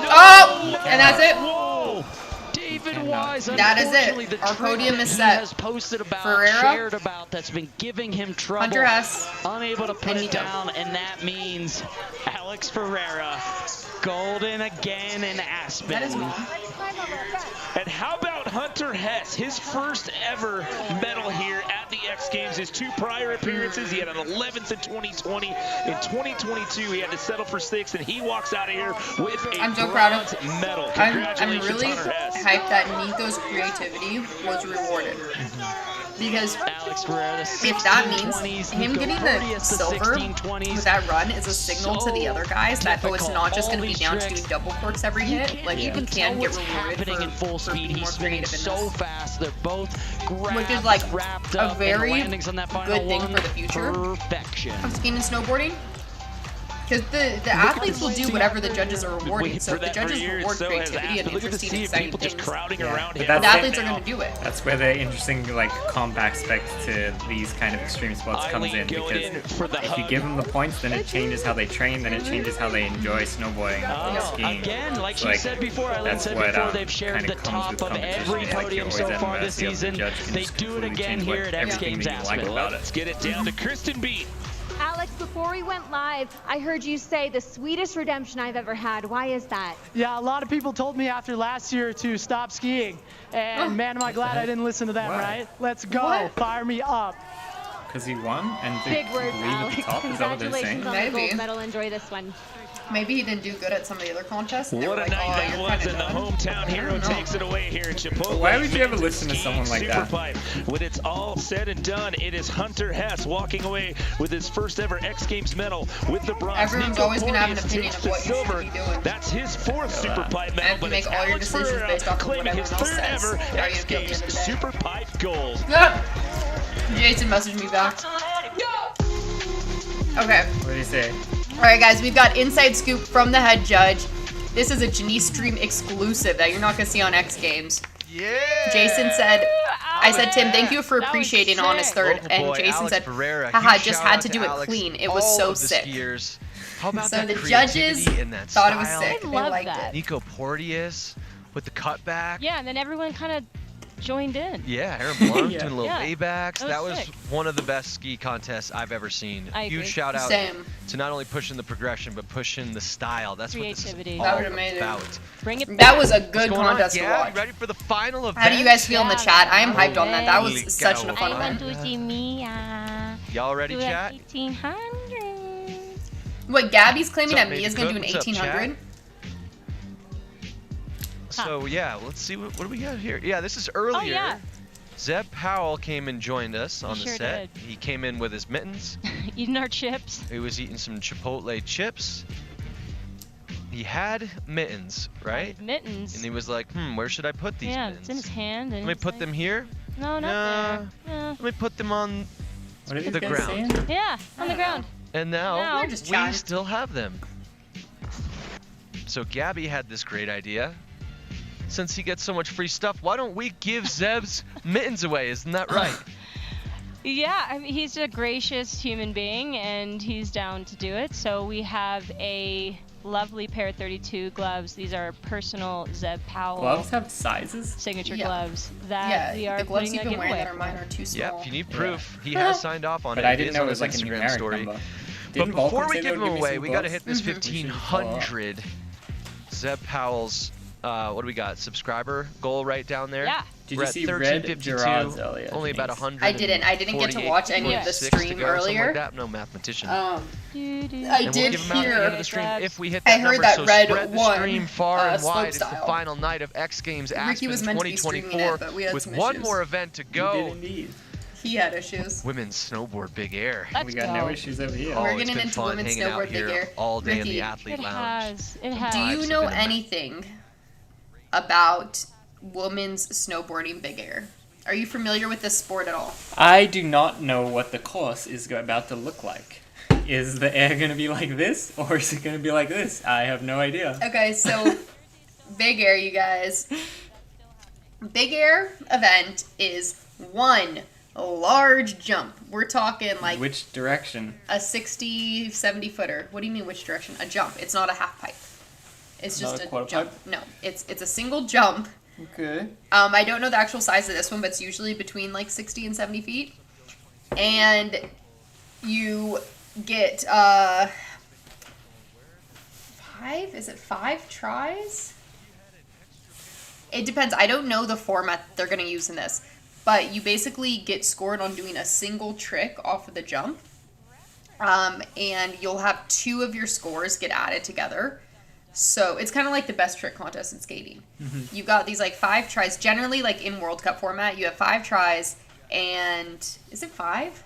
Speaker 7: Oh! And that's it.
Speaker 16: Whoa! David Wise,
Speaker 7: That is it.
Speaker 16: unfortunately, the
Speaker 7: Our
Speaker 16: trick
Speaker 7: podium
Speaker 16: that
Speaker 7: is
Speaker 16: he
Speaker 7: set.
Speaker 16: has posted about,
Speaker 7: Ferreira,
Speaker 16: shared about, that's been giving him trouble.
Speaker 7: Hunter Hess,
Speaker 16: unable to put
Speaker 7: and
Speaker 16: it
Speaker 7: Nico.
Speaker 16: down, and that means Alex Ferreira, golden again in Aspen.
Speaker 7: That is wrong.
Speaker 6: And how about Hunter Hess? His first ever medal here at the X Games. His 2 prior appearances, he had an 11th in 2020. In 2022, he had to settle for 6th, and he walks out of here with a
Speaker 7: I'm so proud
Speaker 6: bronze
Speaker 7: of
Speaker 6: medal.
Speaker 7: I'm
Speaker 6: Congratulations,
Speaker 7: really
Speaker 6: Hunter Hess.
Speaker 7: hyped that Nico's creativity was rewarded. Because
Speaker 16: Alex Ferreira, the
Speaker 7: if that means
Speaker 16: 1620s,
Speaker 7: him
Speaker 16: Nico
Speaker 7: getting
Speaker 16: Proteus,
Speaker 7: the silver
Speaker 16: 1620s,
Speaker 7: with that run is a signal to the other guys that, oh, it's not just going to be down to doing double corks every hit. Like, you can get
Speaker 16: what's
Speaker 7: rewarded
Speaker 16: happening in full
Speaker 7: for
Speaker 16: speed.
Speaker 7: being
Speaker 16: He's
Speaker 7: more
Speaker 16: spinning
Speaker 7: creative in
Speaker 16: so
Speaker 7: this.
Speaker 16: fast. They're both grabbed,
Speaker 7: Which is like
Speaker 16: wrapped
Speaker 7: a
Speaker 16: up, and the
Speaker 7: very
Speaker 16: landings on that final
Speaker 7: good thing
Speaker 16: one,
Speaker 7: for the future
Speaker 16: perfection.
Speaker 7: of skiing and snowboarding. Because the athletes will do whatever the judges are rewarding. So if the judges reward creativity and interesting, exciting things, the athletes are going to do it.
Speaker 8: That's where the interesting like comp aspect to these kind of extreme sports comes in, because if you give them the points, then it changes how they train, then it changes how they enjoy snowboarding and skiing.
Speaker 16: Again, like
Speaker 8: So,
Speaker 16: she said before, Eileen said before, they've shared the top of every podium so far this season. They do it again here at X Games Aspen.
Speaker 6: Let's get it down to Kristen B.
Speaker 9: Alex Before we went live, I heard you say the sweetest redemption I've ever had. Why is that?
Speaker 10: Yeah, a lot of people told me after last year to stop skiing. And man, am I glad I didn't listen to them, right? Let's go.
Speaker 7: What?
Speaker 10: Fire me up.
Speaker 8: Because he won and
Speaker 9: Big
Speaker 8: they
Speaker 9: words,
Speaker 8: leave at the
Speaker 9: Alex.
Speaker 8: top? Is that what they're saying?
Speaker 9: Congratulations on the
Speaker 7: Maybe.
Speaker 9: gold medal. Enjoy this one.
Speaker 7: Maybe he didn't do good at some of the other contests. And they
Speaker 6: What
Speaker 7: were
Speaker 6: a
Speaker 7: like,
Speaker 6: night
Speaker 7: oh,
Speaker 6: that
Speaker 7: you're
Speaker 6: was,
Speaker 7: kinda
Speaker 6: and the
Speaker 7: done.
Speaker 6: hometown hero takes it away here in Chipotle.
Speaker 8: Why would you ever listen to someone like that?
Speaker 6: Superpipe. When it's all said and done, it is Hunter Hess walking away with his first ever X Games medal with the bronze.
Speaker 7: Everyone's
Speaker 6: Nico
Speaker 7: always going to have an
Speaker 6: Porteous
Speaker 7: opinion
Speaker 6: takes
Speaker 7: of
Speaker 6: the
Speaker 7: what you should
Speaker 6: silver.
Speaker 7: be doing.
Speaker 6: That's his fourth Superpipe medal,
Speaker 7: And
Speaker 6: but
Speaker 7: you make
Speaker 6: it's
Speaker 7: all your
Speaker 6: Alex
Speaker 7: decisions
Speaker 6: Ferreira
Speaker 7: based off of
Speaker 6: claiming
Speaker 7: what
Speaker 6: his
Speaker 7: everyone
Speaker 6: third
Speaker 7: else
Speaker 6: ever
Speaker 7: says. How you
Speaker 6: X
Speaker 7: feel at the
Speaker 6: Games
Speaker 7: end of the day.
Speaker 6: Superpipe gold.
Speaker 7: Jason messaged me back. Okay.
Speaker 8: What did he say?
Speaker 7: All right, guys, we've got inside scoop from the head judge. This is a Janice stream exclusive that you're not going to see on X Games.
Speaker 13: Yeah.
Speaker 7: Jason said, I said, Tim, thank you for appreciating on his third.
Speaker 13: Local
Speaker 7: And
Speaker 13: boy,
Speaker 7: Jason
Speaker 13: Alex
Speaker 7: said,
Speaker 13: Ferreira.
Speaker 7: haha,
Speaker 13: Huge
Speaker 7: just
Speaker 13: shout
Speaker 7: had
Speaker 13: out
Speaker 7: to do it
Speaker 13: Alex,
Speaker 7: clean. It was
Speaker 13: all
Speaker 7: so
Speaker 13: of the
Speaker 7: sick.
Speaker 13: skiers. How about
Speaker 7: So
Speaker 13: that
Speaker 7: the judges
Speaker 13: creativity and that
Speaker 7: thought it was
Speaker 13: style?
Speaker 7: sick.
Speaker 9: I
Speaker 7: They
Speaker 9: love
Speaker 7: liked
Speaker 9: that.
Speaker 7: it.
Speaker 13: Nico Porteous with the cutback.
Speaker 9: Yeah, and then everyone kind of joined in.
Speaker 13: Yeah, Aaron Blunt
Speaker 8: Yeah.
Speaker 13: doing little
Speaker 9: Yeah,
Speaker 13: laybacks.
Speaker 9: that was
Speaker 13: That was
Speaker 9: sick.
Speaker 13: one of the best ski contests I've ever seen.
Speaker 9: I
Speaker 13: Huge
Speaker 9: agree.
Speaker 13: shout out
Speaker 7: Same.
Speaker 13: to not only pushing the progression, but pushing the style. That's
Speaker 9: Creativity.
Speaker 13: what
Speaker 7: That
Speaker 13: this
Speaker 7: was
Speaker 13: is
Speaker 7: amazing.
Speaker 13: all about.
Speaker 9: Bring it back.
Speaker 7: That was a good
Speaker 13: What's going on?
Speaker 7: contest to
Speaker 13: Yeah,
Speaker 7: watch.
Speaker 13: you ready for the final event?
Speaker 7: How do you guys feel in the chat? I am
Speaker 9: Yeah.
Speaker 7: hyped on that. That
Speaker 13: Holy
Speaker 7: was such
Speaker 13: cow.
Speaker 7: a fun
Speaker 9: I want
Speaker 7: one.
Speaker 9: to see Mia.
Speaker 13: Y'all ready,
Speaker 9: Do
Speaker 13: chat?
Speaker 9: 1800.
Speaker 7: Wait, Gabby's claiming
Speaker 13: What's up,
Speaker 7: that Mia's
Speaker 13: Baby
Speaker 7: going to do an
Speaker 13: Cook? What's up,
Speaker 7: 1800?
Speaker 13: So yeah, let's see what do we got here. Yeah, this is earlier.
Speaker 9: Oh, yeah.
Speaker 13: Zeb Powell came and joined us on the
Speaker 9: sure
Speaker 13: set. He came in with his mittens.
Speaker 9: Eating our chips.
Speaker 13: He was eating some Chipotle chips. He had mittens, right?
Speaker 9: Mittens.
Speaker 13: And he was like, where should I put these
Speaker 9: Yeah,
Speaker 13: mittens?
Speaker 9: it's in his hand. And
Speaker 13: Let me
Speaker 9: he's
Speaker 13: put
Speaker 9: like,
Speaker 13: them here?
Speaker 9: No,
Speaker 13: No.
Speaker 9: not there.
Speaker 13: Let me put them on
Speaker 8: What are these
Speaker 13: the
Speaker 8: guys
Speaker 13: ground.
Speaker 8: saying?
Speaker 9: Yeah, on the ground.
Speaker 13: And now
Speaker 9: No.
Speaker 7: They're just
Speaker 13: we
Speaker 7: chatting.
Speaker 13: still have them. So Gabby had this great idea. Since he gets so much free stuff, why don't we give Zeb's mittens away? Isn't that right?
Speaker 9: Yeah, I mean, he's a gracious human being, and he's down to do it. So we have a lovely pair of 32 gloves. These are personal Zeb Powell
Speaker 8: Gloves have sizes?
Speaker 9: signature
Speaker 7: Yeah.
Speaker 9: gloves that
Speaker 7: Yeah,
Speaker 9: we are
Speaker 7: the gloves
Speaker 9: putting
Speaker 7: you've
Speaker 9: a
Speaker 7: been wearing
Speaker 9: giveaway
Speaker 7: that are mine are too small.
Speaker 13: Yep, if you need proof, he has signed off on
Speaker 8: But
Speaker 13: it.
Speaker 8: I
Speaker 13: It
Speaker 8: didn't
Speaker 13: is
Speaker 8: know
Speaker 13: on
Speaker 8: it was
Speaker 13: his
Speaker 8: like a
Speaker 13: Instagram
Speaker 8: numeric
Speaker 13: story.
Speaker 8: number.
Speaker 13: But
Speaker 8: Didn't
Speaker 13: before
Speaker 8: Vulcan
Speaker 13: we
Speaker 8: say
Speaker 13: give
Speaker 8: they
Speaker 13: them
Speaker 8: would give me
Speaker 13: away,
Speaker 8: some
Speaker 13: we got to
Speaker 8: gloves?
Speaker 13: hit this
Speaker 8: We should follow up.
Speaker 13: 1,500 Zeb Powell's, what do we got, subscriber goal right down there?
Speaker 9: Yeah.
Speaker 8: Did
Speaker 13: We're
Speaker 8: you
Speaker 13: at
Speaker 8: see Red
Speaker 13: 1352,
Speaker 8: Gerard's earlier?
Speaker 13: only about 100.
Speaker 7: I didn't get to watch any of the stream earlier.
Speaker 13: Like that. No mathematician.
Speaker 7: I
Speaker 13: And
Speaker 7: did
Speaker 13: we'll give them out at the end of the stream
Speaker 7: hear.
Speaker 13: if we hit
Speaker 7: I
Speaker 13: that
Speaker 7: heard
Speaker 13: number.
Speaker 7: that
Speaker 13: So
Speaker 7: Red
Speaker 13: spread the
Speaker 7: won,
Speaker 13: stream far and
Speaker 7: slope
Speaker 13: wide. It's the
Speaker 7: style.
Speaker 13: final night of X Games
Speaker 7: Ricky
Speaker 13: Aspen
Speaker 7: was meant to be streaming
Speaker 13: 2024
Speaker 7: it, but we had
Speaker 13: with
Speaker 7: some
Speaker 13: one
Speaker 7: issues.
Speaker 13: more event to
Speaker 8: You
Speaker 13: go.
Speaker 8: did indeed.
Speaker 7: He had issues.
Speaker 13: Women's snowboard big air.
Speaker 9: Let's
Speaker 8: We got
Speaker 9: go.
Speaker 8: no issues over here.
Speaker 7: We're
Speaker 13: it's
Speaker 7: getting
Speaker 13: been
Speaker 7: into
Speaker 13: fun
Speaker 7: women's
Speaker 13: hanging out
Speaker 7: snowboard big
Speaker 13: here
Speaker 7: air.
Speaker 13: all day in
Speaker 7: Ricky,
Speaker 13: the athlete
Speaker 9: It
Speaker 13: lounge.
Speaker 9: has. It has.
Speaker 7: Do you
Speaker 13: Vibes
Speaker 7: know
Speaker 13: have been
Speaker 7: anything about women's snowboarding big air? Are you familiar with this sport at all?
Speaker 8: I do not know what the course is about to look like. Is the air going to be like this, or is it going to be like this? I have no idea.
Speaker 7: Okay, so big air, you guys. Big air event is one large jump. We're talking like
Speaker 8: Which direction?
Speaker 7: a 60, 70 footer. What do you mean which direction? A jump. It's not a half pipe. It's
Speaker 8: Not
Speaker 7: just
Speaker 8: a
Speaker 7: a
Speaker 8: quarter
Speaker 7: jump.
Speaker 8: pipe?
Speaker 7: No, it's a single jump.
Speaker 8: Okay.
Speaker 7: I don't know the actual size of this one, but it's usually between like 60 and 70 feet. And you get 5 tries? It depends. I don't know the format they're going to use in this. But you basically get scored on doing a single trick off of the jump. And you'll have 2 of your scores get added together. So it's kind of like the best trick contest in skating.
Speaker 8: Mm-hmm.
Speaker 7: You've got these like 5 tries. Generally, like in World Cup format, you have 5 tries. And is it 5?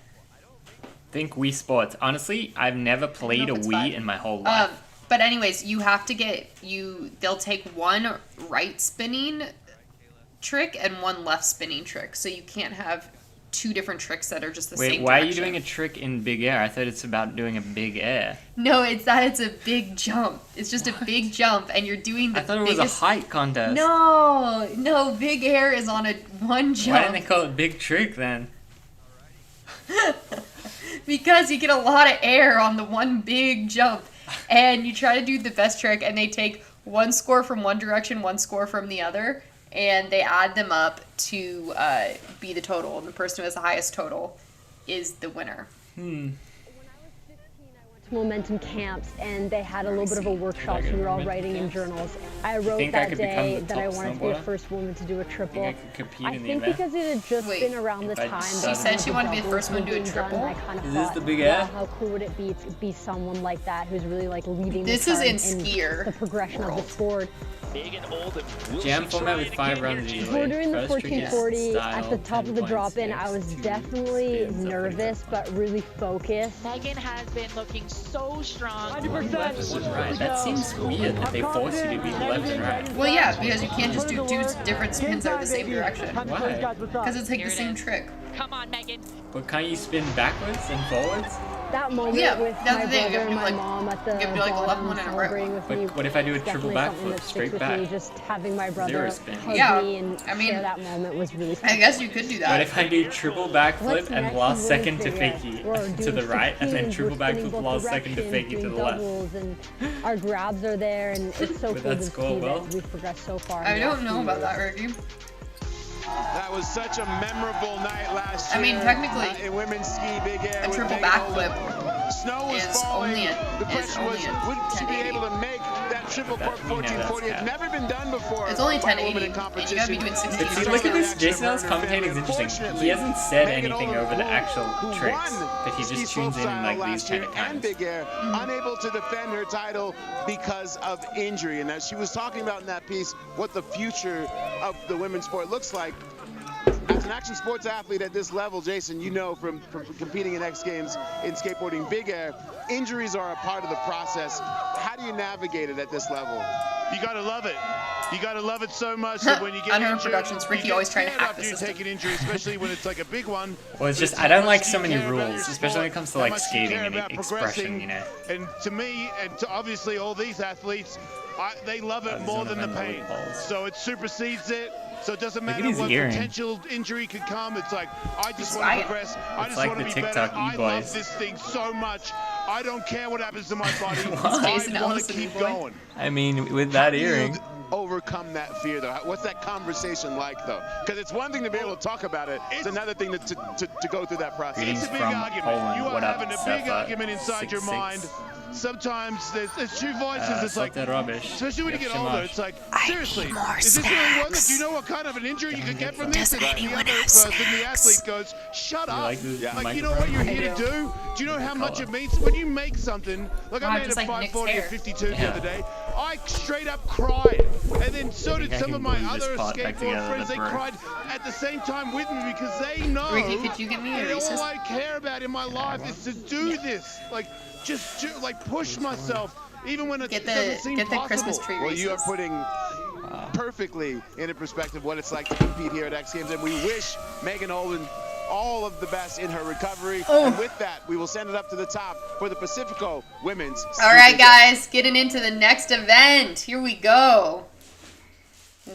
Speaker 8: Think Wii Sports. Honestly, I've never played a
Speaker 7: it's
Speaker 8: Wii
Speaker 7: 5.
Speaker 8: in my whole life.
Speaker 7: But anyways, you have to they'll take one right spinning trick and one left spinning trick. So you can't have 2 different tricks that are just the same
Speaker 8: Wait, why are you
Speaker 7: direction.
Speaker 8: doing a trick in big air? I thought it's about doing a big air.
Speaker 7: No, it's a big jump. It's just a big jump, and you're doing the
Speaker 8: I thought it
Speaker 7: biggest...
Speaker 8: was a height contest.
Speaker 7: No, big air is on one jump.
Speaker 8: Why didn't they call it big trick then?
Speaker 7: Because you get a lot of air on the one big jump, and you try to do the best trick, and they take 1 score from one direction, 1 score from the other, and they add them up to be the total, and the person who has the highest total is the winner.
Speaker 18: momentum camps, and they had a little bit of a workshop, so we were all writing in journals. I wrote that day that I wanted to be the first woman to do a triple. I think because it had just been around the time
Speaker 7: she said she wanted to be the first one to do a triple.
Speaker 18: I kind of
Speaker 8: Is
Speaker 18: thought,
Speaker 8: this the big air?
Speaker 18: how cool would it be to be someone like that who's really like leading
Speaker 7: this
Speaker 18: the
Speaker 7: is in
Speaker 18: charge
Speaker 7: skier
Speaker 18: the progression of the sport.
Speaker 8: Jam format with 5 runs usually.
Speaker 18: We're doing the
Speaker 8: First tricky
Speaker 18: 1440
Speaker 8: style,
Speaker 18: at the top of the
Speaker 8: 10
Speaker 18: drop-in.
Speaker 8: points,
Speaker 18: I was definitely nervous, but really focused.
Speaker 19: Megan has been looking so strong.
Speaker 8: 90%. Right, that seems weird that they force you to be left and right.
Speaker 7: Well, yeah, because you can't just do 2 different spins that are the same direction.
Speaker 8: Why?
Speaker 7: Because it's like the same trick.
Speaker 19: Come on, Megan.
Speaker 8: But can't you spin backwards and forwards?
Speaker 18: That moment with my brother and my mom at the bottom celebrating with me.
Speaker 8: But what if I do a triple backflip straight back?
Speaker 18: Just having my brother
Speaker 7: Yeah,
Speaker 18: me and share that moment was really fun.
Speaker 7: I guess you could do that.
Speaker 8: What if I do triple backflip and last second to fakie to the right, and then triple backflip last second to fakie to the left?
Speaker 18: And our grabs are there, and it's so cool to see
Speaker 8: well?
Speaker 18: that we've progressed so far.
Speaker 7: I don't know about that, Ricky.
Speaker 5: That was such a memorable night last year.
Speaker 7: I mean, technically,
Speaker 5: in women's ski big air,
Speaker 7: a triple backflip
Speaker 5: snow was falling. The question was, would she be able to make that triple cork 1440? It's never been done before.
Speaker 7: It's only
Speaker 5: by a
Speaker 7: 1080,
Speaker 5: woman in
Speaker 7: and you
Speaker 5: competition.
Speaker 7: gotta be doing 60.
Speaker 8: But see, look at this. Jason L's commentating is interesting. He hasn't said anything over the actual tricks, but he just tunes in like these kind of
Speaker 5: and
Speaker 8: times.
Speaker 5: big air, unable to defend her title because of injury. And as she was talking about in that piece, what the future of the women's sport looks like. As an action sports athlete at this level, Jason, you know from competing in X Games in skateboarding big air, injuries are a part of the process. How do you navigate it at this level?
Speaker 20: You gotta love it. You gotta love it so much that when you get
Speaker 7: Unheard
Speaker 20: injured,
Speaker 7: Productions, Ricky always trying to hack the
Speaker 20: after you
Speaker 7: system.
Speaker 20: take an injury, especially when it's like a big one.
Speaker 8: Well, it's just I don't like so many rules, especially when it comes to like skating and expression, you know.
Speaker 20: And to me, and to obviously all these athletes, they love it more than the pain. So it supersedes it. So it doesn't matter what potential injury could come. It's like, I just want to progress. I just want to be better. I love this thing so much. I don't care what happens to my body. I want to keep going.
Speaker 8: I mean, with that earring.
Speaker 5: Overcome that fear, though? What's that conversation like, though? Because it's one thing to be able to talk about it. It's another thing to go through that process.
Speaker 20: It's a big argument. You are having a big argument inside your mind. Sometimes there's 2 voices. It's like, especially when you get older, it's like, seriously, is this really worth it? Do you know what kind of an injury you could get from this? And the other person, the athlete goes, shut up. Like, you know what you're here to do? Do you know how much it means? When you make something, like I made a 540 at 52 the other day, I straight up cried. And then so did some of my other skateboard friends. They cried at the same time with me because they know
Speaker 7: Ricky, could you get me a
Speaker 20: that all I care about in my life is to do this. Like, just do, like push myself, even when it doesn't seem possible.
Speaker 7: Christmas tree
Speaker 5: well, you are putting perfectly into perspective what it's like to compete here at X Games, and we wish Megan Olin all of the best in her recovery. And with that, we will send it up to the top for the Pacifico Women's.
Speaker 7: All right, guys, getting into the next event. Here we go.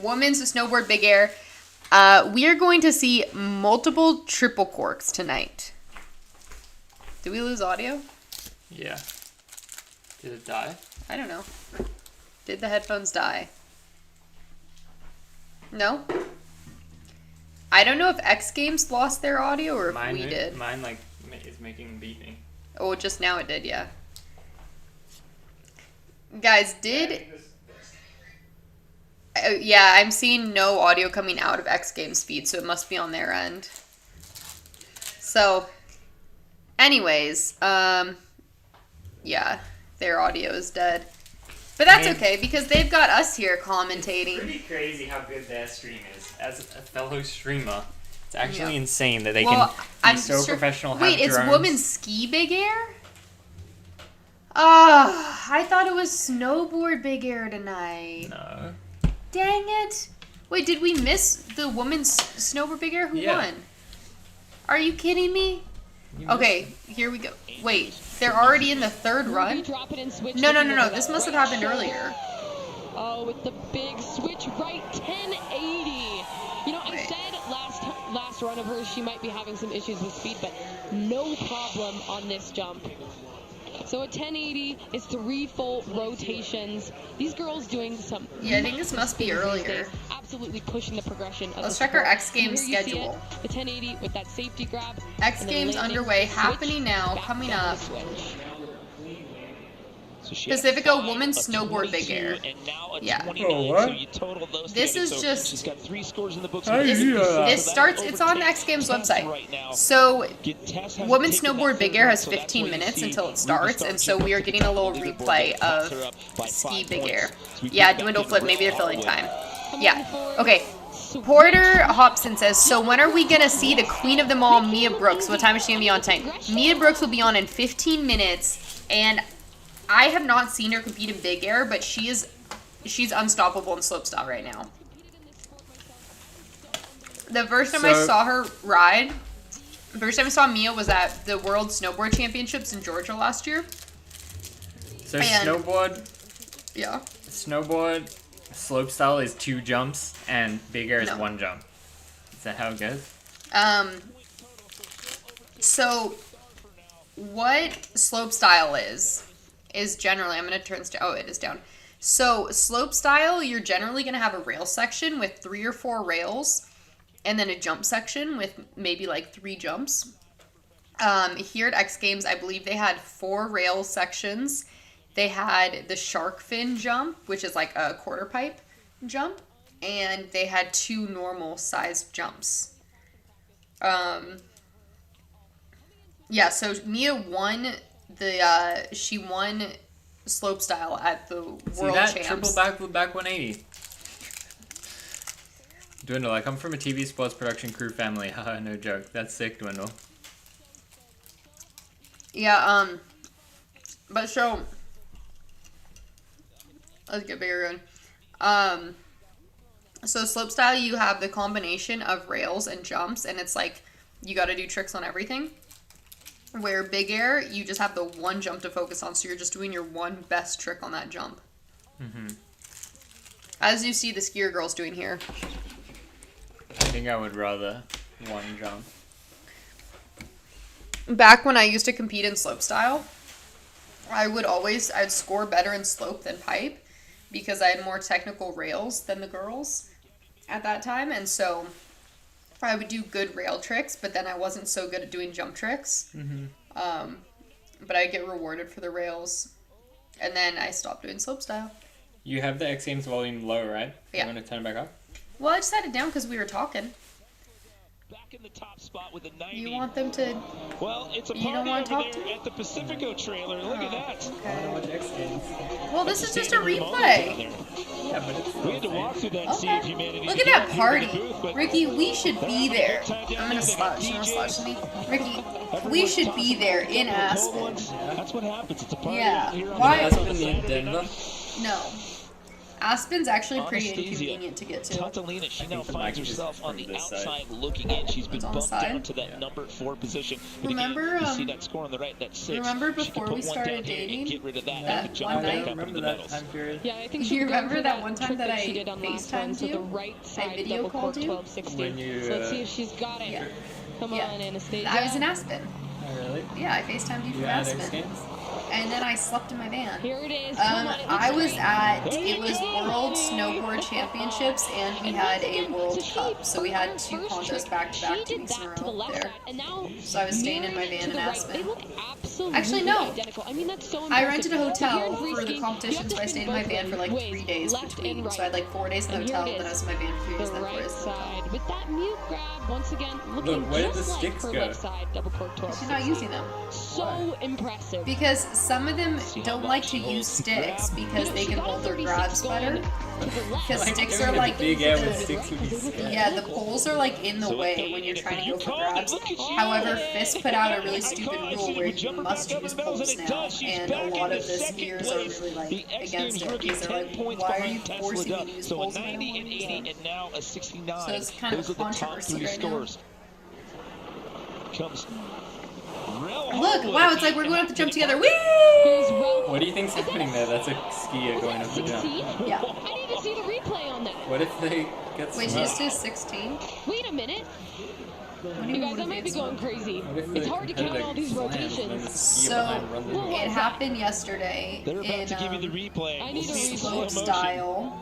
Speaker 7: Women's Snowboard Big Air. We are going to see multiple triple corks tonight. Did we lose audio?
Speaker 8: Yeah. Did it die?
Speaker 7: I don't know. Did the headphones die? No? I don't know if X Games lost their audio or if we did.
Speaker 8: Mine like is making beeping.
Speaker 7: Oh, just now it did, yeah. Guys, yeah, I'm seeing no audio coming out of X Games feed, so it must be on their end. So, anyways, yeah, their audio is dead. But that's okay, because they've got us here commentating.
Speaker 8: It's pretty crazy how good their stream is. As a fellow streamer, it's actually insane that they can be so professional.
Speaker 7: Wait, it's women's ski big air? I thought it was snowboard big air tonight.
Speaker 8: No.
Speaker 7: Dang it. Wait, did we miss the women's snowboard big air? Who won? Are you kidding me? Okay, here we go. Wait, they're already in the third run? No. This must have happened earlier.
Speaker 11: Oh, with the big switch right, 1080. You know, I said last run of hers she might be having some issues with speed, but no problem on this jump. So a 1080 is 3 full rotations. These girls doing some.
Speaker 7: Yeah, I think this must be earlier.
Speaker 11: Absolutely pushing the progression of
Speaker 7: Let's check our X Games schedule.
Speaker 11: The 1080 with that safety grab.
Speaker 7: X Games underway, happening now, coming up. Pacifico Women's Snowboard Big Air. Yeah.
Speaker 6: Oh, what?
Speaker 7: This is just.
Speaker 6: She's got 3 scores in the books.
Speaker 7: This starts. It's on the X Games website. So, Women's Snowboard Big Air has 15 minutes until it starts, and so we are getting a little replay of Ski Big Air. Yeah, Dwindle Flip. Maybe they're filling time. Yeah. Okay. Porter Hobson says, so when are we going to see the queen of them all, Mia Brooks? What time is she going to be on tonight? Mia Brooks will be on in 15 minutes, and I have not seen her compete in Big Air, but she's unstoppable in slopestyle right now. The first time I saw her ride, the first time I saw Mia was at the World Snowboard Championships in Georgia last year.
Speaker 8: So snowboard?
Speaker 7: Yeah.
Speaker 8: Snowboard, slopestyle is 2 jumps, and Big Air is 1 jump. Is that how it goes?
Speaker 7: So what slopestyle is generally, I'm going to turn this down. Oh, it is down. So slopestyle, you're generally going to have a rail section with 3 or 4 rails, and then a jump section with maybe like 3 jumps. Here at X Games, I believe they had 4 rail sections. They had the shark fin jump, which is like a quarter pipe jump, and they had 2 normal sized jumps. Yeah, so Mia won she won slopestyle at the World Champs.
Speaker 8: Triple back 180. Dwindle, I come from a TV sports production crew family. Haha, no joke. That's sick, Dwindle.
Speaker 7: Yeah, but so let's get bigger again. So slopestyle, you have the combination of rails and jumps, and it's like you got to do tricks on everything. Where Big Air, you just have the 1 jump to focus on, so you're just doing your 1 best trick on that jump. As you see the skier girls doing here.
Speaker 8: I think I would rather 1 jump.
Speaker 7: Back when I used to compete in slopestyle, I'd score better in slope than pipe because I had more technical rails than the girls at that time, and so I would do good rail tricks, but then I wasn't so good at doing jump tricks. But I'd get rewarded for the rails, and then I stopped doing slopestyle.
Speaker 8: You have the X Games volume low, right?
Speaker 7: Yeah.
Speaker 8: You want to turn it back up?
Speaker 7: Well, I just had it down because we were talking.
Speaker 6: Back in the top spot with a 90.
Speaker 7: You want them to...
Speaker 6: Well, it's a
Speaker 7: you don't want to talk to
Speaker 6: at the Pacifico trailer. Look at that.
Speaker 7: Okay. Well, this is just a replay.
Speaker 6: Yeah, but we had to walk through that and see if humanity.
Speaker 7: Look at that party. Ricky, we should be there. I'm going to slouch. You want to slouch to me? Ricky, we should be there in Aspen.
Speaker 6: That's what happens. It's a party.
Speaker 7: Yeah.
Speaker 8: Why? Aspen in Denver?
Speaker 7: No. Aspen's actually pretty inconvenient to get to.
Speaker 6: Tatalina, she now finds herself on the outside looking in. She's been bumped down to that number 4 position. But
Speaker 7: remember,
Speaker 6: again, you see that score on the right, that 6.
Speaker 7: Remember before we started dating?
Speaker 6: Get rid of that.
Speaker 7: That one night?
Speaker 8: Remember that time period?
Speaker 11: Yeah, I think
Speaker 7: Do you remember that one time that I
Speaker 11: she did on last one,
Speaker 7: FaceTimed
Speaker 11: so
Speaker 7: you?
Speaker 11: the right side
Speaker 7: I video called you?
Speaker 11: 1260.
Speaker 8: When you,
Speaker 11: So let's see if she's got it.
Speaker 7: Yeah.
Speaker 11: Come on, Anastasia.
Speaker 7: I was in Aspen.
Speaker 8: Oh, really?
Speaker 7: Yeah, I FaceTimed you from Aspen. And then I slept in my van.
Speaker 11: Here it is.
Speaker 7: I was at, it was World Snowboard Championships, and we had a World Cup. So we had 2 contests back-to-back 2 weeks in a row there. So I was staying in my van in Aspen. Actually, no. I rented a hotel for the competition, so I stayed in my van for like 3 days between. So I had like 4 days in the hotel, and then I was in my van for 3 days, and then 4 days in the hotel.
Speaker 11: With that mute grab, once again, looking
Speaker 8: where did the
Speaker 11: just like
Speaker 8: sticks
Speaker 11: her
Speaker 8: go?
Speaker 11: left side double cork 12.
Speaker 7: She's not using them.
Speaker 11: So impressive.
Speaker 7: Because some of them don't like to use sticks because they can hold their grabs better. Because sticks are like yeah, the poles are like in the way when you're trying to go for grabs. However, FIS put out a really stupid rule where you must use poles now, and a lot of the skiers are really like against it because they're like, why are you forcing me to use poles when I don't want to use them? So it's kind of a controversy right now. Look, wow, it's like we're going up the jump together. Whee!
Speaker 8: What do you think's happening there? That's a skier going up the jump.
Speaker 7: Yeah.
Speaker 11: I need to see the replay on that.
Speaker 8: What if they get
Speaker 7: Wait, she just did 16?
Speaker 11: Wait a minute. You guys, I might be going crazy. It's hard to count all these rotations.
Speaker 7: So, it happened yesterday in slopestyle.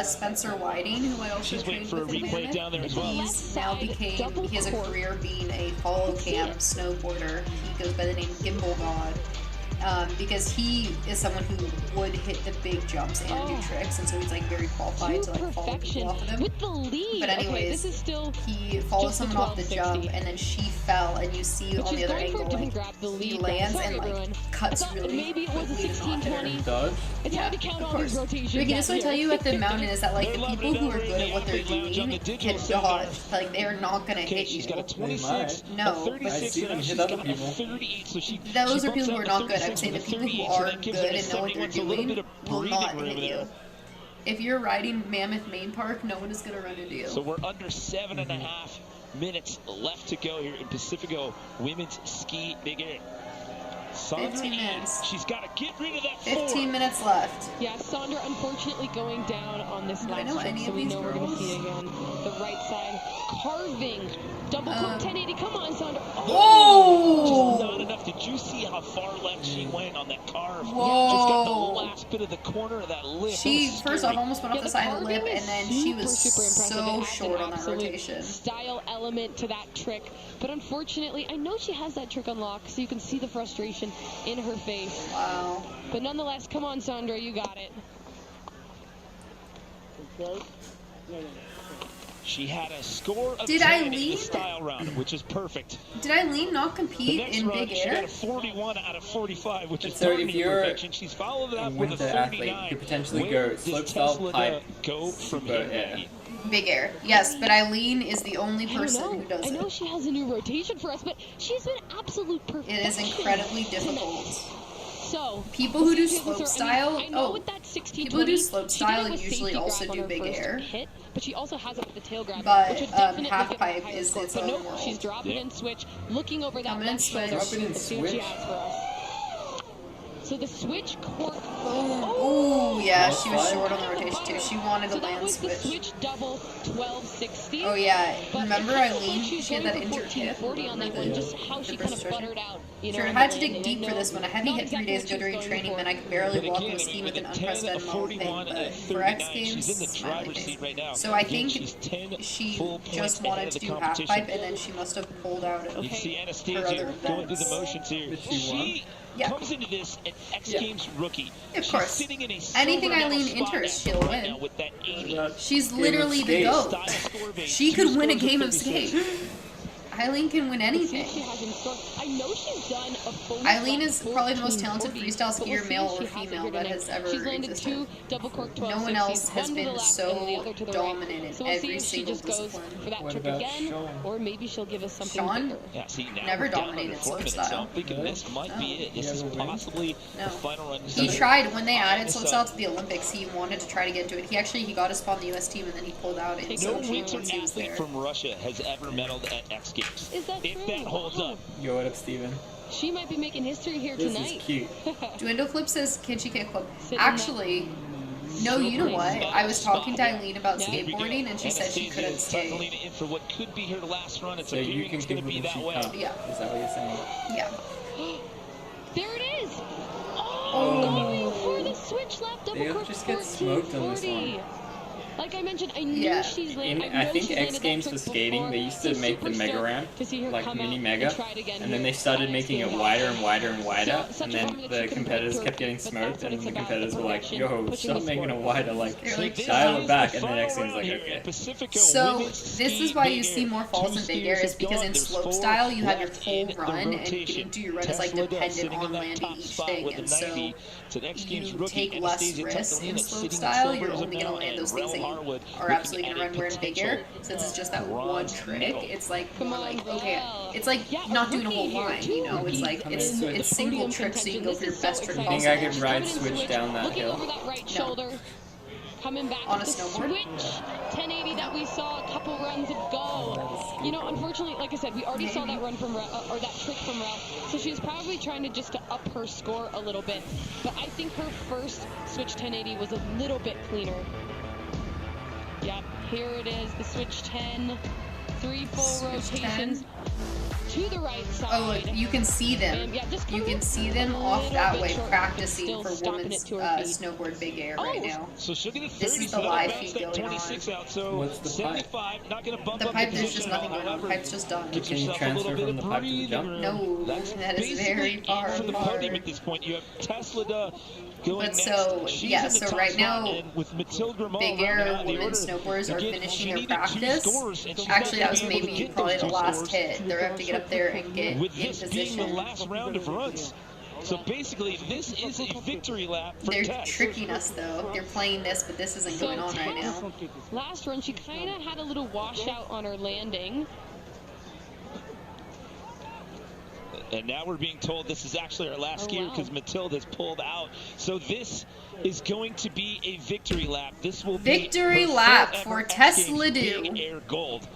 Speaker 7: Spencer Whiting, who I also trained with in he's now he has a career being a follow cam snowboarder. He goes by the name Gimbal God. because he is someone who would hit the big jumps and do tricks, and so he's like very qualified to like follow people off of him.
Speaker 11: With the lead.
Speaker 7: But anyways,
Speaker 11: this is still
Speaker 7: he follows someone off the jump, and then she fell, and you see on the other angle like he lands and like cuts really quickly to not hit her.
Speaker 11: It's hard to count all these rotations.
Speaker 7: Ricky, just want to tell you at the mountain is that like the people who are good at what they're doing can dodge. Like they are not gonna hit you. No, those are people who are not good. I'm saying the people who are good and know what they're doing will not hit you. If you're riding Mammoth Main Park, no one is gonna run into you.
Speaker 6: So we're under 7.5 minutes left to go here in Pacifico Women's Ski Big Air.
Speaker 7: 15 minutes.
Speaker 6: She's got to get rid of that
Speaker 7: 15 minutes left.
Speaker 11: Yeah, Sandra unfortunately going down on this last trick, so we know we're going to see again. The right side carving. Double cork 1080. Come on, Sandra.
Speaker 7: Oh!
Speaker 6: Just not enough. Did you see how far left she went on that carve?
Speaker 7: Whoa.
Speaker 6: Just got the last bit of the corner of that lip.
Speaker 7: She, first off, almost went off the side of the lip, and then she was so short on that rotation.
Speaker 11: Style element to that trick. But unfortunately, I know she has that trick unlocked, so you can see the frustration in her face.
Speaker 7: Wow.
Speaker 11: But nonetheless, come on, Sandra, you got it.
Speaker 6: She had a score of
Speaker 7: Did
Speaker 6: 10 in the
Speaker 7: Eileen?
Speaker 6: style round, which is perfect.
Speaker 7: Did Eileen not compete in
Speaker 6: run,
Speaker 7: Big
Speaker 6: she
Speaker 7: Air?
Speaker 6: got a 41 out of 45, which is
Speaker 8: So if you're
Speaker 6: perfection. She's followed it up
Speaker 8: a
Speaker 6: with a
Speaker 8: winter
Speaker 6: 39.
Speaker 8: athlete, you potentially
Speaker 6: Where
Speaker 8: go
Speaker 6: does
Speaker 8: slopestyle,
Speaker 6: Tesla
Speaker 8: pipe,
Speaker 6: go from
Speaker 8: super,
Speaker 6: here?
Speaker 7: Big Air, yes, but Eileen is the only person who does
Speaker 11: I know
Speaker 7: it.
Speaker 11: she has a new rotation for us, but she's been absolute perfection.
Speaker 7: It is incredibly difficult.
Speaker 11: So
Speaker 7: people who do slope style,
Speaker 11: people
Speaker 7: who do slope style usually also do Big Air.
Speaker 11: Hit, but she also has it with the tail grab.
Speaker 7: But
Speaker 11: which would definitely
Speaker 7: half
Speaker 11: give
Speaker 7: pipe
Speaker 11: her a higher
Speaker 7: is
Speaker 11: score.
Speaker 7: its
Speaker 11: But
Speaker 7: own
Speaker 11: nope,
Speaker 7: world.
Speaker 11: she's dropping in switch, looking over that
Speaker 7: Coming in
Speaker 11: left shoulder.
Speaker 7: switch. Dropping in
Speaker 11: Let's see what she
Speaker 8: switch.
Speaker 11: has for us. So the switch cork.
Speaker 7: Oh, yeah, she was short on the rotation too. She wanted a land switch.
Speaker 11: Switch double 1260.
Speaker 7: Oh yeah,
Speaker 11: But
Speaker 7: remember
Speaker 11: it looks like
Speaker 7: Eileen?
Speaker 11: she's
Speaker 7: She had
Speaker 11: going
Speaker 7: that
Speaker 11: for
Speaker 7: injured hip.
Speaker 11: 1440 on that one, just how she kind of buttered out. You know,
Speaker 7: Sure, I
Speaker 11: on
Speaker 7: had
Speaker 11: the
Speaker 7: to dig
Speaker 11: landing.
Speaker 7: deep for this one. I had me hit 3 days ago during training, and I could barely walk on the ski with an unprecedented amount of pain. But for X Games, smiley face. So I think she just wanted to do half pipe, and then she must have pulled out of
Speaker 6: You see
Speaker 7: her
Speaker 6: Anastasia
Speaker 7: other
Speaker 6: going through the
Speaker 7: events.
Speaker 6: motions here. She comes into this an X Games rookie.
Speaker 7: Of
Speaker 6: She's
Speaker 7: course.
Speaker 6: sitting in a
Speaker 7: Anything
Speaker 6: silver
Speaker 7: Eileen
Speaker 6: medal spot
Speaker 7: enters, she'll
Speaker 6: right
Speaker 7: win.
Speaker 6: now with that 80.
Speaker 7: She's literally the GOAT. She could win a game of skate. Eileen can win anything.
Speaker 11: I know she's done a full
Speaker 7: Eileen is probably the most talented freestyle skier, male or female, that has ever
Speaker 11: She's landed
Speaker 7: existed.
Speaker 11: 2 double cork 1260s.
Speaker 7: No one else has
Speaker 11: one to the
Speaker 7: been
Speaker 11: left
Speaker 7: so
Speaker 11: and the other to the
Speaker 7: dominant
Speaker 11: right.
Speaker 7: in
Speaker 11: So we'll see
Speaker 7: every
Speaker 11: if she
Speaker 7: single
Speaker 11: just goes
Speaker 7: discipline.
Speaker 11: for that
Speaker 8: What
Speaker 11: trick
Speaker 8: about
Speaker 11: again,
Speaker 8: Sean?
Speaker 11: or maybe she'll give us something
Speaker 7: Sean?
Speaker 11: bigger.
Speaker 6: Yeah, see, now
Speaker 7: Never
Speaker 6: we're down
Speaker 7: dominated
Speaker 6: under 4 minutes.
Speaker 7: slopestyle.
Speaker 6: So I'm thinking this might be it. This is possibly the final run.
Speaker 7: He tried when they added slopestyle to the Olympics. He wanted to try to get into it. He got a spot in the U.S. team, and then he pulled out in
Speaker 6: No
Speaker 7: Sochi
Speaker 6: winter
Speaker 7: once he was
Speaker 6: athlete
Speaker 7: there.
Speaker 6: from Russia has ever medaled at X Games.
Speaker 11: Is that
Speaker 6: If
Speaker 11: true?
Speaker 6: that holds up.
Speaker 8: Yo, what up, Steven?
Speaker 11: She might be making history here
Speaker 8: This
Speaker 11: tonight.
Speaker 8: is cute.
Speaker 7: Dwindle Flip says, can she kick flip?
Speaker 11: Sitting
Speaker 7: Actually, no, you know what? I was talking to Eileen about skateboarding, and she said she couldn't skate.
Speaker 6: Anastasia in for what could be her last run. It's
Speaker 8: So you
Speaker 6: appearing
Speaker 8: can
Speaker 6: it's going to
Speaker 8: give
Speaker 6: be
Speaker 8: her
Speaker 6: that
Speaker 8: the
Speaker 6: way.
Speaker 8: sheet
Speaker 7: Yeah.
Speaker 8: Is that what you're saying?
Speaker 7: Yeah.
Speaker 11: There it is!
Speaker 7: Oh.
Speaker 11: Going for the switch left double
Speaker 8: They
Speaker 11: cork
Speaker 8: just get smoked on this
Speaker 11: 1440.
Speaker 8: one.
Speaker 11: Like I mentioned, I knew she's landed.
Speaker 8: I think X Games for skating, they used to make the mega ramp, like mini mega, and then they started making it wider and wider and wider, and then the competitors kept getting smoked, and the competitors were like, yo, stop making it wider, like, dial it back, and then X Games like, okay.
Speaker 7: So this is why you see more falls in Big Air, is because in slope style you have your full run, and getting to your run is like dependent on landing each thing, and so you take less risks in slope style. You're only going to land those things that you are absolutely going to run. Where in Big Air, since it's just that one trick, it's like more like, okay, it's like not doing a whole line, you know? It's like it's single tricks, so you can go for your best trick
Speaker 8: You
Speaker 7: possible.
Speaker 8: think I could ride switch down that
Speaker 11: Looking
Speaker 8: hill?
Speaker 11: over that right shoulder. Coming back
Speaker 7: On
Speaker 11: with
Speaker 7: a
Speaker 11: the
Speaker 7: snowboard?
Speaker 11: switch 1080 that we saw a couple runs ago. You know, unfortunately, like I said, we already saw that run from or that trick from Ralph. So she's probably trying to just to up her score a little bit. But I think her first switch 1080 was a little bit cleaner. Yep, here it is, the switch 10, 3 full rotations. to the right side.
Speaker 7: Oh, you can see them. You can see them off that way practicing for women's snowboard big air right now.
Speaker 6: So she'll get a 30,
Speaker 7: this is the
Speaker 6: so
Speaker 7: live feed going
Speaker 6: 26
Speaker 7: on.
Speaker 6: out, so
Speaker 1: what's the
Speaker 6: 75, not going to bump
Speaker 7: the
Speaker 6: up
Speaker 7: pipe,
Speaker 6: the
Speaker 7: there's just nothing going on. The pipe's just done.
Speaker 1: Can you transfer from the pipe to the jump?
Speaker 7: No, that is very far
Speaker 6: for the
Speaker 7: apart.
Speaker 6: podium at this point. You have Tesla going
Speaker 7: But so, yeah, so right now,
Speaker 6: with
Speaker 7: big air women's snowboarders are finishing their practice. Actually, that was maybe probably the last hit. They're going to have to get up there and get in position.
Speaker 6: The last round of runs. So basically, this is a victory lap for
Speaker 7: They're
Speaker 6: Tess.
Speaker 7: tricking us, though. They're playing this, but this isn't going on right now.
Speaker 11: Last run, she kind of had a little washout on her landing.
Speaker 6: And now we're being told this is actually our last skier because Matilda has pulled out. So this is going to be a victory lap. This will be
Speaker 7: victory lap for Tess Ledoux.
Speaker 6: Air gold.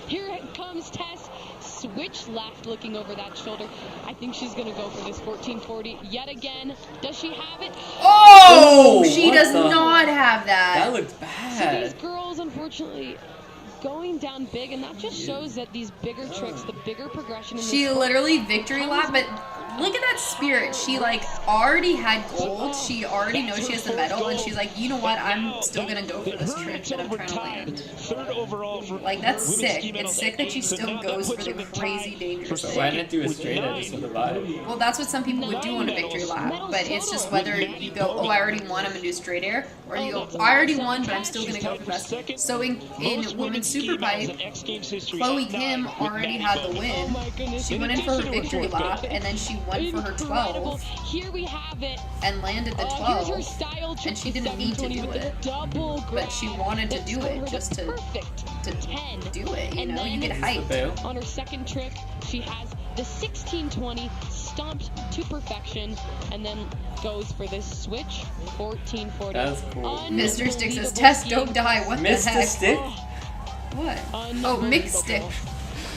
Speaker 11: Here it comes Tess. Switch left, looking over that shoulder. I think she's going to go for this 1440 yet again. Does she have it?
Speaker 7: Oh, she does not have that.
Speaker 1: That looked bad.
Speaker 11: So these girls, unfortunately, going down big, and that just shows that these bigger tricks, the bigger progression in
Speaker 7: she literally victory lap, but look at that spirit. She like already had gold. She already knows she has the medal, and she's like, you know what? I'm still gonna go for this trick that I'm trying to land.
Speaker 6: Third overall for
Speaker 7: like that's sick. It's sick that she still goes for the crazy dangerous
Speaker 1: So
Speaker 7: thing.
Speaker 1: why didn't do a straight edge just with the vibe?
Speaker 7: Well, that's what some people would do on a victory lap, but it's just whether you go, oh, I already won, I'm gonna do straight air, or you go, I already won, but I'm still gonna go for best. So in women's Superpipe, Chloe Kim already had the win. She went in for her victory lap, and then she went for her 12.
Speaker 11: Here we have it.
Speaker 7: And landed the 12. And she didn't need to do it, but she wanted to do it just to do it. You know, you get hyped.
Speaker 11: On her second trick, she has the 1620 stomped to perfection, and then goes for this switch 1440.
Speaker 1: That's cool.
Speaker 7: Mr. Stick says, Tess, don't die. What the heck?
Speaker 1: Mr. Stick?
Speaker 7: What? Oh, Mixed Stick.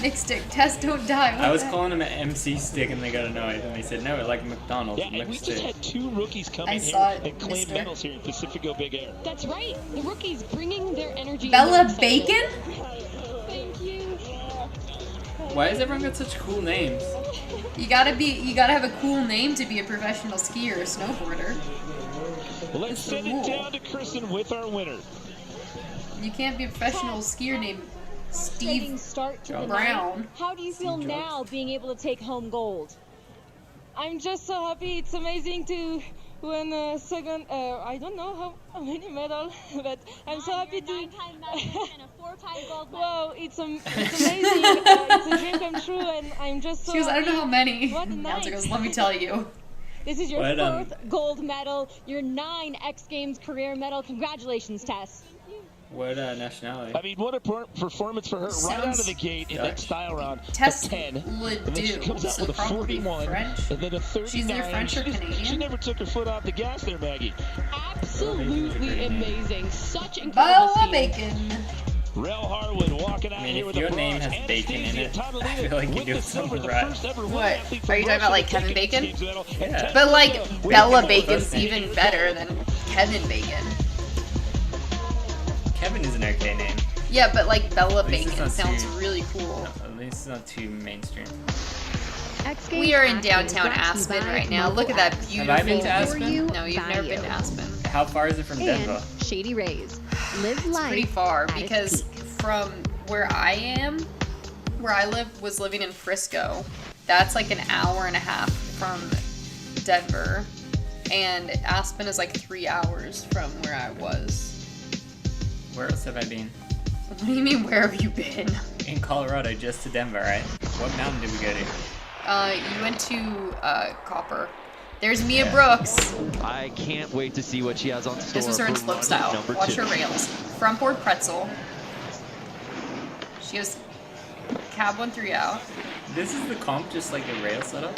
Speaker 7: Mixed Stick. Tess, don't die. What
Speaker 8: I was
Speaker 7: the
Speaker 8: calling him an MC Stick, and they got annoyed, and they said, no, like McDonald's.
Speaker 6: Yeah, and we just had 2 rookies come in here and claim medals here in Pacifico Big Air.
Speaker 11: That's right. The rookies bringing their energy.
Speaker 7: Bella Bacon?
Speaker 11: Thank you.
Speaker 8: Why has everyone got such cool names?
Speaker 7: You gotta have a cool name to be a professional skier or snowboarder.
Speaker 6: Well, let's send it down to Kristen with our winner.
Speaker 7: You can't be a professional skier named Steve Brown.
Speaker 18: How do you feel now being able to take home gold?
Speaker 21: I'm just so happy. It's amazing to win a second, I don't know how many medals, but I'm so happy to...
Speaker 18: 9-time medal and a 4-time gold medal.
Speaker 21: Wow, it's amazing. It's a dream come true, and I'm just so
Speaker 7: She goes, I don't know how many.
Speaker 21: What a night.
Speaker 7: She goes, let me tell you.
Speaker 18: This is your 4th gold medal, your 9 X Games career medal. Congratulations, Tess.
Speaker 8: What nationality?
Speaker 6: I mean, what a performance for her right out of the gate in that style round.
Speaker 7: Tess
Speaker 6: 10.
Speaker 7: Ledoux,
Speaker 6: And then she comes out with a 41,
Speaker 7: French.
Speaker 6: and then a 39.
Speaker 7: She's either French or Canadian.
Speaker 6: She never took her foot off the gas there, Maggie.
Speaker 11: Absolutely amazing. Such incredible
Speaker 7: Bella Bacon.
Speaker 6: Rel Harwood walking out here with a
Speaker 8: your
Speaker 6: bronze.
Speaker 8: name has bacon in it, I feel like you're doing something right.
Speaker 7: What? Are you talking about like Kevin Bacon?
Speaker 8: Yeah.
Speaker 7: But like Bella Bacon's even better than Kevin Bacon.
Speaker 8: Kevin is an okay name.
Speaker 7: Yeah, but like Bella
Speaker 8: At least it's
Speaker 7: Bacon
Speaker 8: not
Speaker 7: sounds
Speaker 8: too-
Speaker 7: really cool.
Speaker 8: At least it's not too mainstream.
Speaker 7: We are in downtown Aspen right now. Look at that beautiful.
Speaker 8: Have I been to Aspen?
Speaker 7: No, you've never been to Aspen.
Speaker 8: How far is it from Denver?
Speaker 22: Shady Rays. Live
Speaker 7: It's
Speaker 22: life.
Speaker 7: pretty far
Speaker 22: at its
Speaker 7: because
Speaker 22: peak.
Speaker 7: from where I was living in Frisco. That's like an hour and a half from Denver, and Aspen is like 3 hours from where I was.
Speaker 8: Where else have I been?
Speaker 7: What do you mean, where have you been?
Speaker 8: In Colorado, just to Denver, right? What mountain did we go to?
Speaker 7: You went to Copper. There's Mia Brooks.
Speaker 3: I can't wait to see what she has on store.
Speaker 7: This was her in
Speaker 3: for run
Speaker 7: slopestyle.
Speaker 3: number
Speaker 7: Watch
Speaker 3: 2.
Speaker 7: her rails. Front board pretzel. She has cab 1-3 out.
Speaker 8: This is the comp, just like a rail setup?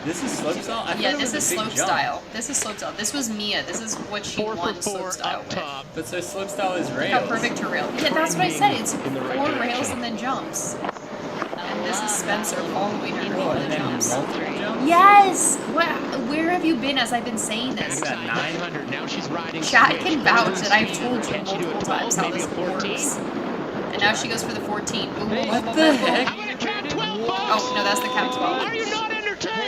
Speaker 8: This is slopestyle? I
Speaker 7: Yeah,
Speaker 8: thought it
Speaker 7: this
Speaker 8: was
Speaker 7: is
Speaker 8: a big
Speaker 7: slopestyle.
Speaker 8: jump.
Speaker 7: This is slopestyle. This was Mia. This is what she won slopestyle with.
Speaker 8: But so slopestyle is
Speaker 7: Look
Speaker 8: rails.
Speaker 7: how perfect her rail. Yeah, that's what I said. It's 4 rails and then jumps. And this is Spencer following her
Speaker 8: Oh,
Speaker 7: in
Speaker 8: and
Speaker 7: the
Speaker 8: then
Speaker 7: jumps.
Speaker 8: multiple jumps?
Speaker 7: Yes! Where have you been as I've been saying this?
Speaker 3: 900. Now she's riding.
Speaker 7: Chat can vouch that I've told you multiple times how this works. And And now she goes for the 14. Boom, boom,
Speaker 8: What the heck?
Speaker 7: Oh, no, that's the cap 12.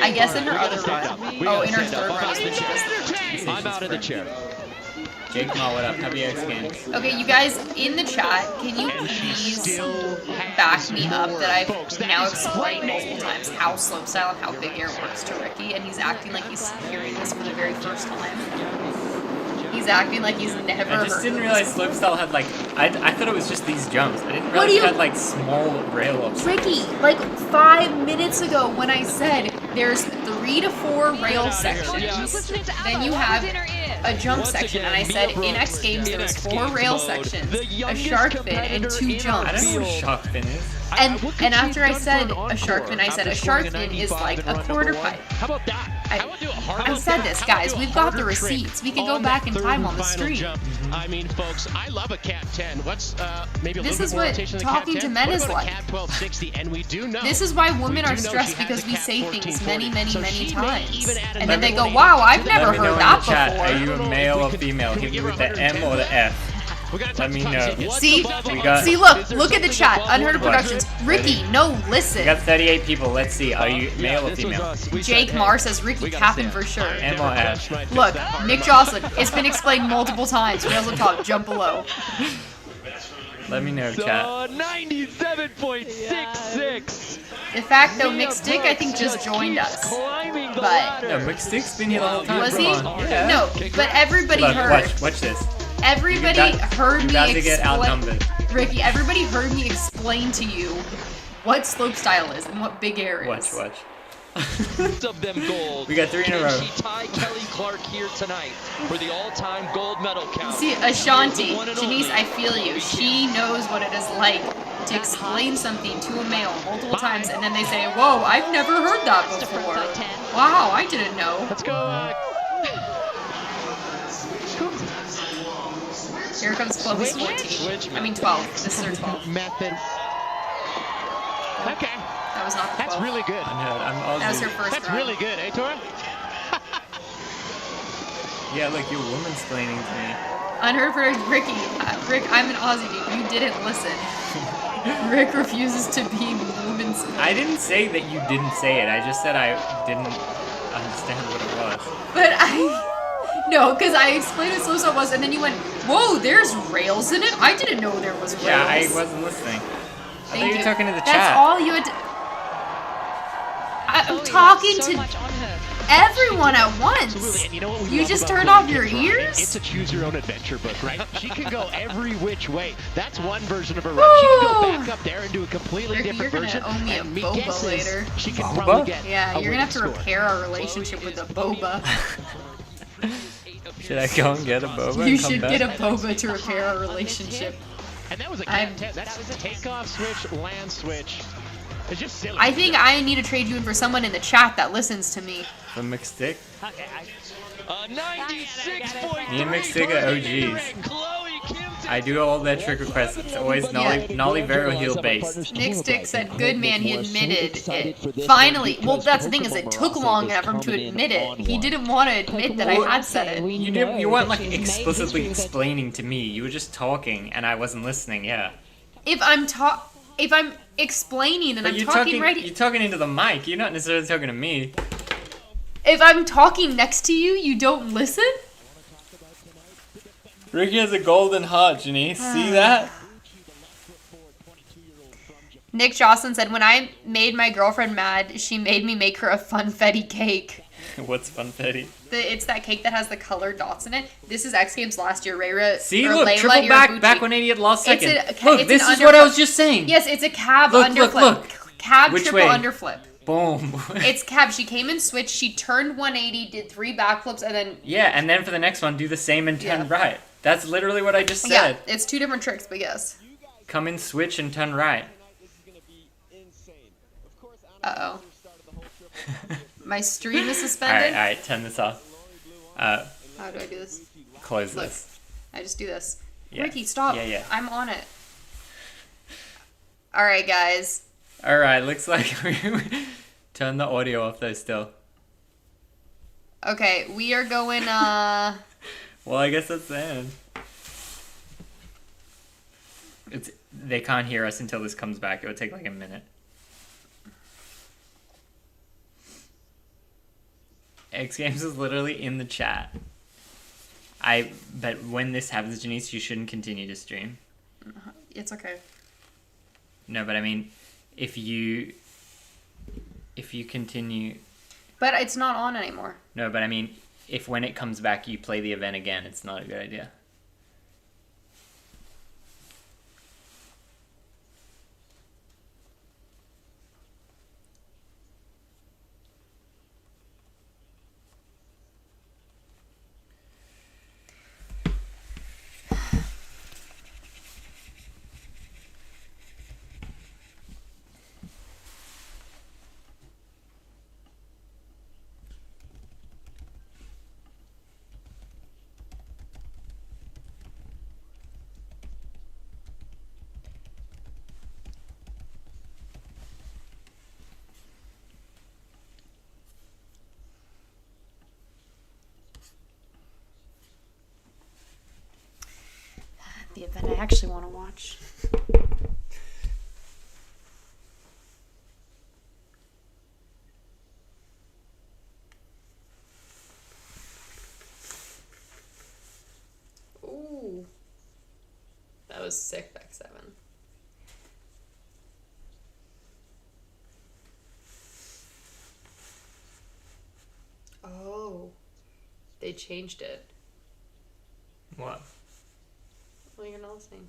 Speaker 7: I guess in her other run. Oh, in her third run is when she does the 14.
Speaker 3: I'm out of the chair.
Speaker 8: Jake Ma, what up? Happy X Games.
Speaker 7: Okay, you guys in the chat, can you please back me up that I've now explained multiple times how slopestyle and how big air works to Ricky, and he's acting like he's hearing this for the very first time. He's acting like he's never heard.
Speaker 8: I just didn't realize slopestyle had like, I thought it was just these jumps. I didn't
Speaker 7: What
Speaker 8: realize
Speaker 7: do
Speaker 8: it
Speaker 7: you-
Speaker 8: had like small rail ups.
Speaker 7: Ricky, like 5 minutes ago when I said there's 3 to 4 rail sections, then you have a jump section, and I said in X Games there's 4 rail sections, a shark fin, and 2 jumps.
Speaker 8: I don't know what shark fin is.
Speaker 7: And after I said a shark fin, I said a shark fin is like a quarter pipe.
Speaker 6: How about that?
Speaker 7: I said this, guys. We've got the receipts. We can go back in time on the stream.
Speaker 6: I mean, folks, I love a Cat 10. What's maybe a
Speaker 7: This
Speaker 6: little
Speaker 7: is
Speaker 6: bit more
Speaker 7: what
Speaker 6: rotation than
Speaker 7: talking
Speaker 6: Cat
Speaker 7: to
Speaker 6: 10?
Speaker 7: men
Speaker 6: What
Speaker 7: is
Speaker 6: about
Speaker 7: like.
Speaker 6: a Cat 1260? And we do know.
Speaker 7: This is why women are
Speaker 6: do know
Speaker 7: stressed
Speaker 6: she has
Speaker 7: because
Speaker 6: a
Speaker 7: we
Speaker 6: Cat
Speaker 7: say things many,
Speaker 6: 1440.
Speaker 7: many,
Speaker 6: So
Speaker 7: many
Speaker 6: she may
Speaker 7: times.
Speaker 6: even add
Speaker 7: And then they go,
Speaker 6: another
Speaker 7: wow, I've
Speaker 8: Let
Speaker 7: never
Speaker 8: me know
Speaker 7: heard
Speaker 8: in
Speaker 7: that
Speaker 8: the chat,
Speaker 7: before.
Speaker 8: are you a male or female? Hit me with the M or the F. Let me know.
Speaker 7: See,
Speaker 8: We got,
Speaker 7: look at the chat. Unheard of Productions. Ricky, no,
Speaker 8: we
Speaker 7: listen.
Speaker 8: got 38 people. Let's see. Are you male or female?
Speaker 7: Jake Marr says Ricky capping for sure.
Speaker 8: M or F?
Speaker 7: Look, Nick Jocelyn. It's been explained multiple times. Rails on top, jump below.
Speaker 8: Let me know, chat.
Speaker 3: 97.66.
Speaker 7: In fact, though, Mixed Dick, I think, just joined us. But
Speaker 8: No, McStick's been here the whole time.
Speaker 7: was
Speaker 8: Come
Speaker 7: he?
Speaker 8: on. Yeah.
Speaker 7: No, but everybody
Speaker 8: Look,
Speaker 7: heard.
Speaker 8: watch this.
Speaker 7: Everybody
Speaker 8: You're about-
Speaker 7: heard
Speaker 8: you're
Speaker 7: me
Speaker 8: about to get
Speaker 7: explain.
Speaker 8: outnumbered.
Speaker 7: Ricky, everybody heard me explain to you what slopestyle is and what big air is.
Speaker 8: Watch.
Speaker 3: Of them gold.
Speaker 8: We got 3 in a row.
Speaker 3: Can she tie Kelly Clark here tonight for the all-time gold medal count?
Speaker 7: See, Ashanti, Janice, I feel you. She knows what it is like to explain something to a male multiple times, and then they say, whoa, I've never heard that before. Wow, I didn't know.
Speaker 6: Let's go.
Speaker 7: Here comes Chloe's 14. I mean 12. This is her 12.
Speaker 6: Method. Okay.
Speaker 7: That was not the 12.
Speaker 6: That's really good.
Speaker 8: I'm
Speaker 7: That was her first
Speaker 6: That's
Speaker 7: run.
Speaker 6: really good, eh, Tora?
Speaker 8: Yeah, look, you're woman-splaining to me.
Speaker 7: Unheard for Ricky. Rick, I'm an Aussie dude. You didn't listen. Rick refuses to be woman's.
Speaker 8: I didn't say that you didn't say it. I just said I didn't understand what it was.
Speaker 7: But no, because I explained what slopestyle was, and then you went, whoa, there's rails in it? I didn't know there was rails.
Speaker 8: Yeah, I wasn't listening. I thought you were talking to the
Speaker 7: That's
Speaker 8: chat.
Speaker 7: all you had to... I'm talking to everyone at once.
Speaker 6: Absolutely, and you know what we
Speaker 7: You
Speaker 6: love
Speaker 7: just
Speaker 6: about
Speaker 7: turn
Speaker 6: Chloe
Speaker 7: off your
Speaker 6: Gibbs, Ryan?
Speaker 7: ears?
Speaker 6: It's a choose-your-own-adventure book, right? She can go every which way. That's one version of her run. She can go back up there and do a completely
Speaker 7: Ricky,
Speaker 6: different
Speaker 7: you're
Speaker 6: version.
Speaker 7: gonna owe me a
Speaker 6: and me
Speaker 7: boba
Speaker 6: guesses
Speaker 7: later.
Speaker 6: She can probably get
Speaker 7: Yeah,
Speaker 6: a
Speaker 7: you're gonna have to
Speaker 6: winning score.
Speaker 7: repair our relationship with a boba.
Speaker 8: Should I go and get a boba?
Speaker 7: You
Speaker 8: and come
Speaker 7: should
Speaker 8: back?
Speaker 7: get a boba to repair our relationship.
Speaker 6: And that was a
Speaker 7: I'm-
Speaker 6: Cat 10. That's a takeoff switch, land switch. It's just silly.
Speaker 7: I think I need to trade you in for someone in the chat that listens to me.
Speaker 8: A McStick?
Speaker 6: Okay,
Speaker 3: 96.3.
Speaker 8: Me and McStick are OGs. I do all their trick requests. It's always Nolly Vero heel based.
Speaker 7: Nick Stick said, good man, he admitted it. Finally. Well, that's the thing is it took long enough for him to admit it. He didn't want to admit that I had said it.
Speaker 8: You weren't like explicitly explaining to me. You were just talking and I wasn't listening, yeah.
Speaker 7: If I'm explaining and
Speaker 8: But
Speaker 7: I'm
Speaker 8: you're
Speaker 7: talking right...
Speaker 8: You're talking into the mic. You're not necessarily talking to me.
Speaker 7: If I'm talking next to you, you don't listen?
Speaker 8: Ricky has a golden heart, Janice. See that?
Speaker 7: Nick Jocelyn said, when I made my girlfriend mad, she made me make her a funfetti cake.
Speaker 8: What's funfetti?
Speaker 7: It's that cake that has the colored dots in it. This is X Games last year. Rayra,
Speaker 8: See,
Speaker 7: or
Speaker 8: look,
Speaker 7: Layla
Speaker 8: triple back,
Speaker 7: Irabuchi.
Speaker 8: back when 80 at last second.
Speaker 7: Look,
Speaker 8: This is what I was just saying.
Speaker 7: Yes, it's a cab
Speaker 8: Look,
Speaker 7: underflip.
Speaker 8: look.
Speaker 7: Cab
Speaker 8: Which
Speaker 7: triple
Speaker 8: way?
Speaker 7: underflip.
Speaker 8: Boom.
Speaker 7: It's cab. She came and switched. She turned 180, did 3 backflips, and then...
Speaker 8: Yeah, and then for the next one, do the same and turn right. That's literally what I just said.
Speaker 7: Yeah, it's 2 different tricks, but yes.
Speaker 8: Come in, switch, and turn right.
Speaker 7: Uh-oh. My stream is suspended.
Speaker 8: Alright, turn this off.
Speaker 7: How do I do this?
Speaker 8: Close
Speaker 7: Look,
Speaker 8: this.
Speaker 7: I just do this.
Speaker 8: Yeah.
Speaker 7: Ricky, stop.
Speaker 8: Yeah.
Speaker 7: I'm on it. Alright, guys.
Speaker 8: Alright, looks like we turn the audio off though still.
Speaker 7: Okay, we are going,
Speaker 8: Well, I guess that's the end. they can't hear us until this comes back. It would take like a minute. X Games is literally in the chat. But when this happens, Janice, you shouldn't continue to stream.
Speaker 7: It's okay.
Speaker 8: No, but I mean, if you continue...
Speaker 7: But it's not on anymore.
Speaker 8: No, but I mean, if when it comes back you play the event again, it's not a good idea.
Speaker 7: The event I actually want to watch. Ooh. That was sick, back 7. Oh. They changed it.
Speaker 8: What?
Speaker 7: Well, you're not listening.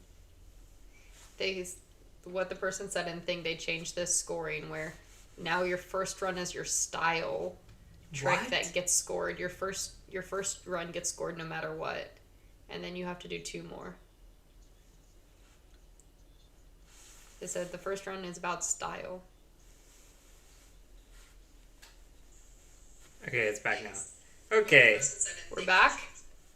Speaker 7: What the person said in thing, they changed this scoring where now your first run is your style trick that gets scored. Your first run gets scored no matter what, and then you have to do 2 more. They said the first run is about style.
Speaker 8: Okay, it's back now. Okay.
Speaker 7: We're back?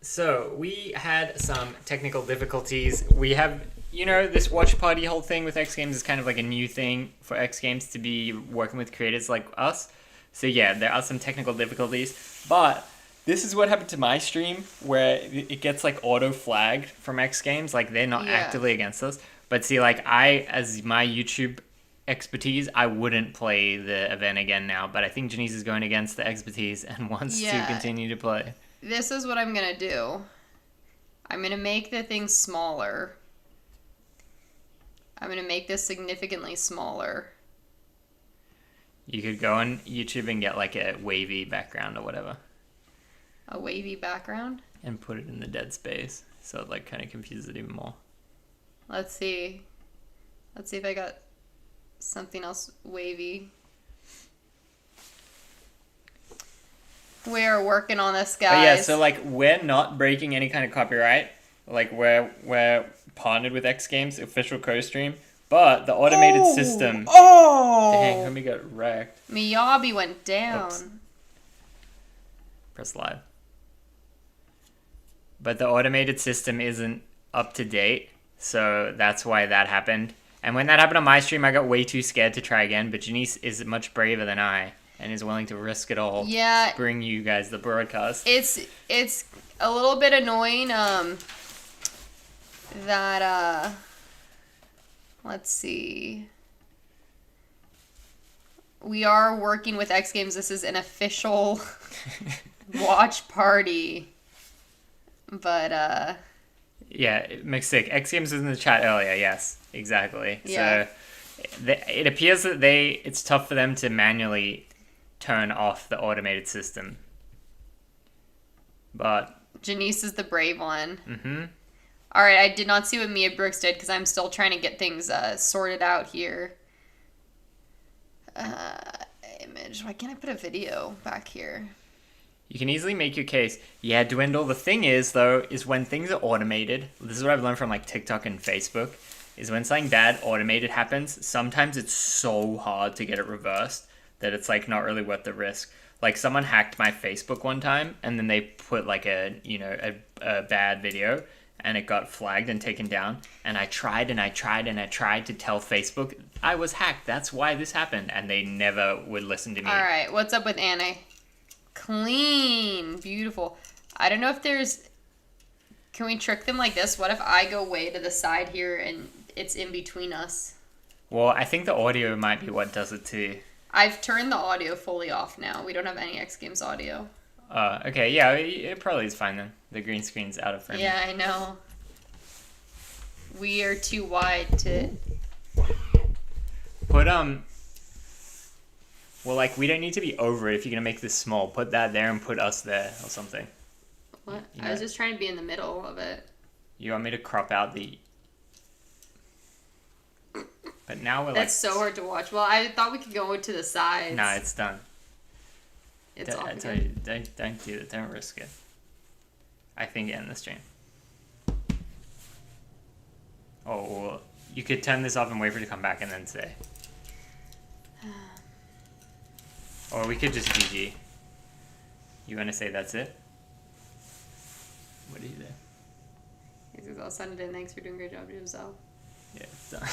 Speaker 8: So, we had some technical difficulties. We have, this watch party whole thing with X Games is kind of like a new thing for X Games to be working with creators like us. So yeah, there are some technical difficulties. But this is what happened to my stream, where it gets like auto-flagged from X Games. Like, they're not actively against us. But see, like, as my YouTube expertise, I wouldn't play the event again now. But I think Janice is going against the expertise and wants to continue to play.
Speaker 7: This is what I'm going to do. I'm going to make the thing smaller. I'm going to make this significantly smaller.
Speaker 8: You could go on YouTube and get like a wavy background or whatever.
Speaker 7: A wavy background?
Speaker 8: And put it in the dead space. So it like kind of confuses it even more.
Speaker 7: Let's see. Let's see if I got something else wavy. We're working on this, guys.
Speaker 8: But yeah, so like we're not breaking any kind of copyright. Like we're partnered with X Games, official co-stream. But the automated system. Dang, let me get wrecked.
Speaker 7: Miyabi went down.
Speaker 8: Oops. Press live. But the automated system isn't up to date, so that's why that happened. And when that happened on my stream, I got way too scared to try again. But Janice is much braver than I. And is willing to risk it all to bring you guys the broadcast.
Speaker 7: It's a little bit annoying that let's see. We are working with X Games. This is an official watch party. But
Speaker 8: yeah, McSick. X Games was in the chat earlier. Yes, exactly. Yeah. So it appears that it's tough for them to manually turn off the automated system. But
Speaker 7: Janice is the brave one.
Speaker 8: Mm-hmm.
Speaker 7: All right, I did not see what Mia Brooks did because I'm still trying to get things sorted out here. Image. Why can't I put a video back here?
Speaker 8: You can easily make your case. Yeah, Dwindle. The thing is, though, is when things are automated, this is what I've learned from like TikTok and Facebook, is when something bad automated happens, sometimes it's so hard to get it reversed that it's like not really worth the risk. Like someone hacked my Facebook one time and then they put like a bad video and it got flagged and taken down. And I tried to tell Facebook I was hacked. That's why this happened. And they never would listen to me.
Speaker 7: All right. What's up with Anna? Clean. Beautiful. I don't know if there's... Can we trick them like this? What if I go way to the side here and it's in between us.
Speaker 8: Well, I think the audio might be what does it too.
Speaker 7: I've turned the audio fully off now. We don't have any X Games audio.
Speaker 8: Okay, yeah, it probably is fine then. The green screen's out of frame.
Speaker 7: Yeah, I know. We are too wide to...
Speaker 8: Put, well, like, we don't need to be over it if you're gonna make this small. Put that there and put us there or something.
Speaker 7: What?
Speaker 8: You know,
Speaker 7: I was just trying to be in the middle of it.
Speaker 8: You want me to crop out the... But now we're
Speaker 7: That's so hard to watch. Well, I thought we could go to the sides.
Speaker 8: Nah, it's done.
Speaker 7: It's off
Speaker 8: I tell
Speaker 7: again.
Speaker 8: you, don't do it. Don't risk it. I think end the stream. Oh, well, you could turn this off and wait for it to come back and then say. Or we could just GG. You want to say that's it? What do you do?
Speaker 7: I'll send it in. Thanks for doing a great job, Jim. So.
Speaker 8: Yeah, it's done.